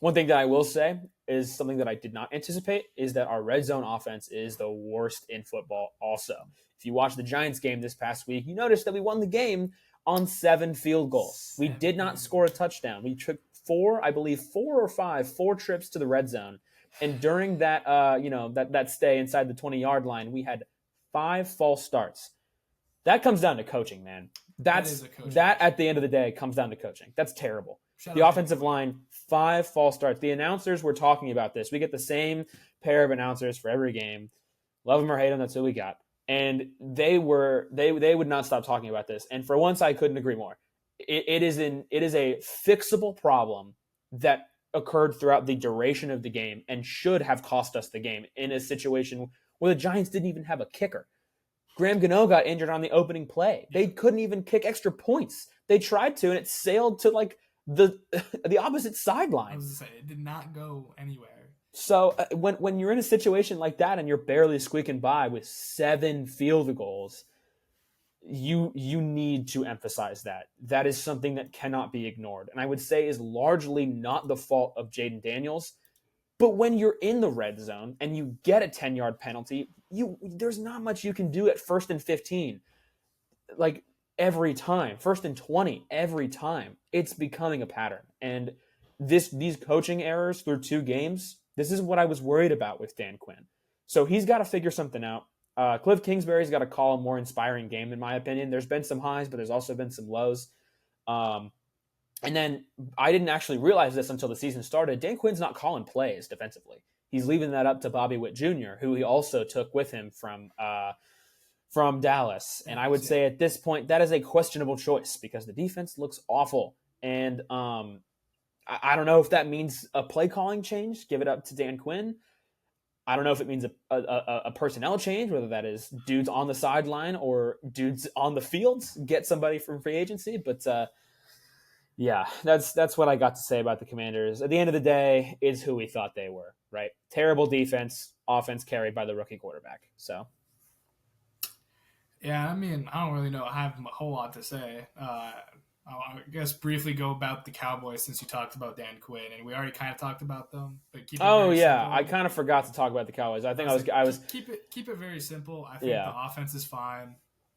[SPEAKER 1] one thing that I will say, is something that I did not anticipate, is that our red zone offense is the worst in football also. If you watch the Giants game this past week, you noticed that we won the game on 7 field goals. We did not score a touchdown. We took 4 or 5 trips to the red zone. And during that, that stay inside the 20-yard line, we had 5 false starts. That comes down to coaching, man. That at the end of the day comes down to coaching. That's terrible. The offensive line, 5 false starts. The announcers were talking about this. We get the same pair of announcers for every game. Love them or hate them, that's who we got. And they would not stop talking about this. And for once, I couldn't agree more. It is a fixable problem that occurred throughout the duration of the game and should have cost us the game in a situation where the Giants didn't even have a kicker. Graham Gano got injured on the opening play. They couldn't even kick extra points. They tried to, and it sailed to like the opposite sideline.
[SPEAKER 2] I was going to say, it did not go anywhere.
[SPEAKER 1] So when you're in a situation like that and you're barely squeaking by with 7 field goals, you need to emphasize that. That is something that cannot be ignored. And I would say is largely not the fault of Jaden Daniels. But when you're in the red zone and you get a 10-yard penalty, there's not much you can do at 1st and 15. Like every time, 1st and 20, every time. It's becoming a pattern. And these coaching errors through 2 games, this is what I was worried about with Dan Quinn. So he's got to figure something out. Cliff Kingsbury's got to call a more inspiring game, in my opinion. There's been some highs, but there's also been some lows. And then I didn't actually realize this until the season started. Dan Quinn's not calling plays defensively. He's leaving that up to Bobby Witt Jr., who he also took with him from Dallas. And I would say at this point, that is a questionable choice because the defense looks awful. And I don't know if that means a play calling change. Give it up to Dan Quinn. I don't know if it means a personnel change, whether that is dudes on the sideline or dudes on the fields. Get somebody from free agency. But yeah, that's what I got to say about the Commanders. At the end of the day, it's who we thought they were, right? Terrible defense, offense carried by the rookie quarterback. So,
[SPEAKER 2] yeah, I mean, I don't really know. I have a whole lot to say. I guess briefly go about the Cowboys since you talked about Dan Quinn, and we already kind of talked about them. But keep it very simple.
[SPEAKER 1] I kind of forgot to talk about the Cowboys. I was
[SPEAKER 2] keep it very simple. I think the offense is fine.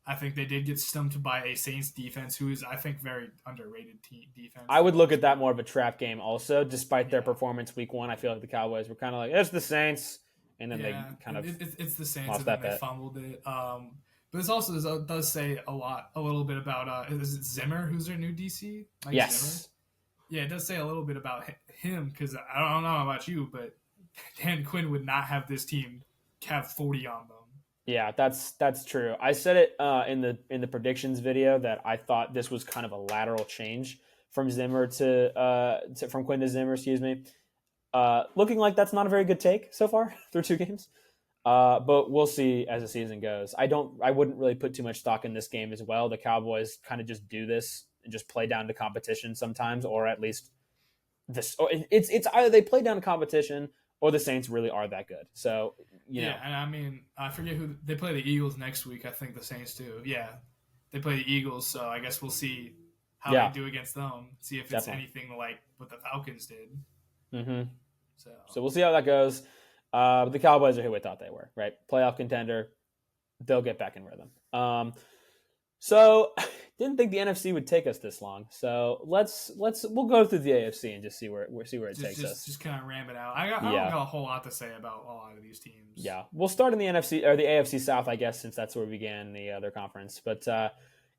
[SPEAKER 2] I think they did get stumped by a Saints defense, who is, I think, very underrated defense.
[SPEAKER 1] I would look at that more of a trap game also, despite their performance week 1. I feel like the Cowboys were kind of like, it's the Saints, and then they kind of
[SPEAKER 2] it's the Saints, and then they fumbled it. But this also does say a little bit about, is it Zimmer, who's their new DC?
[SPEAKER 1] Yes.
[SPEAKER 2] Zimmer? Yeah, it does say a little bit about him, because I don't know about you, but Dan Quinn would not have this team have 40 on them.
[SPEAKER 1] Yeah, that's true. I said it in the predictions video that I thought this was kind of a lateral change from Zimmer from Quinn to Zimmer, excuse me. Looking like that's not a very good take so far through 2 games. But we'll see as the season goes. I wouldn't really put too much stock in this game as well. The Cowboys kind of just do this and just play down to competition sometimes, or at least this. Or it's either they play down to competition or the Saints really are that good. So
[SPEAKER 2] yeah, and I mean, I forget who they play. The Eagles next week. I think the Saints do. Yeah, they play the Eagles. So I guess we'll see how they do against them. See if it's anything like what the Falcons did.
[SPEAKER 1] Mm-hmm. So we'll see how that goes. But the Cowboys are who we thought they were, right? Playoff contender. They'll get back in rhythm. So didn't think the NFC would take us this long. So we'll go through the AFC and just see where it takes us.
[SPEAKER 2] Just kind of ram it out. I don't got a whole lot to say about a lot of these teams.
[SPEAKER 1] Yeah, we'll start in the NFC or the AFC South, I guess, since that's where we began the other conference. But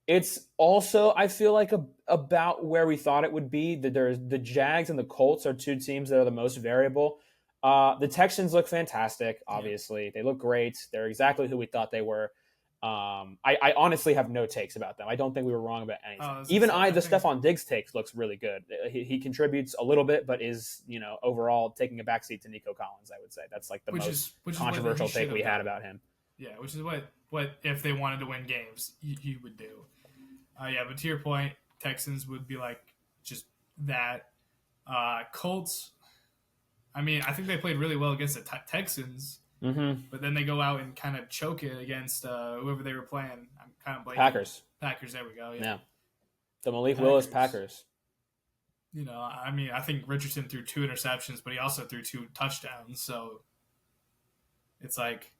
[SPEAKER 1] it's also, I feel like, about where we thought it would be. There's the Jags and the Colts are 2 teams that are the most variable. The Texans look fantastic, obviously. They look great. They're exactly who we thought they were. I honestly have no takes about them. I don't think we were wrong about anything. The Stephon Diggs takes looks really good. He contributes a little bit, but is, overall taking a backseat to Nico Collins, I would say. That's like the most controversial take we had about him.
[SPEAKER 2] Yeah, which is what if they wanted to win games, you would do. But to your point, Texans would be like just that. Colts, I mean, I think they played really well against the Texans, but then they go out and kind of choke it against whoever they were playing. I'm kind of blanking.
[SPEAKER 1] Packers,
[SPEAKER 2] there we go. Yeah.
[SPEAKER 1] The Malik Willis Packers.
[SPEAKER 2] I mean, I think Richardson threw 2 interceptions, but he also threw 2 touchdowns. So it's like,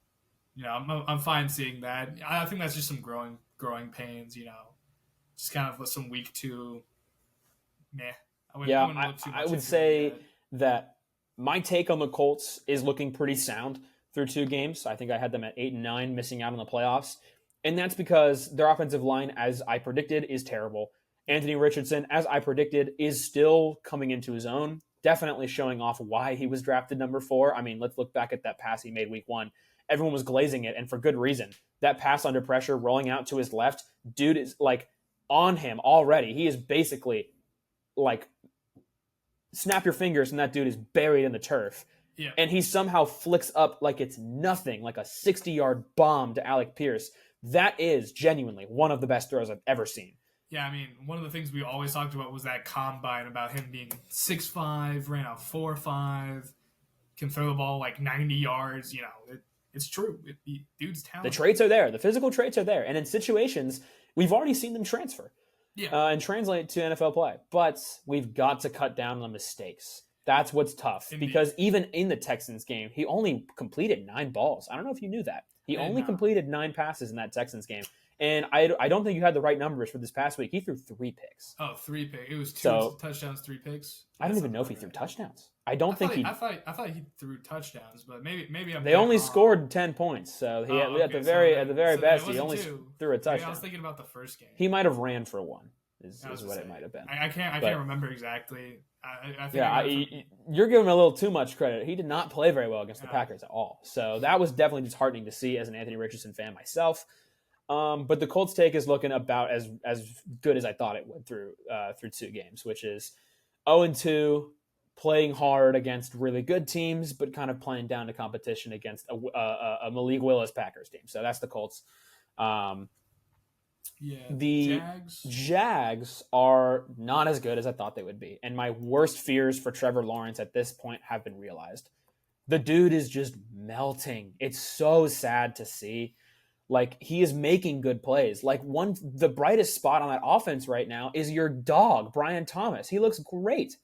[SPEAKER 2] I'm fine seeing that. I think that's just some growing pains. Just kind of with some week 2. Meh. I
[SPEAKER 1] Yeah,
[SPEAKER 2] wouldn't look too
[SPEAKER 1] I
[SPEAKER 2] much
[SPEAKER 1] would
[SPEAKER 2] into it
[SPEAKER 1] say
[SPEAKER 2] yet.
[SPEAKER 1] that my take on the Colts is looking pretty sound through 2 games. I think I had them at 8-9, missing out on the playoffs. And that's because their offensive line, as I predicted, is terrible. Anthony Richardson, as I predicted, is still coming into his own, definitely showing off why he was drafted number 4. I mean, let's look back at that pass he made week 1. Everyone was glazing it, and for good reason. That pass under pressure, rolling out to his left, dude is like on him already. He is basically like snap your fingers and that dude is buried in the turf.
[SPEAKER 2] Yeah.
[SPEAKER 1] And he somehow flicks up like it's nothing, like a 60-yard bomb to Alec Pierce. That is genuinely one of the best throws I've ever seen.
[SPEAKER 2] Yeah, I mean, one of the things we always talked about was that combine about him being 6'5", ran out 4'5", can throw the ball like 90 yards. It's true. Dude's
[SPEAKER 1] The
[SPEAKER 2] talented.
[SPEAKER 1] traits are there. The physical traits are there. And in situations, we've already seen them transfer
[SPEAKER 2] Yeah.
[SPEAKER 1] and translate to NFL play. But we've got to cut down on the mistakes. That's what's tough.
[SPEAKER 2] Indeed.
[SPEAKER 1] Because even in the Texans game, he only completed 9 balls. I don't know if you knew that. He only completed 9 passes in that Texans game. And I don't think you had the right numbers for this past week. He threw 3 picks.
[SPEAKER 2] Oh, 3 picks. It was 2 touchdowns, 3 picks.
[SPEAKER 1] I don't even know if he threw touchdowns. I don't think he.
[SPEAKER 2] I thought he threw touchdowns, but maybe I'm.
[SPEAKER 1] They only scored 10 points, so he
[SPEAKER 2] okay.
[SPEAKER 1] at the very best he only
[SPEAKER 2] 2.
[SPEAKER 1] threw a touchdown.
[SPEAKER 2] Maybe I was thinking about the first game.
[SPEAKER 1] He might have ran for 1. Is what it might have been.
[SPEAKER 2] I can't remember exactly. I think
[SPEAKER 1] you're giving him a little too much credit. He did not play very well against the Packers at all. So that was definitely disheartening to see as an Anthony Richardson fan myself. But the Colts take is looking about as good as I thought it would through 2 games, which is 0-2, playing hard against really good teams, but kind of playing down to competition against a Malik Willis Packers team. So that's the Colts. The Jags are not as good as I thought they would be. And my worst fears for Trevor Lawrence at this point have been realized. The dude is just melting. It's so sad to see. Like, he is making good plays. Like, the brightest spot on that offense right now is your dog, Brian Thomas. He looks great.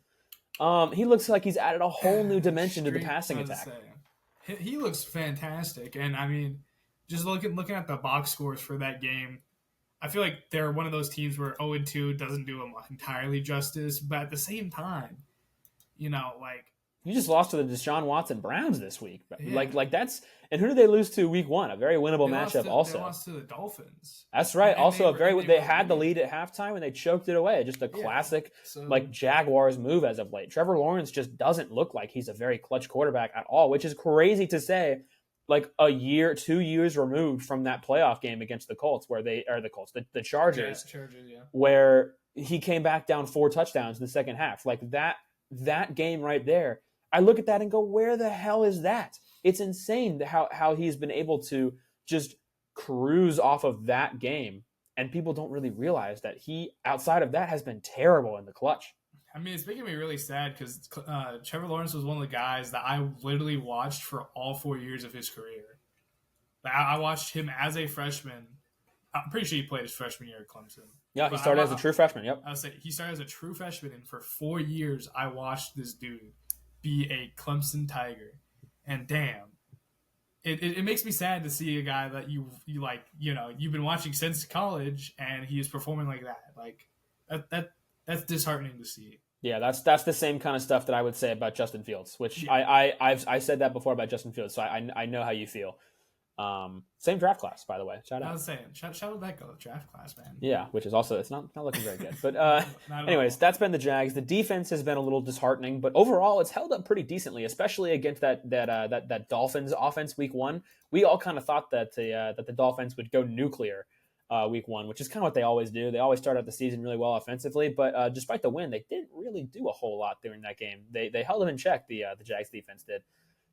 [SPEAKER 1] He looks like he's added a whole new dimension to the passing attack.
[SPEAKER 2] He looks fantastic. And, I mean, just looking at the box scores for that game, I feel like they're one of those teams where 0-2 doesn't do them entirely justice. But at the same time, like...
[SPEAKER 1] You just lost to the Deshaun Watson Browns this week.
[SPEAKER 2] Yeah.
[SPEAKER 1] Like that's... And who did they lose to week 1? A very winnable matchup also.
[SPEAKER 2] They lost to the Dolphins.
[SPEAKER 1] That's right. And also, they had the lead at halftime and they choked it away. Just a classic Jaguars move as of late. Trevor Lawrence just doesn't look like he's a very clutch quarterback at all, which is crazy to say. Like 2 years removed from that playoff game against the Colts, the Chargers, where he came back down 4 touchdowns in the second half. Like that game right there, I look at that and go, where the hell is that? It's insane how he's been able to just cruise off of that game, and people don't really realize that he, outside of that, has been terrible in the clutch.
[SPEAKER 2] I mean, it's making me really sad because Trevor Lawrence was one of the guys that I literally watched for all 4 years of his career. I watched him as a freshman. I'm pretty sure he played his freshman year at Clemson.
[SPEAKER 1] Yeah, he started as a true freshman. Yep.
[SPEAKER 2] I would say he started as a true freshman, and for 4 years, I watched this dude be a Clemson Tiger. And damn, it makes me sad to see a guy that you like, you've been watching since college, and he is performing like that. Like that's disheartening to see.
[SPEAKER 1] Yeah, that's the same kind of stuff that I would say about Justin Fields, which I've said that before about Justin Fields, so I know how you feel. Same draft class, by the way. Shout out.
[SPEAKER 2] I was saying, shout out that draft class, man.
[SPEAKER 1] Yeah, which is also, it's not looking very good. But anyways, that's been the Jags. The defense has been a little disheartening, but overall, it's held up pretty decently, especially against that Dolphins offense week 1. We all kind of thought that the Dolphins would go nuclear week 1, which is kind of what they always do. They always start out the season really well offensively, but despite the win, they didn't really do a whole lot during that game. They held them in check. The Jags defense did.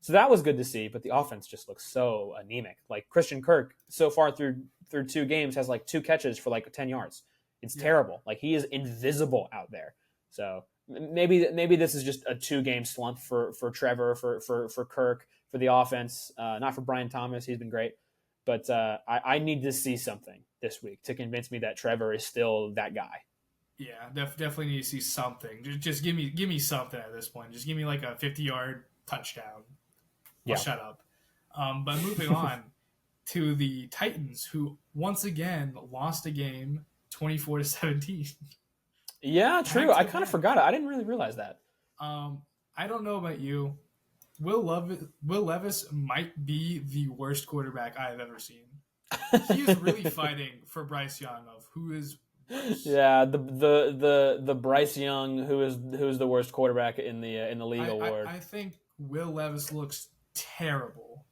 [SPEAKER 1] So that was good to see, but the offense just looks so anemic. Like Christian Kirk, so far through 2 games, has like 2 catches for like 10 yards. It's terrible. Like, he is invisible out there. So maybe this is just a 2-game slump for Trevor, for Kirk, for the offense. Not for Brian Thomas. He's been great. But I need to see something this week to convince me that Trevor is still that guy.
[SPEAKER 2] Yeah, definitely need to see something. Just give me something at this point. Just give me like a 50-yard touchdown. I'll
[SPEAKER 1] Yeah.
[SPEAKER 2] shut up. But moving on to the Titans, who once again lost a game 24-17.
[SPEAKER 1] Yeah, true.
[SPEAKER 2] Back
[SPEAKER 1] I
[SPEAKER 2] to
[SPEAKER 1] kind of
[SPEAKER 2] back.
[SPEAKER 1] forgot it. I didn't really realize that.
[SPEAKER 2] I don't know about you. Will Levis might be the worst quarterback I have ever seen. He is really fighting for Bryce Young of who is worse.
[SPEAKER 1] Yeah, the Bryce Young, who's the worst quarterback in the league award.
[SPEAKER 2] I think Will Levis looks terrible.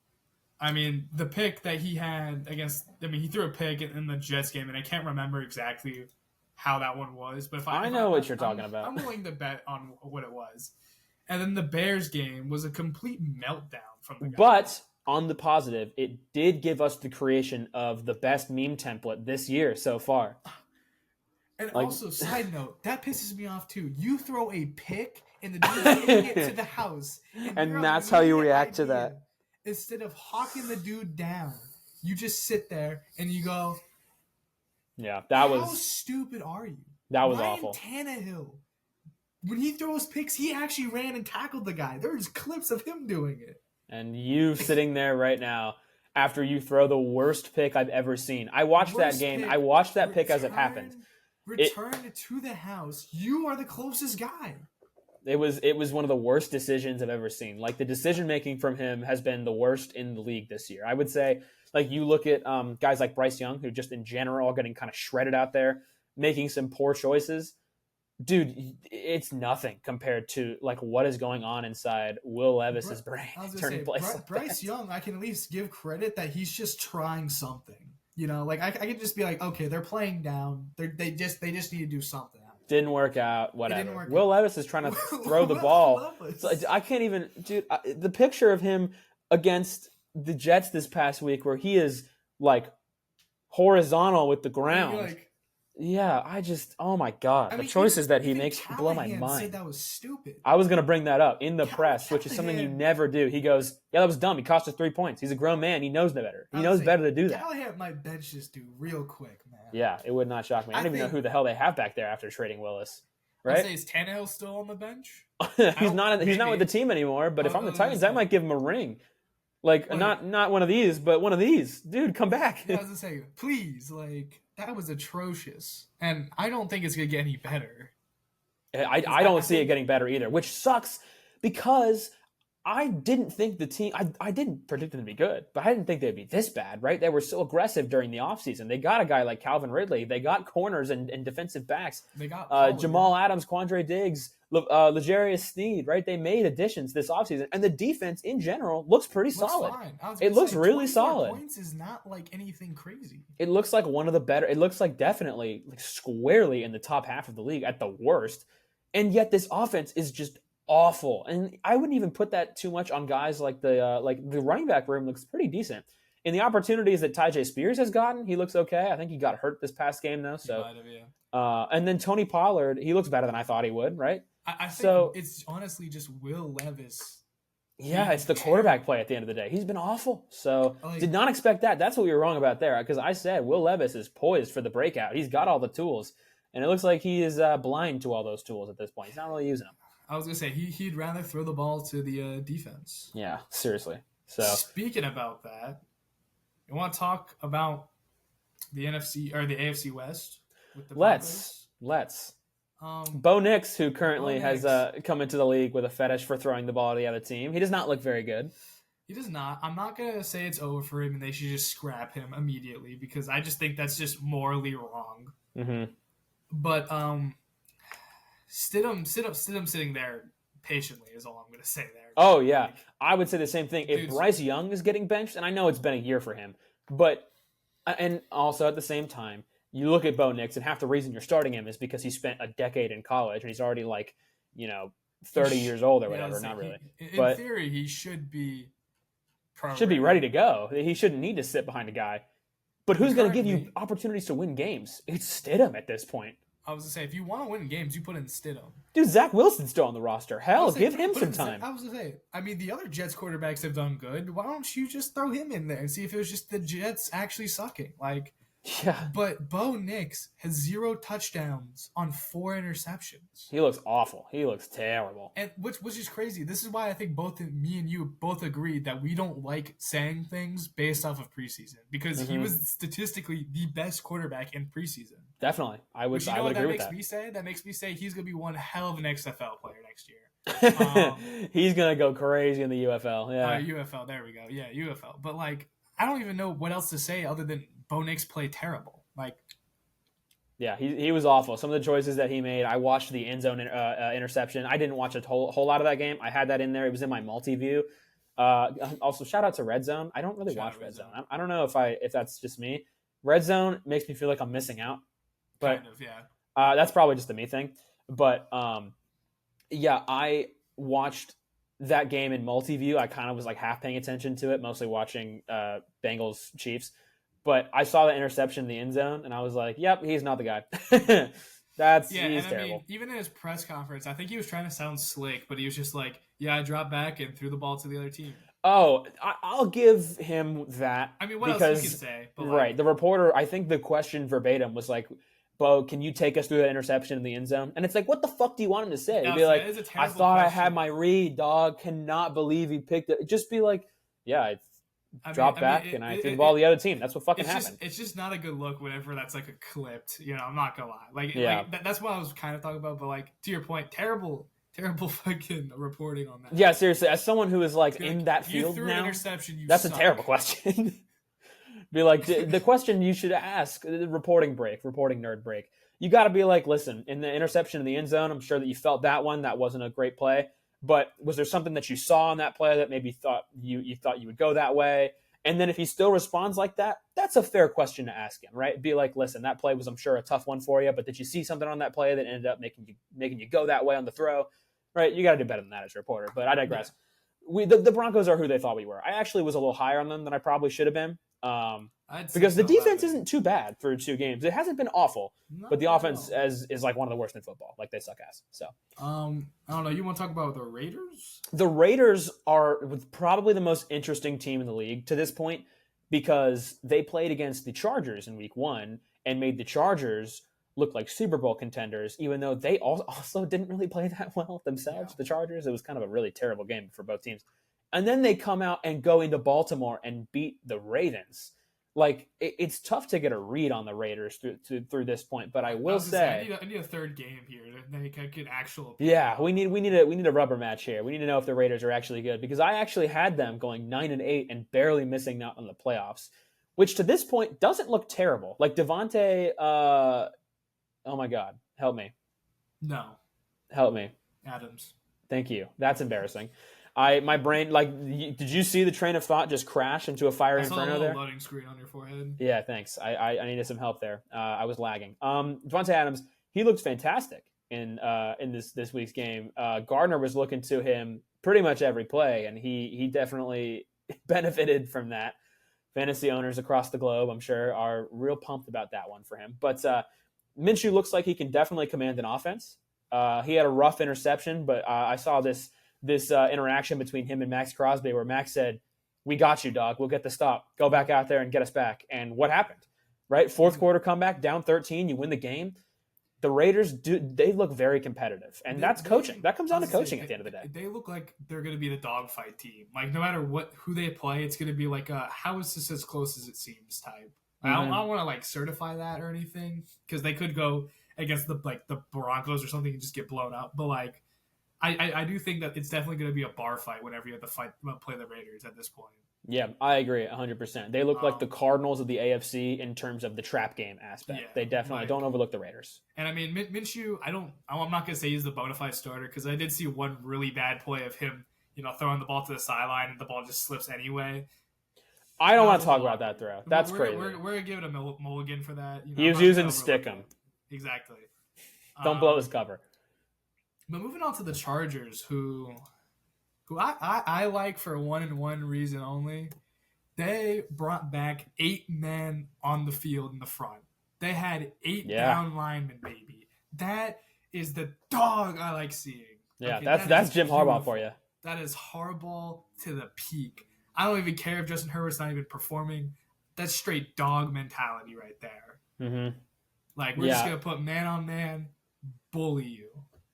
[SPEAKER 2] I mean, the pick that he had against, I mean, he threw a pick in the Jets game, and I can't remember exactly how that one was. But
[SPEAKER 1] I know what you're talking about.
[SPEAKER 2] I'm willing to bet on what it was. And then the Bears game was a complete meltdown from the guy.
[SPEAKER 1] But on the positive, it did give us the creation of the best meme template this year so far.
[SPEAKER 2] And also, side note, that pisses me off too. You throw a pick and the dude's getting it to the house.
[SPEAKER 1] And that's how you react to that.
[SPEAKER 2] Instead of hawking the dude down, you just sit there and you go,
[SPEAKER 1] yeah,
[SPEAKER 2] how stupid are you?
[SPEAKER 1] That was
[SPEAKER 2] Ryan
[SPEAKER 1] awful.
[SPEAKER 2] Tannehill, when he throws picks, he actually ran and tackled the guy. There's clips of him doing it.
[SPEAKER 1] And you sitting there right now after you throw the worst pick I've ever seen. I watched that game. I watched that pick as it happened.
[SPEAKER 2] Return to the house. You are the closest guy.
[SPEAKER 1] It was one of the worst decisions I've ever seen. Like, the decision making from him has been the worst in the league this year. I would say, like, you look at guys like Bryce Young, who just in general are getting kind of shredded out there, making some poor choices. Dude, it's nothing compared to like what is going on inside Will Levis's brain.
[SPEAKER 2] Bryce Young, I can at least give credit that he's just trying something. You know, like I can just be like, okay, they're playing down. They just need to do something.
[SPEAKER 1] Didn't work out. Whatever. Will Levis is trying to throw the ball. So I can't even, dude. The picture of him against the Jets this past week, where he is like horizontal with the ground. Yeah, oh my God. The choices that he makes blow my mind.
[SPEAKER 2] Said that was stupid.
[SPEAKER 1] I was going to bring that up in the press, which is something you never do. He goes, yeah, that was dumb. He cost us 3 points. He's a grown man. He knows no better. He knows better to do that.
[SPEAKER 2] Callahan might bench this dude real quick, man.
[SPEAKER 1] Yeah, it would not shock me. I don't even know who the hell they have back there after trading Willis. Right?
[SPEAKER 2] I'd say, is Tannehill still on the bench?
[SPEAKER 1] He's not with the team anymore, but if I'm the Titans, I might give him a ring. Like, not one of these, but one of these. Dude, come back.
[SPEAKER 2] I was going to say, please, like... That was atrocious, and I don't think it's gonna get any better.
[SPEAKER 1] I don't see it getting better either, which sucks because I didn't think the team. I didn't predict them to be good, but I didn't think they'd be this bad. Right? They were so aggressive during the offseason. They got a guy like Calvin Ridley. They got corners and defensive backs.
[SPEAKER 2] They got
[SPEAKER 1] Jamal Adams, Quandre Diggs, L'Jarius Sneed. Right? They made additions this offseason, and the defense in general looks pretty solid. It looks really solid.
[SPEAKER 2] Points is not like anything crazy.
[SPEAKER 1] It looks like one of the better. It looks like definitely like squarely in the top half of the league at the worst, and yet this offense is just awful. And I wouldn't even put that too much on guys like the running back room looks pretty decent. In the opportunities that Tyjae Spears has gotten, he looks okay. I think he got hurt this past game though. So, and then Tony Pollard, he looks better than I thought he would. Right?
[SPEAKER 2] I think it's honestly just Will Levis.
[SPEAKER 1] Yeah, it's the quarterback play at the end of the day. He's been awful. So did not expect that. That's what we were wrong about there. Because I said Will Levis is poised for the breakout. He's got all the tools. And it looks like he is blind to all those tools at this point. He's not really using them.
[SPEAKER 2] I was going to say, he'd rather throw the ball to the defense.
[SPEAKER 1] Yeah, seriously. So
[SPEAKER 2] speaking about that, you want to talk about the NFC or the AFC West? With the
[SPEAKER 1] Let's. Bo Nix, who currently has come into the league with a fetish for throwing the ball to the other team. He does not look very good.
[SPEAKER 2] He does not. I'm not going to say it's over for him and they should just scrap him immediately because I just think that's just morally wrong.
[SPEAKER 1] Mm-hmm.
[SPEAKER 2] But Stidham sitting there patiently is all I'm going to say there.
[SPEAKER 1] Oh, yeah. I would say the same thing. If Bryce Young is getting benched, and I know it's been a year for him, but and also at the same time, you look at Bo Nix, and half the reason you're starting him is because he spent a decade in college, and he's already 30 years old or whatever. Not really.
[SPEAKER 2] In theory, he should be
[SPEAKER 1] ready to go. He shouldn't need to sit behind a guy. But who's going to give you opportunities to win games? It's Stidham at this point.
[SPEAKER 2] I was going to say, if you want to win games, you put in Stidham.
[SPEAKER 1] Dude, Zach Wilson's still on the roster. Hell, give him some time.
[SPEAKER 2] I was going to say, I mean, the other Jets quarterbacks have done good. Why don't you just throw him in there and see if it was just the Jets actually sucking? Like,
[SPEAKER 1] Yeah,
[SPEAKER 2] But Bo Nix has 0 touchdowns on 4 interceptions.
[SPEAKER 1] he looks awful. He looks terrible.
[SPEAKER 2] And which is crazy. This is why I think both me and you both agreed that we don't like saying things based off of preseason, because he
[SPEAKER 1] Hmm.
[SPEAKER 2] was statistically the best quarterback in preseason.
[SPEAKER 1] Definitely, I would
[SPEAKER 2] Which, you
[SPEAKER 1] I
[SPEAKER 2] know
[SPEAKER 1] would
[SPEAKER 2] what that
[SPEAKER 1] agree with
[SPEAKER 2] makes
[SPEAKER 1] that.
[SPEAKER 2] me say? That makes me say he's gonna be one hell of an XFL player next year. Um,
[SPEAKER 1] He's gonna go crazy in the UFL. Yeah,
[SPEAKER 2] UFL. There we go. Yeah, UFL. But like, I don't even know what else to say other than Bo Nix played terrible. Like,
[SPEAKER 1] yeah, he was awful. Some of the choices that he made. I watched the end zone interception. I didn't watch a whole lot of that game. I had that in there. It was in my multi view. Also, shout out to Red Zone. I don't really
[SPEAKER 2] shout
[SPEAKER 1] watch
[SPEAKER 2] out
[SPEAKER 1] Red
[SPEAKER 2] Red
[SPEAKER 1] Zone.
[SPEAKER 2] Zone.
[SPEAKER 1] I don't know if that's just me. Red Zone makes me feel like I'm missing out, but
[SPEAKER 2] Kind of, yeah.
[SPEAKER 1] that's probably just a me thing. But yeah, I watched that game in multi-view. I kind of was like half paying attention to it, mostly watching Bengals Chiefs. But I saw the interception in the end zone, and I was like, "Yep, he's not the guy."
[SPEAKER 2] Yeah,
[SPEAKER 1] He's
[SPEAKER 2] and I
[SPEAKER 1] terrible.
[SPEAKER 2] mean, even in his press conference, I think he was trying to sound slick, but he was just like, "Yeah, I dropped back and threw the ball to the other team."
[SPEAKER 1] Oh, I'll give him that
[SPEAKER 2] I mean, what else you can
[SPEAKER 1] because
[SPEAKER 2] say? But
[SPEAKER 1] right,
[SPEAKER 2] like,
[SPEAKER 1] the reporter. I think the question verbatim was like, "Bo, can you take us through that interception in the end zone?" And it's like, what the fuck do you want him to say? He'd be
[SPEAKER 2] that
[SPEAKER 1] like,
[SPEAKER 2] is a
[SPEAKER 1] "I
[SPEAKER 2] terrible
[SPEAKER 1] thought I had
[SPEAKER 2] question.
[SPEAKER 1] my read, dog. Cannot believe he picked it." Just be like, "Yeah, I dropped
[SPEAKER 2] I mean,
[SPEAKER 1] back and I threw the ball to the other team." That's what fucking happened.
[SPEAKER 2] it's just not a good look whenever that's like a clipped. You know, I'm not gonna lie.
[SPEAKER 1] Yeah.
[SPEAKER 2] That's what I was kind of talking about. But like, to your point, terrible, terrible fucking reporting on that.
[SPEAKER 1] Yeah, seriously, as someone who is like
[SPEAKER 2] Be
[SPEAKER 1] in
[SPEAKER 2] like,
[SPEAKER 1] that
[SPEAKER 2] you
[SPEAKER 1] field
[SPEAKER 2] threw an
[SPEAKER 1] now,
[SPEAKER 2] interception. You
[SPEAKER 1] that's a
[SPEAKER 2] suck.
[SPEAKER 1] terrible question. Be like, the question you should ask, the reporting nerd break. You got to be like, listen, in the interception in the end zone, I'm sure that you felt that one. That wasn't a great play. But was there something that you saw in that play that maybe you thought you would go that way? And then if he still responds like that, that's a fair question to ask him, right? Be like, listen, that play was, I'm sure, a tough one for you, but did you see something on that play that ended up making you go that way on the throw? Right? You got to do better than that as a reporter. But I digress.
[SPEAKER 2] Yeah.
[SPEAKER 1] The Broncos are who they thought we were. I actually was a little higher on them than I probably should have been.
[SPEAKER 2] I'd 6
[SPEAKER 1] Because the
[SPEAKER 2] to
[SPEAKER 1] defense
[SPEAKER 2] 11.
[SPEAKER 1] isn't too bad for 2 games. It hasn't been awful, but
[SPEAKER 2] Not
[SPEAKER 1] the
[SPEAKER 2] bad at
[SPEAKER 1] offense
[SPEAKER 2] all.
[SPEAKER 1] is like one of the worst in football. Like they suck ass. So
[SPEAKER 2] I don't know. You want to talk about the Raiders?
[SPEAKER 1] the Raiders are probably the most interesting team in the league to this point because they played against the Chargers in Week 1 and made the Chargers look like Super Bowl contenders, even though they also didn't really play that well themselves.
[SPEAKER 2] Yeah.
[SPEAKER 1] The Chargers, it was kind of a really terrible game for both teams. And then they come out and go into Baltimore and beat the Ravens. Like it's tough to get a read on the Raiders through this point, but I will say,
[SPEAKER 2] I need a third game here to make a good actual.
[SPEAKER 1] yeah, we need a rubber match here. We need to know if the Raiders are actually good because I actually had them going 9-8 and barely missing out on the playoffs, which to this point doesn't look terrible. Like Devontae, oh my God,
[SPEAKER 2] No,
[SPEAKER 1] help me,
[SPEAKER 2] Adams.
[SPEAKER 1] thank you. That's embarrassing. My brain did you see the train of thought just crash into a fire
[SPEAKER 2] I saw a
[SPEAKER 1] inferno
[SPEAKER 2] little
[SPEAKER 1] there?
[SPEAKER 2] loading screen on your forehead.
[SPEAKER 1] Yeah, thanks. I needed some help there. I was lagging. Devontae Adams, he looks fantastic in this week's game. Gardner was looking to him pretty much every play, and he definitely benefited from that. Fantasy owners across the globe, I'm sure, are real pumped about that one for him. But Minshew looks like he can definitely command an offense. He had a rough interception, but I saw this interaction between him and Max Crosby where Max said, "We got you, dog. We'll get the stop. Go back out there and get us back." And what happened? Right? Fourth quarter comeback, down 13, you win the game. The Raiders they look very competitive. And that's coaching. That comes down to coaching at the end of the day.
[SPEAKER 2] They look like they're going to be the dogfight team. Like no matter who they play, it's going to be like how is this as close as it seems type. I don't want to like certify that or anything because they could go against the Broncos or something and just get blown up. But like I do think that it's definitely going to be a bar fight whenever you have to play the Raiders at this point.
[SPEAKER 1] Yeah, I agree 100%. They look like the Cardinals of the AFC in terms of the trap game aspect.
[SPEAKER 2] Yeah,
[SPEAKER 1] they definitely don't overlook the Raiders.
[SPEAKER 2] And I mean, Minshew, I'm not going to say he's the bona fide starter because I did see one really bad play of him, throwing the ball to the sideline and the ball just slips anyway.
[SPEAKER 1] I don't want to talk about that throw. That's crazy.
[SPEAKER 2] We're going to give it a mulligan for that.
[SPEAKER 1] He was using Stickum.
[SPEAKER 2] Exactly.
[SPEAKER 1] Don't blow his cover.
[SPEAKER 2] But moving on to the Chargers, who I like for one and one reason only. They brought back 8 men on the field in the front. They had 8 down linemen, baby. That is the dog I like seeing.
[SPEAKER 1] Yeah, okay, that's Jim Harbaugh for you.
[SPEAKER 2] That is Harbaugh to the peak. I don't even care if Justin Herbert's not even performing. that's straight dog mentality right there.
[SPEAKER 1] Mm-hmm.
[SPEAKER 2] Like we're just
[SPEAKER 1] Yeah,
[SPEAKER 2] gonna put man on man, bully you,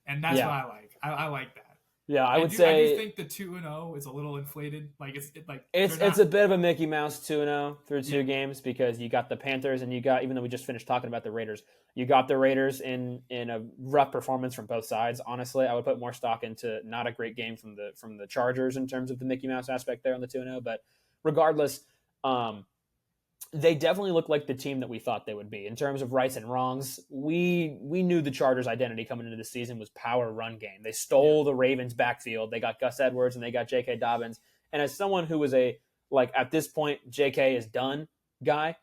[SPEAKER 2] and that's what
[SPEAKER 1] yeah,
[SPEAKER 2] I like. I like that.
[SPEAKER 1] yeah. I would
[SPEAKER 2] I do
[SPEAKER 1] say
[SPEAKER 2] think the 2-0 is a little inflated. Like like
[SPEAKER 1] it's
[SPEAKER 2] they're
[SPEAKER 1] it's
[SPEAKER 2] not.
[SPEAKER 1] a bit of a Mickey Mouse 2-0 through
[SPEAKER 2] Yeah,
[SPEAKER 1] 2 games because you got the Panthers and you got, even though we just finished talking about the Raiders, you got the Raiders in a rough performance from both sides. Honestly, I would put more stock into not a great game from the Chargers in terms of the Mickey Mouse aspect there on the 2-0. But regardless, um, they definitely look like the team that we thought they would be in terms of rights and wrongs. We knew the Chargers' identity coming into the season was power run game. They
[SPEAKER 2] yeah.
[SPEAKER 1] stole the Ravens' backfield. They got Gus Edwards and they got J.K. Dobbins. And as someone who was a, like, at this point J.K. is done guy,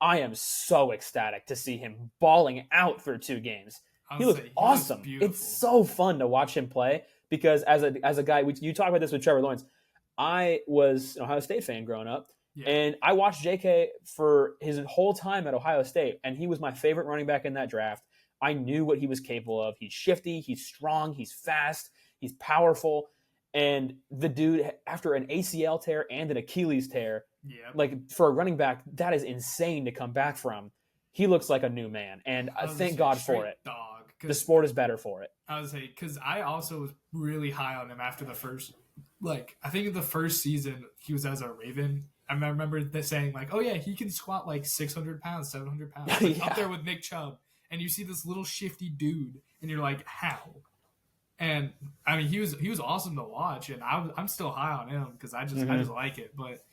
[SPEAKER 1] I am so ecstatic to see him balling out through 2 games.
[SPEAKER 2] I
[SPEAKER 1] He
[SPEAKER 2] would
[SPEAKER 1] looks
[SPEAKER 2] say he looks
[SPEAKER 1] awesome. It's
[SPEAKER 2] beautiful.
[SPEAKER 1] so fun to watch him play because as a guy, you talk about this with Trevor Lawrence. I was an Ohio State fan growing up,
[SPEAKER 2] Yeah,
[SPEAKER 1] and I watched JK for his whole time at Ohio State, and he was my favorite running back in that draft. I knew what he was capable of. He's shifty, he's strong, he's fast, he's powerful. And the dude, after an ACL tear and an Achilles tear,
[SPEAKER 2] yeah.
[SPEAKER 1] like for a running back, that is insane to come back from. He looks like a new man, and
[SPEAKER 2] I was gonna
[SPEAKER 1] thank
[SPEAKER 2] say
[SPEAKER 1] God
[SPEAKER 2] straight
[SPEAKER 1] for it.
[SPEAKER 2] dog.
[SPEAKER 1] The
[SPEAKER 2] Because
[SPEAKER 1] sport is better for it.
[SPEAKER 2] I would say because I also was really high on him after the first. Like I think in the first season he was as a Raven. I remember saying like, oh yeah, he can squat like 600 pounds, 700 pounds, like up
[SPEAKER 1] Yeah.
[SPEAKER 2] there with Nick Chubb. And you see this little shifty dude, and you're like, how? And I mean, he was awesome to watch, and I'm still high on him because I
[SPEAKER 1] Mm-hmm.
[SPEAKER 2] just like it. But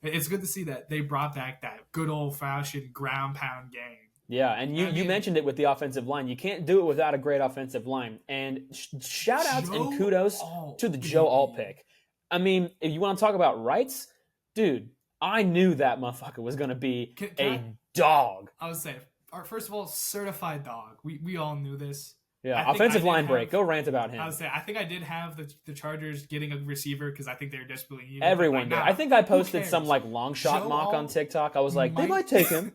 [SPEAKER 2] it's good to see that they brought back that good old fashioned ground pound game.
[SPEAKER 1] Yeah, and you,
[SPEAKER 2] I
[SPEAKER 1] you
[SPEAKER 2] mean,
[SPEAKER 1] mentioned it with the offensive line. You can't do it without a great offensive line. And shout outs and
[SPEAKER 2] Joe
[SPEAKER 1] kudos
[SPEAKER 2] Alt,
[SPEAKER 1] to the Joe Alt
[SPEAKER 2] baby.
[SPEAKER 1] pick. I mean, if you want to talk about rights, dude, I knew that motherfucker was going to be
[SPEAKER 2] Can
[SPEAKER 1] a dog.
[SPEAKER 2] I would say, first of all, certified dog. We all knew this.
[SPEAKER 1] Yeah,
[SPEAKER 2] I think I
[SPEAKER 1] offensive
[SPEAKER 2] did
[SPEAKER 1] line break.
[SPEAKER 2] have.
[SPEAKER 1] Go rant about
[SPEAKER 2] I
[SPEAKER 1] him.
[SPEAKER 2] would say I think I did have the Chargers getting a receiver because I think they're desperately needed.
[SPEAKER 1] Everyone
[SPEAKER 2] Like,
[SPEAKER 1] did.
[SPEAKER 2] nah,
[SPEAKER 1] I think I
[SPEAKER 2] who
[SPEAKER 1] posted some
[SPEAKER 2] cares?
[SPEAKER 1] like long shot
[SPEAKER 2] Joe
[SPEAKER 1] mock on
[SPEAKER 2] Alt
[SPEAKER 1] TikTok. I was like, they
[SPEAKER 2] might
[SPEAKER 1] might take him.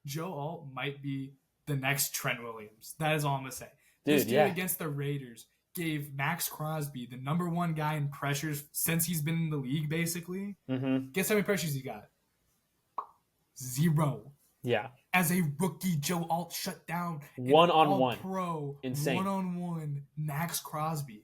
[SPEAKER 2] Joe Alt might be the next Trent Williams. That is all I'm gonna say. This
[SPEAKER 1] Dude,
[SPEAKER 2] dude
[SPEAKER 1] yeah.
[SPEAKER 2] against the Raiders gave Max Crosby, the #1 guy in pressures since he's been in the league, basically.
[SPEAKER 1] Mm-hmm.
[SPEAKER 2] Guess how many pressures he got? 0.
[SPEAKER 1] Yeah.
[SPEAKER 2] As a rookie, Joe Alt shut down an
[SPEAKER 1] One-on-one.
[SPEAKER 2] all-pro,
[SPEAKER 1] Insane.
[SPEAKER 2] one-on-one Max Crosby.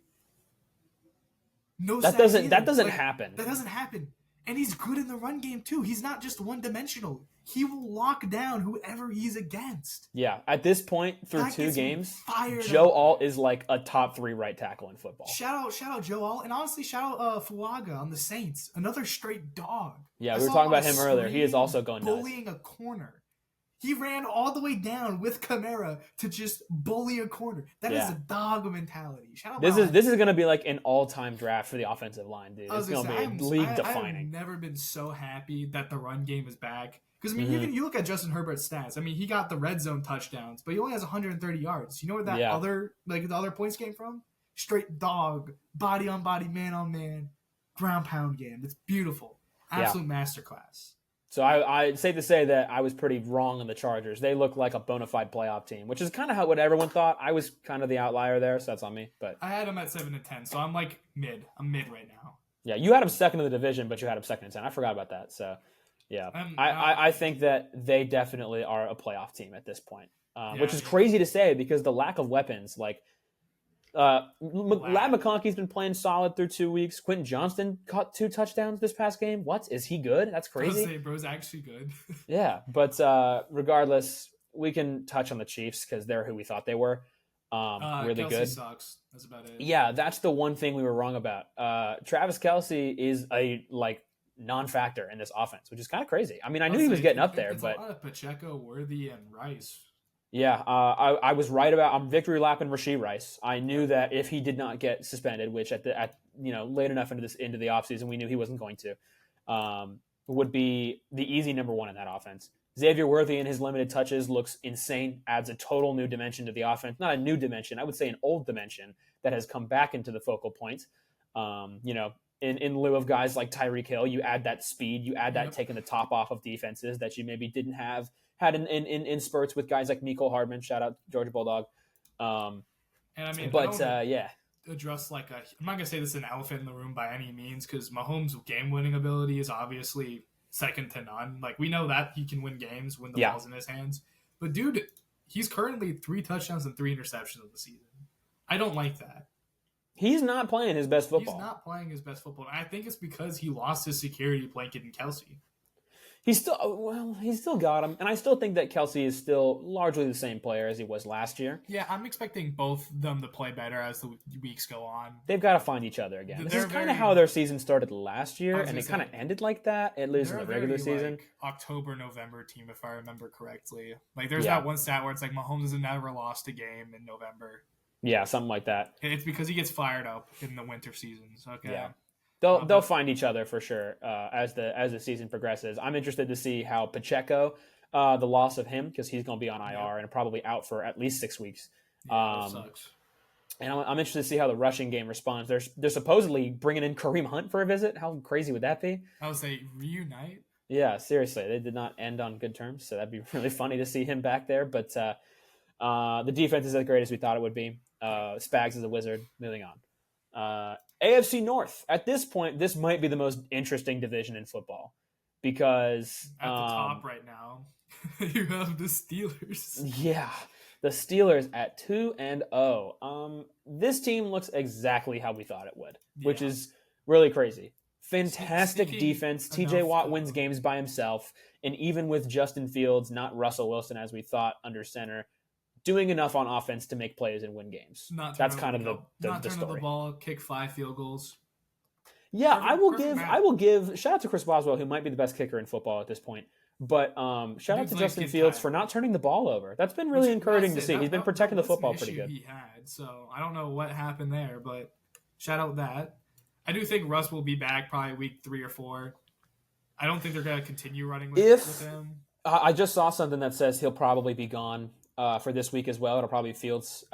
[SPEAKER 2] No
[SPEAKER 1] That
[SPEAKER 2] sacks
[SPEAKER 1] doesn't
[SPEAKER 2] either.
[SPEAKER 1] doesn't
[SPEAKER 2] Like,
[SPEAKER 1] happen.
[SPEAKER 2] That doesn't happen. And he's good in the run game, too. He's not just one-dimensional. He will lock down whoever he's against.
[SPEAKER 1] Yeah, at this point through
[SPEAKER 2] That
[SPEAKER 1] 2
[SPEAKER 2] gets me
[SPEAKER 1] games,
[SPEAKER 2] fired
[SPEAKER 1] Joe
[SPEAKER 2] up.
[SPEAKER 1] Alt is like a top 3 right tackle in football.
[SPEAKER 2] Shout out Joe Alt. And honestly, shout out Fuaga on the Saints. Another straight dog.
[SPEAKER 1] Yeah,
[SPEAKER 2] I
[SPEAKER 1] we were
[SPEAKER 2] saw
[SPEAKER 1] talking
[SPEAKER 2] on
[SPEAKER 1] about
[SPEAKER 2] a
[SPEAKER 1] him earlier. He is
[SPEAKER 2] screen
[SPEAKER 1] also going nuts.
[SPEAKER 2] bullying a corner. He ran all the way down with Kamara to just bully a corner. That is
[SPEAKER 1] Yeah.
[SPEAKER 2] a dog mentality. Shout out
[SPEAKER 1] This
[SPEAKER 2] Miles.
[SPEAKER 1] is going to be like an all-time draft for the offensive line, dude.
[SPEAKER 2] I was
[SPEAKER 1] It's going
[SPEAKER 2] gonna
[SPEAKER 1] to
[SPEAKER 2] say,
[SPEAKER 1] be league
[SPEAKER 2] I've
[SPEAKER 1] defining.
[SPEAKER 2] never been so happy that the run game is back. Because I mean,
[SPEAKER 1] Mhm.
[SPEAKER 2] even you look at Justin Herbert's stats. I mean, he got the red zone touchdowns, but he only has 130 yards. You know where that
[SPEAKER 1] Yeah.
[SPEAKER 2] the other points came from? Straight dog, body on body, man on man, ground pound game. It's beautiful, absolute masterclass.
[SPEAKER 1] So I safe to say that I was pretty wrong on the Chargers. They look like a bona fide playoff team, which is kind of what everyone thought. I was kind of the outlier there, so that's on me. But
[SPEAKER 2] I had him at 7-10, so I'm like mid. I'm mid right now.
[SPEAKER 1] yeah, you had them second in the division, but you had them second in 10. I forgot about that. So yeah, I think that they definitely are a playoff team at this point, which is crazy to say because the lack of weapons, like Lad McConkey's been playing solid through 2 weeks. Quentin Johnston caught 2 touchdowns this past game. What? Is he good? That's
[SPEAKER 2] I was
[SPEAKER 1] crazy.
[SPEAKER 2] say, bro's actually good.
[SPEAKER 1] Yeah, but regardless, we can touch on the Chiefs because they're who we thought they were. Really
[SPEAKER 2] Kelsey
[SPEAKER 1] good.
[SPEAKER 2] sucks. That's about it.
[SPEAKER 1] Yeah, that's the one thing we were wrong about. Travis Kelsey is a non-factor in this offense, which is kind of crazy. I mean, I knew he was getting up there,
[SPEAKER 2] it's
[SPEAKER 1] but
[SPEAKER 2] a lot of Pacheco, Worthy, and Rice.
[SPEAKER 1] yeah, I was right about. I'm victory lapping Rashee Rice. I knew that if he did not get suspended, which at late enough into the offseason, we knew he wasn't going to, would be the easy number 1 in that offense. Xavier Worthy in his limited touches looks insane, adds a total new dimension to the offense. Not a new dimension, I would say an old dimension that has come back into the focal point. In lieu of guys like Tyreek Hill, you add that speed, you add that taking the top off of defenses that you maybe didn't had in spurts with guys like Mecole Hardman. Shout out Georgia Bulldog.
[SPEAKER 2] And I mean,
[SPEAKER 1] yeah.
[SPEAKER 2] Address I'm not gonna say this is an elephant in the room by any means because Mahomes' game-winning ability is obviously second to none. Like, we know that he can win games when the
[SPEAKER 1] Yeah.
[SPEAKER 2] ball's in his hands. But, dude, he's currently 3 touchdowns and 3 interceptions of the season. I don't like that.
[SPEAKER 1] He's not playing his best football.
[SPEAKER 2] He's not playing his best football. And I think it's because he lost his security blanket in Kelsey.
[SPEAKER 1] He's still got him, and I still think that Kelsey is still largely the same player as he was last year.
[SPEAKER 2] Yeah, I'm expecting both them to play better as the weeks go on.
[SPEAKER 1] They've got to find each other again. This
[SPEAKER 2] They're
[SPEAKER 1] is kind
[SPEAKER 2] very-
[SPEAKER 1] of how their season started last year,
[SPEAKER 2] was
[SPEAKER 1] and
[SPEAKER 2] gonna
[SPEAKER 1] it kind of
[SPEAKER 2] say,
[SPEAKER 1] ended like that, at least in
[SPEAKER 2] They're
[SPEAKER 1] the
[SPEAKER 2] a
[SPEAKER 1] regular
[SPEAKER 2] very,
[SPEAKER 1] season.
[SPEAKER 2] like, October, November team, if I remember correctly. Like, there's
[SPEAKER 1] Yeah.
[SPEAKER 2] that one stat where it's like Mahomes has never lost a game in November.
[SPEAKER 1] Yeah, something like that.
[SPEAKER 2] And it's because he gets fired up in the winter seasons. Okay.
[SPEAKER 1] Yeah. They'll find each other for sure as the season progresses. I'm interested to see how Pacheco, the loss of him, because he's going to be on IR and probably out for at least 6 weeks.
[SPEAKER 2] Yeah, that sucks.
[SPEAKER 1] And I'm interested to see how the rushing game responds. They're supposedly bringing in Kareem Hunt for a visit. How crazy would that be?
[SPEAKER 2] I would say reunite.
[SPEAKER 1] Yeah, seriously, they did not end on good terms, so that'd be really funny to see him back there. But the defense is as great as we thought it would be. Spags is a wizard. Moving on. AFC North. At this point, this might be the most interesting division in football because
[SPEAKER 2] At the top right now, you have the Steelers.
[SPEAKER 1] Yeah, the Steelers at 2-0. This team looks exactly how we thought it would, which
[SPEAKER 2] Yeah.
[SPEAKER 1] is really crazy. Fantastic
[SPEAKER 2] Speaking
[SPEAKER 1] defense.
[SPEAKER 2] enough
[SPEAKER 1] TJ Watt
[SPEAKER 2] of-
[SPEAKER 1] wins games by himself, and even with Justin Fields, not Russell Wilson as we thought under center, doing enough on offense to make plays and win games. That's kind of the
[SPEAKER 2] turn
[SPEAKER 1] story.
[SPEAKER 2] the ball, kick 5 field goals.
[SPEAKER 1] Yeah,
[SPEAKER 2] Perfect
[SPEAKER 1] I will give shout out to Chris Boswell, who might be the best kicker in football at this point. But shout out
[SPEAKER 2] Dude's
[SPEAKER 1] to
[SPEAKER 2] like
[SPEAKER 1] Justin
[SPEAKER 2] getting
[SPEAKER 1] Fields
[SPEAKER 2] tired.
[SPEAKER 1] for not turning the ball over. That's been really encouraging to see. He's been protecting the
[SPEAKER 2] that's an
[SPEAKER 1] football pretty
[SPEAKER 2] issue
[SPEAKER 1] good.
[SPEAKER 2] He had, so I don't know what happened there, but shout out that. I do think Russ will be back probably week 3 or 4. I don't think they're going to continue running with him.
[SPEAKER 1] I just saw something that says he'll probably be gone for this week as well. It'll probably be Fields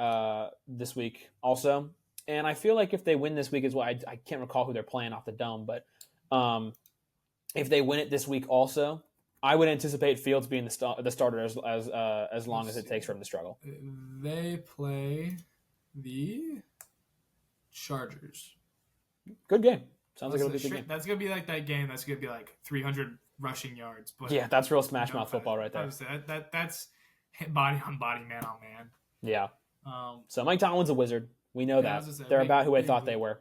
[SPEAKER 1] this week also. And I feel like if they win this week as well, I can't recall who they're playing off the dome, but if they win it this week also, I would anticipate Fields being the starter as long as it takes for him to struggle.
[SPEAKER 2] They play the Chargers.
[SPEAKER 1] Good game. Sounds like it'll be a good game.
[SPEAKER 2] That's gonna be like that game. That's gonna be like 300 rushing yards. But
[SPEAKER 1] Yeah, that's real smash mouth football right there.
[SPEAKER 2] That's body on body, man on man.
[SPEAKER 1] Yeah. So Mike Tomlin's a wizard. We know
[SPEAKER 2] Yeah, I
[SPEAKER 1] that.
[SPEAKER 2] was gonna say,
[SPEAKER 1] They're
[SPEAKER 2] big-
[SPEAKER 1] about who I
[SPEAKER 2] big
[SPEAKER 1] thought
[SPEAKER 2] win.
[SPEAKER 1] they were.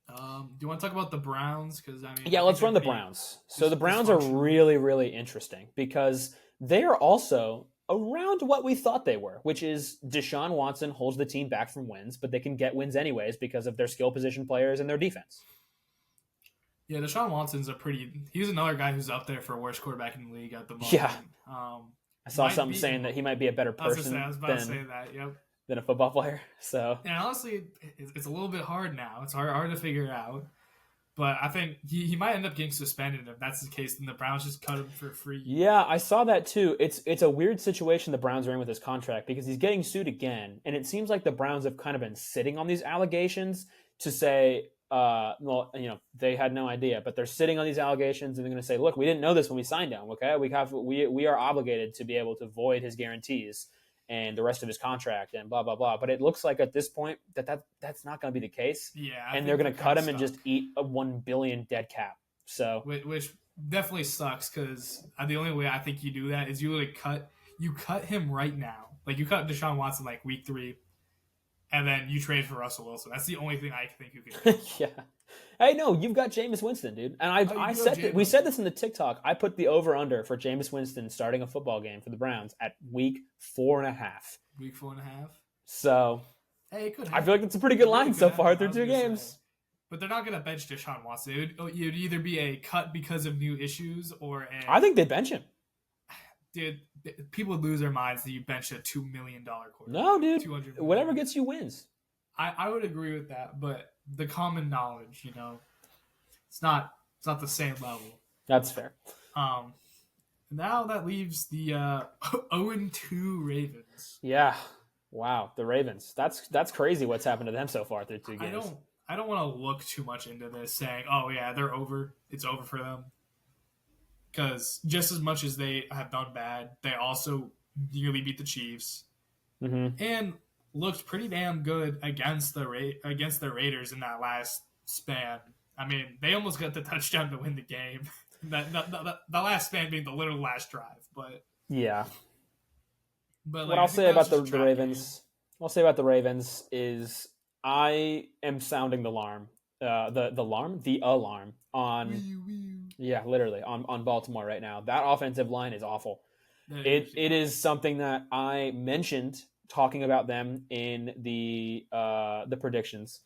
[SPEAKER 2] Do you want to talk about the Browns? Because I mean,
[SPEAKER 1] Yeah, let's run the Browns. So the Browns are
[SPEAKER 2] dysfunctional.
[SPEAKER 1] really, really interesting because they are also around what we thought they were, which is Deshaun Watson holds the team back from wins, but they can get wins anyways because of their skill position players and their defense.
[SPEAKER 2] Yeah, Deshaun Watson's he's another guy who's up there for worst quarterback in the league at the moment.
[SPEAKER 1] Yeah. I saw
[SPEAKER 2] Might
[SPEAKER 1] something
[SPEAKER 2] be-
[SPEAKER 1] saying that he might be a better
[SPEAKER 2] I was
[SPEAKER 1] person
[SPEAKER 2] about to say that. Yep.
[SPEAKER 1] than a football player. So
[SPEAKER 2] And honestly, it's a little bit hard now. It's hard to figure out. But I think he might end up getting suspended. If that's the case, then the Browns just cut him for free.
[SPEAKER 1] yeah, I saw that too. It's a weird situation the Browns are in with his contract because he's getting sued again, and it seems like the Browns have kind of been sitting on these allegations to say, they had no idea, but they're sitting on these allegations and they're going to say, look, we didn't know this when we signed him. Okay, we are obligated to be able to void his guarantees and the rest of his contract and blah blah blah. But it looks like at this point that's not going to be the case.
[SPEAKER 2] Yeah,
[SPEAKER 1] and they're going to cut him and just eat a $1 billion dead cap. So
[SPEAKER 2] which definitely sucks because the only way I think you do that is you cut him right now. Like you cut Deshaun Watson like week 3, and then you trade for Russell Wilson. That's the only thing I think you can do.
[SPEAKER 1] Yeah. Hey, no, you've got Jameis Winston, dude. And we said this in the TikTok. I put the over-under for Jameis Winston starting a football game for the Browns at week 4.5.
[SPEAKER 2] Week 4.5.
[SPEAKER 1] So,
[SPEAKER 2] hey, it could
[SPEAKER 1] I feel like it's a pretty good line so far through 2 games.
[SPEAKER 2] But they're not going to bench Deshaun Watson. It would either be a cut because of new issues or
[SPEAKER 1] I think they bench him.
[SPEAKER 2] Dude, people would lose their minds that you bench a $2 million quarterback.
[SPEAKER 1] No, dude.
[SPEAKER 2] 200
[SPEAKER 1] Whatever gets you wins.
[SPEAKER 2] I would agree with that, but the common knowledge, it's not the same level.
[SPEAKER 1] That's fair.
[SPEAKER 2] Now that leaves the 0-2 Ravens.
[SPEAKER 1] Yeah. Wow, the Ravens. That's crazy what's happened to them so far through 2 games.
[SPEAKER 2] I don't want to look too much into this saying, oh yeah, they're over. It's over for them. Because just as much as they have done bad, they also nearly beat the Chiefs.
[SPEAKER 1] Mm-hmm.
[SPEAKER 2] And looked pretty damn good against the Raiders in that last span. I mean, they almost got the touchdown to win the game. The last stand being the literal last drive,
[SPEAKER 1] Yeah.
[SPEAKER 2] but
[SPEAKER 1] What
[SPEAKER 2] like
[SPEAKER 1] I'll
[SPEAKER 2] I think
[SPEAKER 1] say
[SPEAKER 2] that was
[SPEAKER 1] about
[SPEAKER 2] just a
[SPEAKER 1] the
[SPEAKER 2] trap game.
[SPEAKER 1] Ravens, I'll say about the Ravens is I am sounding the alarm, the alarm on,
[SPEAKER 2] Wee wee.
[SPEAKER 1] yeah, literally on Baltimore right now. That offensive line is awful.
[SPEAKER 2] That
[SPEAKER 1] It
[SPEAKER 2] is,
[SPEAKER 1] it
[SPEAKER 2] yeah.
[SPEAKER 1] is something that I mentioned talking about them in the predictions.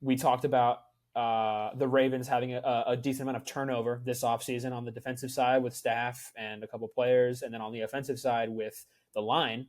[SPEAKER 1] We talked about the Ravens having a decent amount of turnover this offseason on the defensive side with staff and a couple players, and then on the offensive side with the line.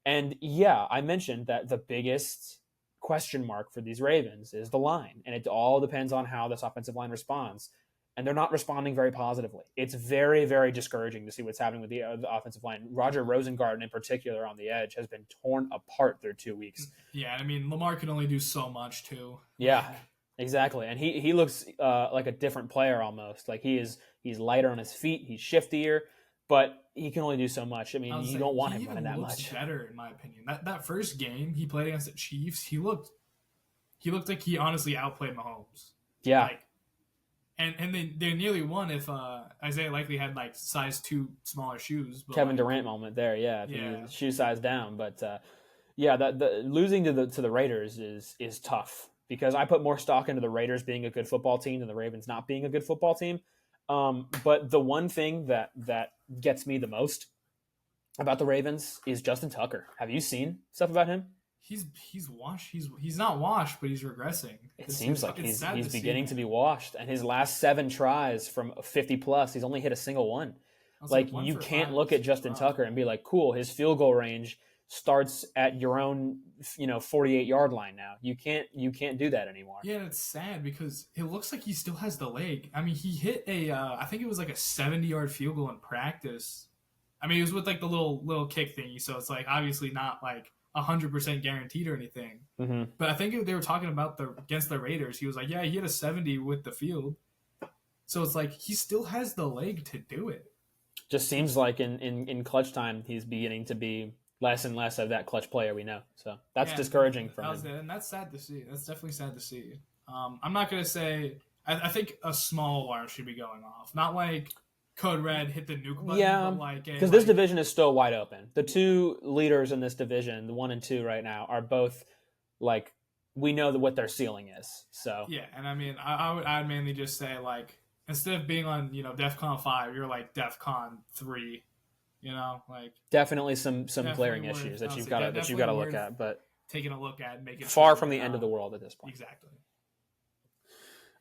[SPEAKER 1] And yeah, I mentioned that the biggest question mark for these Ravens is the line, and it all depends on how this offensive line responds. And they're not responding very positively. It's very, very discouraging to see what's happening with the offensive line. Roger Rosengarten, in particular, on the edge, has been torn apart through 2 weeks.
[SPEAKER 2] Yeah, I mean Lamar can only do so much too.
[SPEAKER 1] Yeah, exactly. And he looks like a different player almost. Like he's lighter on his feet, he's shiftier, but he can only do so much. I
[SPEAKER 2] I
[SPEAKER 1] mean,
[SPEAKER 2] was
[SPEAKER 1] you
[SPEAKER 2] saying
[SPEAKER 1] don't want
[SPEAKER 2] he
[SPEAKER 1] him running
[SPEAKER 2] even
[SPEAKER 1] that
[SPEAKER 2] looks
[SPEAKER 1] much.
[SPEAKER 2] better in my opinion. That first game he played against the Chiefs, he looked like he honestly outplayed Mahomes.
[SPEAKER 1] Yeah,
[SPEAKER 2] Like and they nearly won if Isaiah Likely had like size 2 smaller shoes, but
[SPEAKER 1] Kevin
[SPEAKER 2] like
[SPEAKER 1] Durant moment there. Yeah, if he
[SPEAKER 2] yeah.
[SPEAKER 1] shoe size down, but yeah, that the losing to the Raiders is tough because I put more stock into the Raiders being a good football team than the Ravens not being a good football team. But the one thing that gets me the most about the Ravens is Justin Tucker. Have you seen stuff about him?
[SPEAKER 2] He's washed. He's not washed, but he's regressing.
[SPEAKER 1] It
[SPEAKER 2] It's
[SPEAKER 1] seems
[SPEAKER 2] it's
[SPEAKER 1] like
[SPEAKER 2] it's
[SPEAKER 1] he's
[SPEAKER 2] sad
[SPEAKER 1] he's
[SPEAKER 2] to see,
[SPEAKER 1] beginning
[SPEAKER 2] man.
[SPEAKER 1] to be washed, and his last 7 tries from 50 plus, he's only hit a single one.
[SPEAKER 2] I was like
[SPEAKER 1] Like
[SPEAKER 2] one
[SPEAKER 1] you
[SPEAKER 2] for
[SPEAKER 1] can't
[SPEAKER 2] five
[SPEAKER 1] look at
[SPEAKER 2] is
[SPEAKER 1] Justin
[SPEAKER 2] rough.
[SPEAKER 1] Tucker and be like, cool, his field goal range starts at your own 48-yard line now. You can't do that anymore.
[SPEAKER 2] Yeah, it's sad because it looks like he still has the leg. I mean, he hit I think it was like a 70-yard field goal in practice. I mean, it was with like the little kick thingy, so it's like obviously not like 100% guaranteed or anything.
[SPEAKER 1] Hmm.
[SPEAKER 2] But I think they were talking about the against the Raiders. He was like, yeah, he hit a 70 with the field. So it's like he still has the leg to do it.
[SPEAKER 1] Just seems like in clutch time he's beginning to be less and less of that clutch player we know. So that's
[SPEAKER 2] Yeah,
[SPEAKER 1] discouraging from him.
[SPEAKER 2] and that's sad to see. That's definitely sad to see. I'm not gonna say. I think a small alarm should be going off. Not like code red hit the nuke button,
[SPEAKER 1] Yeah,
[SPEAKER 2] but like a
[SPEAKER 1] because this
[SPEAKER 2] like
[SPEAKER 1] division is still wide open. The two leaders in this division, the 1 and 2 right now, are both like we know what their ceiling is. So
[SPEAKER 2] yeah. And I mean, I'd mainly just say like instead of being on DefCon 5, you're like DefCon 3. Like
[SPEAKER 1] definitely some
[SPEAKER 2] definitely
[SPEAKER 1] glaring
[SPEAKER 2] worth.
[SPEAKER 1] issues that
[SPEAKER 2] I would
[SPEAKER 1] you've
[SPEAKER 2] say
[SPEAKER 1] got to that you've got
[SPEAKER 2] definitely
[SPEAKER 1] to look
[SPEAKER 2] worth
[SPEAKER 1] at, but
[SPEAKER 2] taking a look at and making
[SPEAKER 1] far
[SPEAKER 2] sure
[SPEAKER 1] from
[SPEAKER 2] you're
[SPEAKER 1] the end of
[SPEAKER 2] not
[SPEAKER 1] the world at this point.
[SPEAKER 2] exactly.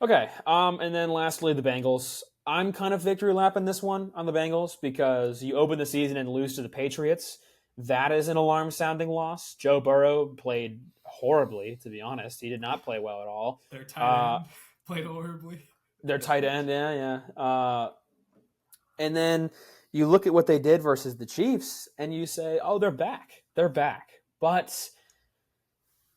[SPEAKER 1] Okay, and then lastly, the Bengals. I'm kind of victory lapping this one on the Bengals because you open the season and lose to the Patriots. That is an alarm sounding loss. Joe Burrow played horribly, to be honest. He did not play well at all.
[SPEAKER 2] Their tight
[SPEAKER 1] Uh,
[SPEAKER 2] end played horribly.
[SPEAKER 1] their tight end, yeah. And then you look at what they did versus the Chiefs, and you say, "Oh, they're back. They're back." But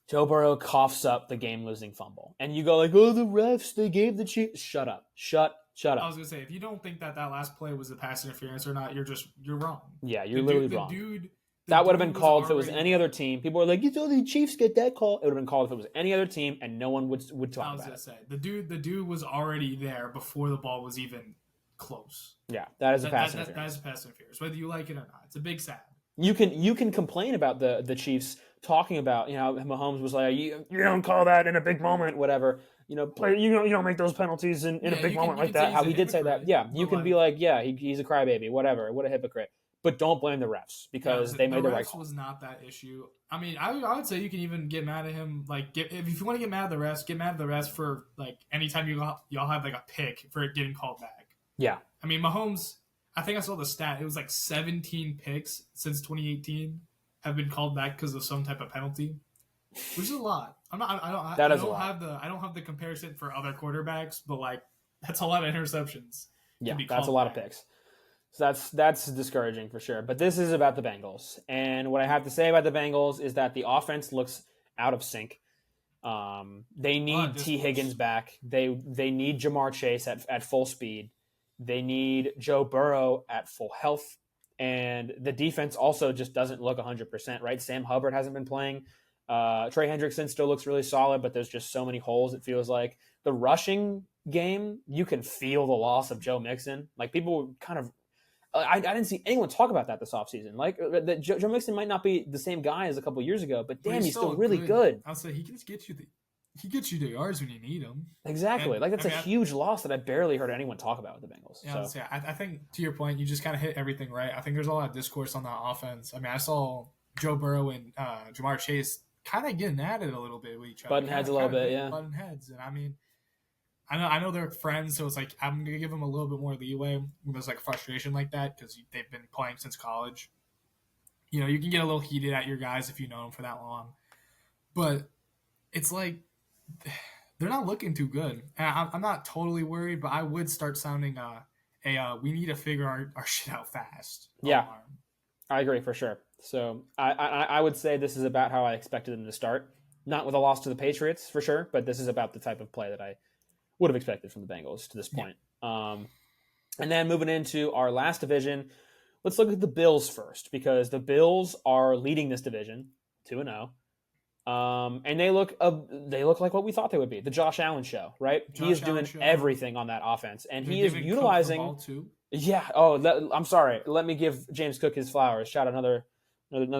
[SPEAKER 1] Joe Burrow coughs up the game-losing fumble, and you go like, "Oh, the refs, they gave the Chiefs." Shut up! Shut
[SPEAKER 2] I
[SPEAKER 1] up!
[SPEAKER 2] was gonna say if you don't think that last play was a pass interference or not, you're wrong.
[SPEAKER 1] Yeah, you're
[SPEAKER 2] The
[SPEAKER 1] literally
[SPEAKER 2] dude,
[SPEAKER 1] wrong.
[SPEAKER 2] the
[SPEAKER 1] That would have been
[SPEAKER 2] dude was
[SPEAKER 1] called if it was
[SPEAKER 2] already
[SPEAKER 1] any other
[SPEAKER 2] there.
[SPEAKER 1] team. People were like, "You told the Chiefs get that call." It would have been called if it was any other team, and no one would
[SPEAKER 2] I
[SPEAKER 1] talk
[SPEAKER 2] was
[SPEAKER 1] about
[SPEAKER 2] gonna
[SPEAKER 1] it.
[SPEAKER 2] say the dude was already there before the ball was even close.
[SPEAKER 1] Yeah, that is a pass
[SPEAKER 2] That is
[SPEAKER 1] interference.
[SPEAKER 2] a pass interference, whether you like it or not. It's a big sad.
[SPEAKER 1] You can complain about the Chiefs talking about Mahomes was like you don't call that in a big moment, whatever. Play you don't make those penalties in a
[SPEAKER 2] Yeah,
[SPEAKER 1] big moment
[SPEAKER 2] you
[SPEAKER 1] like
[SPEAKER 2] can say
[SPEAKER 1] that.
[SPEAKER 2] he's
[SPEAKER 1] How
[SPEAKER 2] a
[SPEAKER 1] he did say that,
[SPEAKER 2] hypocrite,
[SPEAKER 1] yeah, you
[SPEAKER 2] but
[SPEAKER 1] can be
[SPEAKER 2] like
[SPEAKER 1] like, yeah, he's a crybaby, whatever. What a hypocrite. But don't blame the refs
[SPEAKER 2] yeah,
[SPEAKER 1] because they
[SPEAKER 2] the
[SPEAKER 1] made the right
[SPEAKER 2] refs
[SPEAKER 1] call.
[SPEAKER 2] was not that issue. I mean, I would say you can even get mad at him. Like, if you want to get mad at the refs, get mad at the refs for like anytime y'all have like a pick for it getting called back.
[SPEAKER 1] Yeah,
[SPEAKER 2] I mean, Mahomes. I think I saw the stat. It was like 17 picks since 2018 have been called back because of some type of penalty, which is a lot. I'm not.
[SPEAKER 1] that
[SPEAKER 2] I
[SPEAKER 1] is a
[SPEAKER 2] don't
[SPEAKER 1] lot.
[SPEAKER 2] have the. I don't have the comparison for other quarterbacks, but like that's a lot of interceptions to
[SPEAKER 1] Yeah,
[SPEAKER 2] be
[SPEAKER 1] that's a
[SPEAKER 2] called
[SPEAKER 1] lot of
[SPEAKER 2] back.
[SPEAKER 1] picks. So that's discouraging for sure. But this is about the Bengals, and what I have to say about the Bengals is that the offense looks out of sync. They
[SPEAKER 2] A lot of
[SPEAKER 1] need T.
[SPEAKER 2] discourse.
[SPEAKER 1] Higgins back. They need Jamar Chase at full speed. They need Joe Burrow at full health. And the defense also just doesn't look 100%, right? Sam Hubbard hasn't been playing. Trey Hendrickson still looks really solid, but there's just so many holes, it feels like. the rushing game, you can feel the loss of Joe Mixon. Like people kind of, I didn't see anyone talk about that this offseason. Like that Joe Mixon might not be the same guy as a couple years ago, but damn, he's still really good.
[SPEAKER 2] I'll say he gets you the yards when you need them.
[SPEAKER 1] Exactly.
[SPEAKER 2] And
[SPEAKER 1] like that's a huge loss that I barely heard anyone talk about with the Bengals.
[SPEAKER 2] Yeah, so. I think to your point, you just kind of hit everything right. I think there's a lot of discourse on that offense. I mean, I saw Joe Burrow and Jamar Chase kind of getting at it a little bit with each other.
[SPEAKER 1] Button heads a little bit, yeah.
[SPEAKER 2] Button heads. And I mean, I know they're friends, so it's like I'm going to give them a little bit more leeway when there's like frustration like that because they've been playing since college. You know, you can get a little heated at your guys if you know them for that long. But it's like they're not looking too good. And I'm not totally worried, but I would start sounding we need to figure our shit out fast.
[SPEAKER 1] Yeah, I agree for sure. So I would say this is about how I expected them to start. Not with a loss to the Patriots, for sure, but this is about the type of play that I would have expected from the Bengals to this point. Yeah. And then moving into our last division, let's look at the Bills first, because the Bills are leading this division 2-0. And they look like what we thought they would be, the Josh Allen show, right? He is doing everything on that offense, and he is utilizing. Cook the ball too. Yeah. Oh, I'm sorry. Let me give James Cook his flowers. Shout out another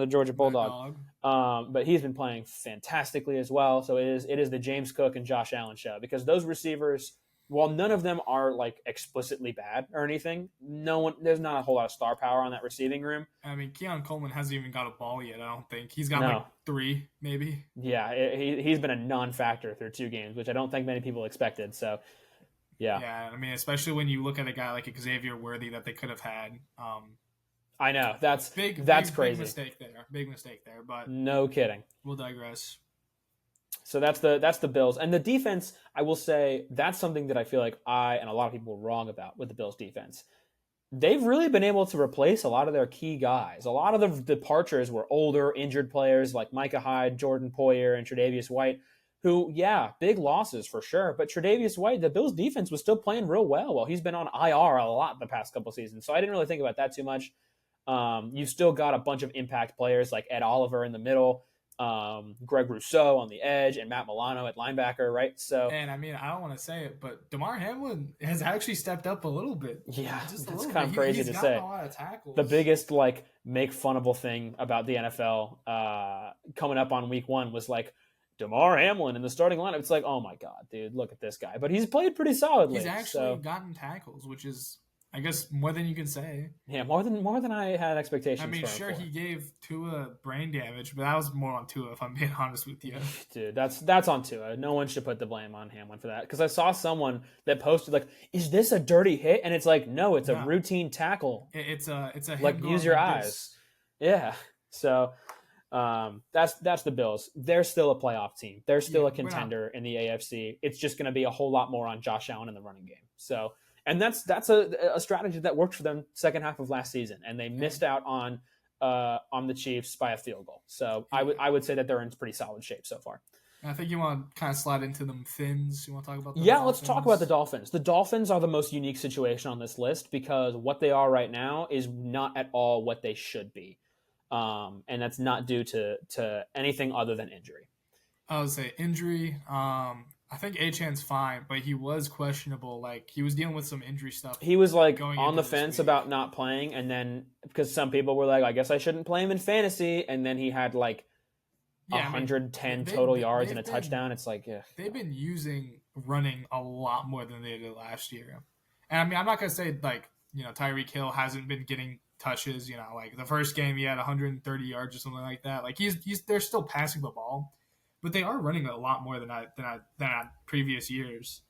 [SPEAKER 1] Georgia Bulldog. But he's been playing fantastically as well. So it is the James Cook and Josh Allen show, because those receivers, while none of them are like explicitly bad or anything, there's not a whole lot of star power on that receiving room.
[SPEAKER 2] I mean, Keon Coleman hasn't even got a ball yet. I don't think he's got like 3 maybe.
[SPEAKER 1] Yeah, he's been a non-factor through 2 games, which I don't think many people expected. So. Yeah.
[SPEAKER 2] Yeah, I mean, especially when you look at a guy like Xavier Worthy that they could have had.
[SPEAKER 1] I know that's crazy.
[SPEAKER 2] Big mistake there. But
[SPEAKER 1] no kidding.
[SPEAKER 2] We'll digress.
[SPEAKER 1] So that's the Bills, and the defense. I will say that's something that I feel like I and a lot of people were wrong about with the Bills defense. They've really been able to replace a lot of their key guys. A lot of the departures were older, injured players like Micah Hyde, Jordan Poyer, and Tre'Davious White. Who, yeah, big losses for sure. But Tre'Davious White, the Bills' defense was still playing real well. Well, he's been on IR a lot the past couple seasons, so I didn't really think about that too much. You still got a bunch of impact players like Ed Oliver in the middle, Greg Rousseau on the edge, and Matt Milano at linebacker, right? So,
[SPEAKER 2] and I mean, I don't want to say it, but Damar Hamlin has actually stepped up a little bit.
[SPEAKER 1] Yeah, it's kind of crazy to say.
[SPEAKER 2] A lot of tackles.
[SPEAKER 1] The biggest like make funnable thing about the NFL coming up on week 1 was like, Damar Hamlin in the starting lineup. It's like, oh my god, dude, look at this guy. But he's played pretty solidly.
[SPEAKER 2] He's actually gotten tackles, which is, I guess, more than you can say.
[SPEAKER 1] Yeah, more than I had expectations.
[SPEAKER 2] I mean, sure, he gave Tua brain damage, but that was more on Tua, if I'm being honest with you.
[SPEAKER 1] Dude, that's on Tua. No one should put the blame on Hamlin for that, because I saw someone that posted like, "Is this a dirty hit?" And it's like, no, it's a routine tackle.
[SPEAKER 2] It's a
[SPEAKER 1] like use your eyes. Yeah. So. That's the Bills. They're still a playoff team. They're still a contender in the AFC. It's just going to be a whole lot more on Josh Allen in the running game. So, and that's a strategy that worked for them second half of last season, and they missed out on the Chiefs by a field goal. So I would say that they're in pretty solid shape so far.
[SPEAKER 2] I think you want to kind of slide into them Fins. You want to talk about the
[SPEAKER 1] Dolphins? Let's talk about the Dolphins. The Dolphins are the most unique situation on this list, because what they are right now is not at all what they should be. And that's not due to anything other than injury.
[SPEAKER 2] I would say injury. I think Achan's fine, but he was questionable. Like, he was dealing with some injury stuff.
[SPEAKER 1] He was like on the fence about not playing, and then because some people were like, I guess I shouldn't play him in fantasy, and then he had like 110 total yards and a touchdown. It's like, yeah.
[SPEAKER 2] They've been running a lot more than they did last year. And I mean, I'm not going to say like, Tyreek Hill hasn't been getting touches, like the first game he had 130 yards or something like that. Like they're still passing the ball, but they are running a lot more than previous years.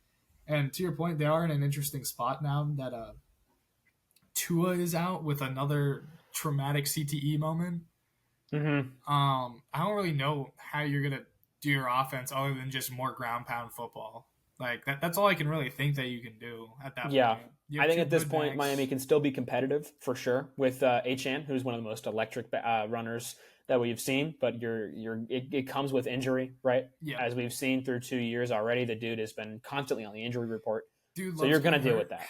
[SPEAKER 2] And to your point, they are in an interesting spot now that Tua is out with another traumatic CTE moment.
[SPEAKER 1] Mm-hmm.
[SPEAKER 2] I don't really know how you're gonna do your offense other than just more ground pound football. Like that's all I can really think that you can do at that point.
[SPEAKER 1] Yeah. I think at this point, Miami can still be competitive for sure with Achan, who's one of the most electric runners that we've seen. But it comes with injury, right?
[SPEAKER 2] Yeah.
[SPEAKER 1] As we've seen through 2 years already, the dude has been constantly on the injury report.
[SPEAKER 2] Dude,
[SPEAKER 1] so you're going to deal with that.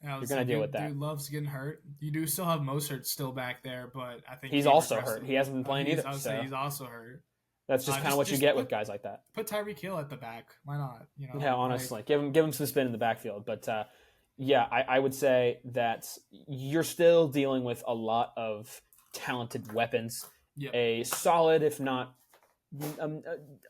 [SPEAKER 2] You're going to deal with that. Dude loves getting hurt. You do still have Mostert still back there, but I think
[SPEAKER 1] he's also hurt. He hasn't been playing either.
[SPEAKER 2] He's also hurt.
[SPEAKER 1] That's just kind of what you
[SPEAKER 2] Just
[SPEAKER 1] get with guys like that.
[SPEAKER 2] put Tyreek Hill at the back. Why not?
[SPEAKER 1] Yeah, honestly, give him some spin in the backfield. But yeah, I would say that you're still dealing with a lot of talented weapons,
[SPEAKER 2] yeah,
[SPEAKER 1] a solid, if not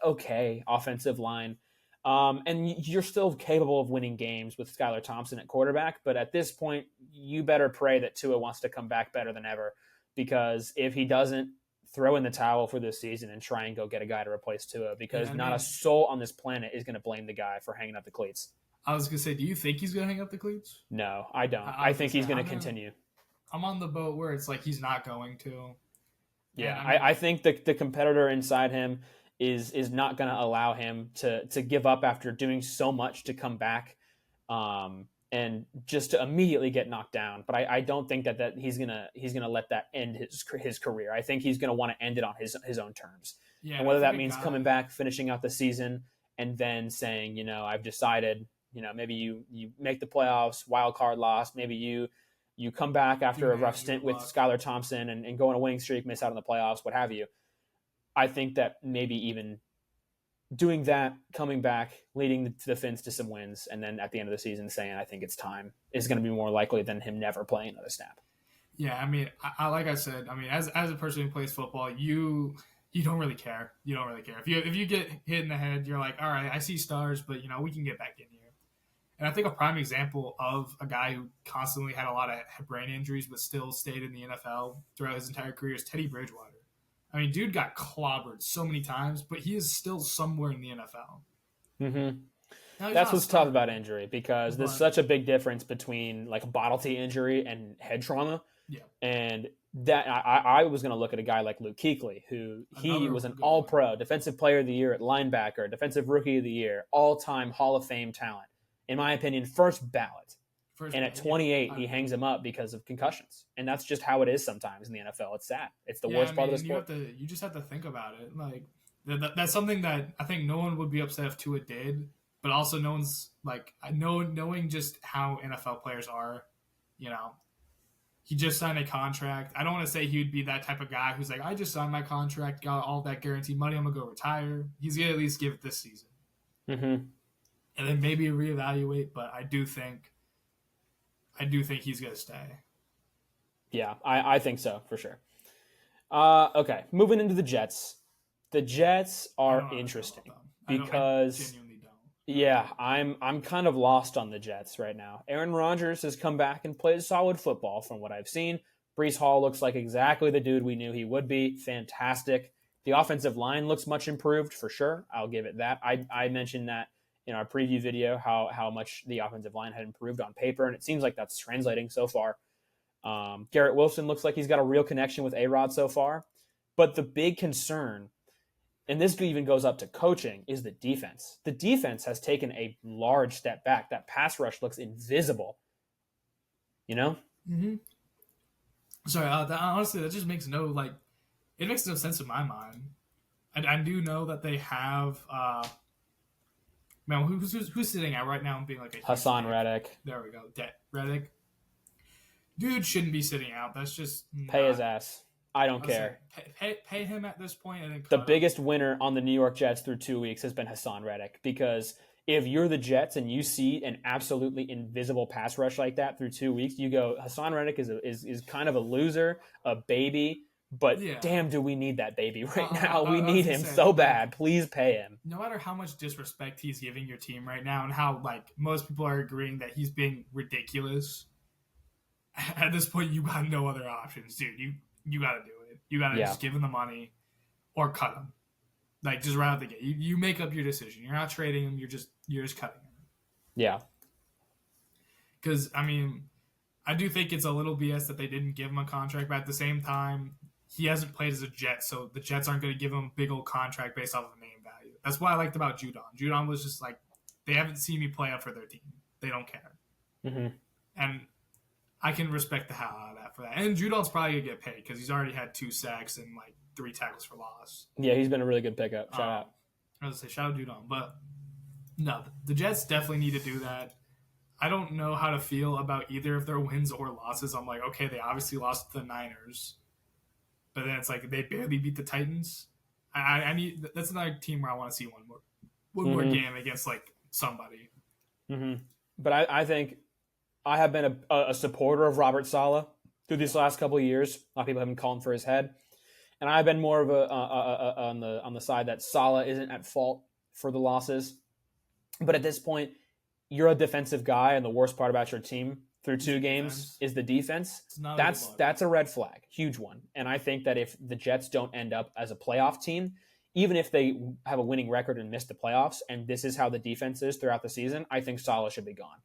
[SPEAKER 1] okay, offensive line. And you're still capable of winning games with Skylar Thompson at quarterback. But at this point, you better pray that Tua wants to come back better than ever. Because if he doesn't, throw in the towel for this season and try and go get a guy to replace Tua. Because not a soul on this planet is going to blame the guy for hanging up the cleats.
[SPEAKER 2] I was going to say, do you think he's going to hang up the cleats?
[SPEAKER 1] No, I don't. I think he's going to continue.
[SPEAKER 2] I'm on the boat where it's like he's not going to.
[SPEAKER 1] Yeah, I think the competitor inside him is not going to allow him to give up after doing so much to come back, and just to immediately get knocked down. But I don't think that he's gonna let that end his career. I think he's gonna want to end it on his own terms. Yeah, and whether that means coming back, finishing out the season, and then saying, I've decided, maybe you make the playoffs, wild card loss, maybe you come back after a rough stint with Skylar Thompson and go on a winning streak, miss out on the playoffs, what have you. I think that maybe even doing that, coming back, leading the Finns to some wins, and then at the end of the season saying, I think it's time, is going to be more likely than him never playing another snap.
[SPEAKER 2] Yeah, I mean, like I said, I mean, as a person who plays football, you don't really care. You don't really care. If you get hit in the head, you're like, all right, I see stars, but, we can get back in here. And I think a prime example of a guy who constantly had a lot of brain injuries but still stayed in the NFL throughout his entire career is Teddy Bridgewater. I mean, dude got clobbered so many times, but he is still somewhere in the NFL.
[SPEAKER 1] Mm-hmm. That's what's tough about injury, because there's such a big difference between like a bottle T injury and head trauma.
[SPEAKER 2] Yeah.
[SPEAKER 1] And that I was going to look at a guy like Luke Kuechly, who he was an all-pro, defensive player of the year at linebacker, defensive rookie of the year, all-time Hall of Fame talent. In my opinion, first ballot. And at 28, he hangs him up because of concussions. And that's just how it is sometimes in the NFL. It's sad. It's the worst part of the sport.
[SPEAKER 2] You just have to think about it. Like that's something that I think no one would be upset if Tua did, but also no one's like knowing just how NFL players are, he just signed a contract. I don't want to say he would be that type of guy who's like, I just signed my contract, got all that guaranteed money, I'm going to go retire. He's going to at least give it this season.
[SPEAKER 1] Mm-hmm.
[SPEAKER 2] And then maybe reevaluate, but I do think he's going to stay.
[SPEAKER 1] Yeah, I think so, for sure. Okay, moving into the Jets. The Jets are interesting because yeah, I'm kind of lost on the Jets right now. Aaron Rodgers has come back and plays solid football from what I've seen. Breece Hall looks like exactly the dude we knew he would be. Fantastic. The offensive line looks much improved, for sure. I'll give it that. I mentioned that in our preview video, how much the offensive line had improved on paper, and it seems like that's translating so far. Garrett Wilson looks like he's got a real connection with A-Rod so far. But the big concern, and this even goes up to coaching, is the defense. The defense has taken a large step back. That pass rush looks invisible.
[SPEAKER 2] Mm-hmm. Sorry, honestly, that just makes it makes no sense in my mind. I do know that they have man, who's sitting out right now and being like a
[SPEAKER 1] Hassan Reddick.
[SPEAKER 2] There we go. Reddick. Dude shouldn't be sitting out. That's just
[SPEAKER 1] pay his ass. I don't care.
[SPEAKER 2] Pay him at this point. And then
[SPEAKER 1] the biggest winner on the New York Jets through 2 weeks has been Hassan Reddick, because if you're the Jets and you see an absolutely invisible pass rush like that through 2 weeks, you go, Hassan Reddick is kind of a loser, a baby. But damn, do we need that baby right now? We need him so bad. Please pay him.
[SPEAKER 2] No matter how much disrespect he's giving your team right now and how most people are agreeing that he's being ridiculous, at this point you got no other options, dude. You got to do it. You got to just give him the money or cut him. Just right out the gate. You make up your decision. You're not trading him. You're just cutting him.
[SPEAKER 1] Yeah.
[SPEAKER 2] Because, I mean, I do think it's a little BS that they didn't give him a contract, but at the same time, he hasn't played as a Jet, so the Jets aren't going to give him a big old contract based off of name value. That's what I liked about Judon. Judon was just like, they haven't seen me play up for their team. They don't care.
[SPEAKER 1] Mm-hmm.
[SPEAKER 2] And I can respect the hell out of that for that. And Judon's probably going to get paid because he's already had 2 sacks and 3 tackles for loss.
[SPEAKER 1] Yeah, he's been a really good pickup. Shout out.
[SPEAKER 2] I was going to say, shout out Judon. But no, the Jets definitely need to do that. I don't know how to feel about either of their wins or losses. I'm like, okay, they obviously lost to the Niners. But then it's like they barely beat the Titans. I need that's another team where I want to see one more
[SPEAKER 1] Mm-hmm.
[SPEAKER 2] game against like somebody.
[SPEAKER 1] Mm-hmm. But I think I have been a supporter of Robert Saleh through these
[SPEAKER 2] Yeah.
[SPEAKER 1] last couple of years. A lot of people have been calling for his head, and I've been more of on the side that Saleh isn't at fault for the losses. But at this point, you're a defensive guy, and the worst part about your team through
[SPEAKER 2] Is
[SPEAKER 1] two
[SPEAKER 2] the
[SPEAKER 1] games
[SPEAKER 2] defense.
[SPEAKER 1] is the defense.
[SPEAKER 2] It's not a good
[SPEAKER 1] That's
[SPEAKER 2] look.
[SPEAKER 1] that's a red flag, huge one. And I think that if the Jets don't end up as a playoff team, even if they have a winning record and miss the playoffs, and this is how the defense is throughout the season, I think Saleh should be gone.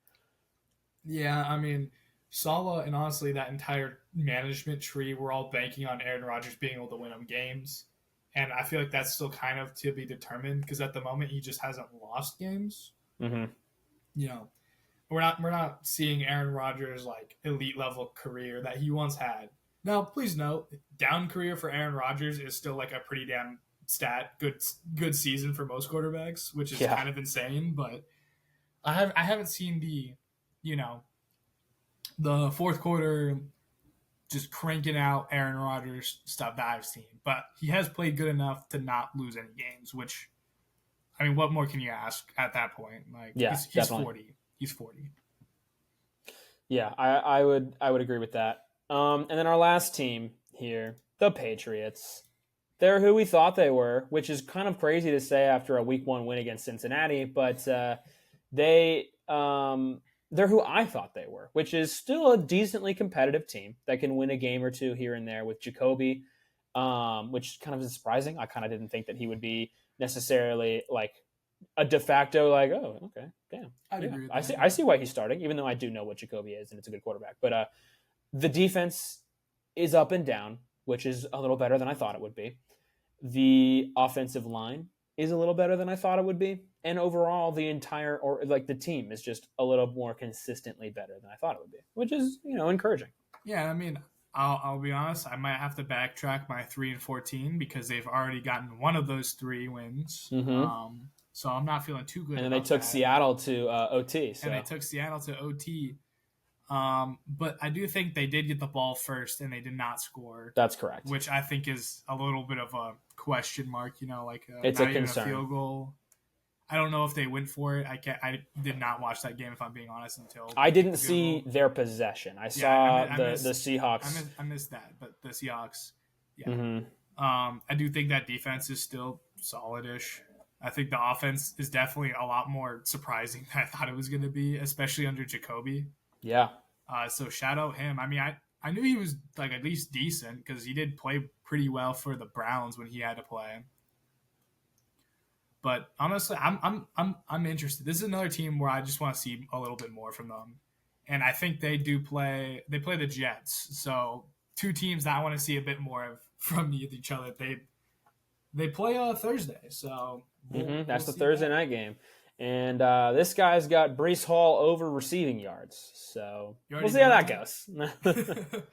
[SPEAKER 2] Yeah, I mean, Salah and honestly that entire management tree, we're all banking on Aaron Rodgers being able to win them games, and I feel like that's still kind of to be determined because at the moment he just hasn't lost games.
[SPEAKER 1] Mm-hmm.
[SPEAKER 2] You know, we're not seeing Aaron Rodgers like elite level career that he once had. Now, please note, down career for Aaron Rodgers is still like a pretty damn good season for most quarterbacks, which is
[SPEAKER 1] Yeah,
[SPEAKER 2] kind of insane. But I haven't seen the you know the fourth quarter just cranking out Aaron Rodgers stuff that I've seen, but he has played good enough to not lose any games. Which I mean, what more can you ask at that point? Like
[SPEAKER 1] yeah,
[SPEAKER 2] he's
[SPEAKER 1] definitely.
[SPEAKER 2] 40. He's 40.
[SPEAKER 1] Yeah, I would agree with that. And then our last team here, the Patriots. They're who we thought they were, which is kind of crazy to say after a Week 1 win against Cincinnati. But they're who I thought they were, which is still a decently competitive team that can win a game or two here and there with Jacoby, which kind of is surprising. I kind of didn't think that he would be necessarily like a de facto like, oh, okay, damn,
[SPEAKER 2] I'd
[SPEAKER 1] yeah,
[SPEAKER 2] agree with
[SPEAKER 1] I
[SPEAKER 2] that.
[SPEAKER 1] see
[SPEAKER 2] Yeah.
[SPEAKER 1] I see why he's starting, even though I do know what Jacoby is and it's a good quarterback. But the defense is up and down, which is a little better than I thought it would be. The offensive line is a little better than I thought it would be, and overall, the entire or like the team is just a little more consistently better than I thought it would be, which is encouraging.
[SPEAKER 2] Yeah, I mean, I'll be honest. I might have to backtrack my 3-14 because they've already gotten one of those three wins.
[SPEAKER 1] Mm-hmm.
[SPEAKER 2] So I'm not feeling too good
[SPEAKER 1] And then they
[SPEAKER 2] about
[SPEAKER 1] took
[SPEAKER 2] that.
[SPEAKER 1] Seattle to OT.
[SPEAKER 2] And they
[SPEAKER 1] So
[SPEAKER 2] took Seattle to OT. But I do think they did get the ball first and they did not score,
[SPEAKER 1] that's correct.
[SPEAKER 2] which I think is a little bit of a question mark. Like
[SPEAKER 1] It's
[SPEAKER 2] not
[SPEAKER 1] a
[SPEAKER 2] even
[SPEAKER 1] concern.
[SPEAKER 2] a field goal. I don't know if they went for it. I did not watch that game if I'm being honest until
[SPEAKER 1] I didn't
[SPEAKER 2] the field
[SPEAKER 1] see
[SPEAKER 2] goal.
[SPEAKER 1] their possession. I
[SPEAKER 2] Yeah,
[SPEAKER 1] saw
[SPEAKER 2] I
[SPEAKER 1] the
[SPEAKER 2] missed,
[SPEAKER 1] Seahawks.
[SPEAKER 2] I missed that, but the Seahawks, yeah.
[SPEAKER 1] Mm-hmm.
[SPEAKER 2] I do think that defense is still solidish. I think the offense is definitely a lot more surprising than I thought it was going to be, especially under Jacoby.
[SPEAKER 1] Yeah.
[SPEAKER 2] So shout out him. I mean, I knew he was like at least decent because he did play pretty well for the Browns when he had to play. But honestly, I'm interested. This is another team where I just want to see a little bit more from them, and I think they do play. They play the Jets, so two teams that I want to see a bit more of from each other. They play Thursday, so
[SPEAKER 1] That's the
[SPEAKER 2] see
[SPEAKER 1] Thursday
[SPEAKER 2] that.
[SPEAKER 1] night game. And this guy's got Brees Hall over receiving yards. So
[SPEAKER 2] You
[SPEAKER 1] we'll
[SPEAKER 2] already
[SPEAKER 1] see how
[SPEAKER 2] know
[SPEAKER 1] that goes.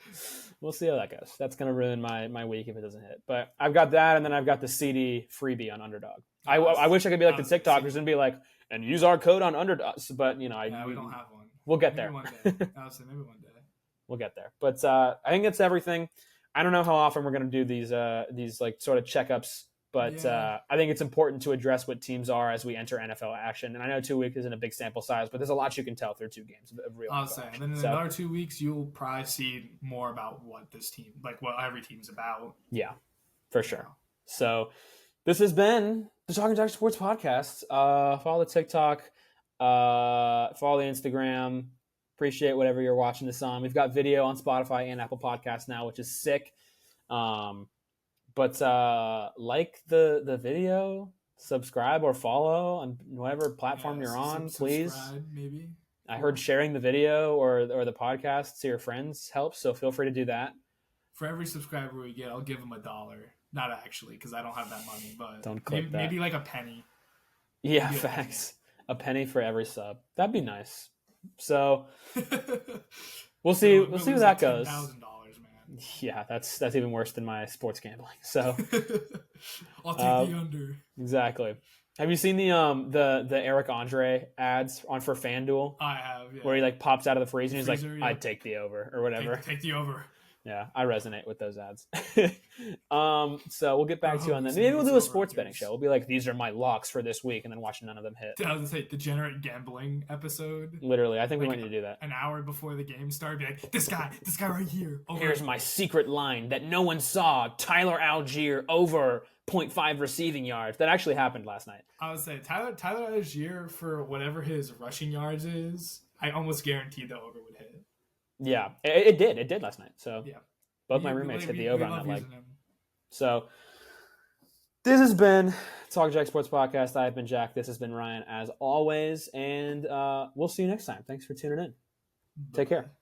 [SPEAKER 1] We'll see how that goes. That's going to ruin my week if it doesn't hit. But I've got that, and then I've got the CD freebie on Underdog. I wish I could be like the TikTokers and be like, and use our code on Underdogs. But,
[SPEAKER 2] we don't have one.
[SPEAKER 1] We'll get
[SPEAKER 2] Maybe
[SPEAKER 1] there.
[SPEAKER 2] one day. Maybe one day.
[SPEAKER 1] We'll get there. But I think that's everything. I don't know how often we're going to do these like sort of checkups. But
[SPEAKER 2] Yeah.
[SPEAKER 1] I think it's important to address what teams are as we enter NFL action. And I know 2 weeks isn't a big sample size, but there's a lot you can tell through 2 games of real
[SPEAKER 2] I'll
[SPEAKER 1] NFL
[SPEAKER 2] say. And
[SPEAKER 1] action.
[SPEAKER 2] then in another 2 weeks, you'll probably see more about what this team, like what every team's about.
[SPEAKER 1] Yeah, for sure. So this has been the Talking Jack Sports Podcast. Follow the TikTok, follow the Instagram. Appreciate whatever you're watching this on. We've got video on Spotify and Apple Podcasts now, which is sick. But like the video, subscribe or follow on whatever platform you're on, please.
[SPEAKER 2] Subscribe, maybe.
[SPEAKER 1] I heard sharing the video or the podcast to your friends helps, so feel free to do that.
[SPEAKER 2] For every subscriber we get, I'll give them $1. Not actually, because I don't have that money, but
[SPEAKER 1] Don't click
[SPEAKER 2] maybe like a penny.
[SPEAKER 1] Yeah, facts. A penny for every sub. That'd be nice. So we'll see. We'll see where that goes.
[SPEAKER 2] $10,000, man.
[SPEAKER 1] Yeah, that's even worse than my sports gambling. So
[SPEAKER 2] I'll take the under.
[SPEAKER 1] Exactly. Have you seen the Eric Andre ads on for FanDuel?
[SPEAKER 2] I have, yeah.
[SPEAKER 1] Where he like pops out of the freezer and he's
[SPEAKER 2] Freezer,
[SPEAKER 1] like,
[SPEAKER 2] yeah.
[SPEAKER 1] "I'd take the over" or whatever.
[SPEAKER 2] Take the over.
[SPEAKER 1] Yeah, I resonate with those ads. So we'll get back to you on that.
[SPEAKER 2] Hallucinating
[SPEAKER 1] Maybe we'll do a
[SPEAKER 2] over
[SPEAKER 1] sports betting
[SPEAKER 2] unders.
[SPEAKER 1] show. We'll be like, these are my locks for this week, and then watch none of them hit.
[SPEAKER 2] I was gonna say degenerate gambling episode.
[SPEAKER 1] Literally, I think we
[SPEAKER 2] Like
[SPEAKER 1] might need to do that.
[SPEAKER 2] an hour before the game started, be like, this guy right here. Over.
[SPEAKER 1] Here's my secret line that no one saw. Tyler Algier over 0.5 receiving yards. That actually happened last night.
[SPEAKER 2] I would say Tyler Algier for whatever his rushing yards is. I almost guaranteed the over would hit.
[SPEAKER 1] Yeah, it did. It did last night. So
[SPEAKER 2] yeah,
[SPEAKER 1] both my roommates hit the over on that leg. So this has been Talk Jack Sports Podcast. I've been Jack. This has been Ryan, as always, and we'll see you next time. Thanks for tuning in. Take care.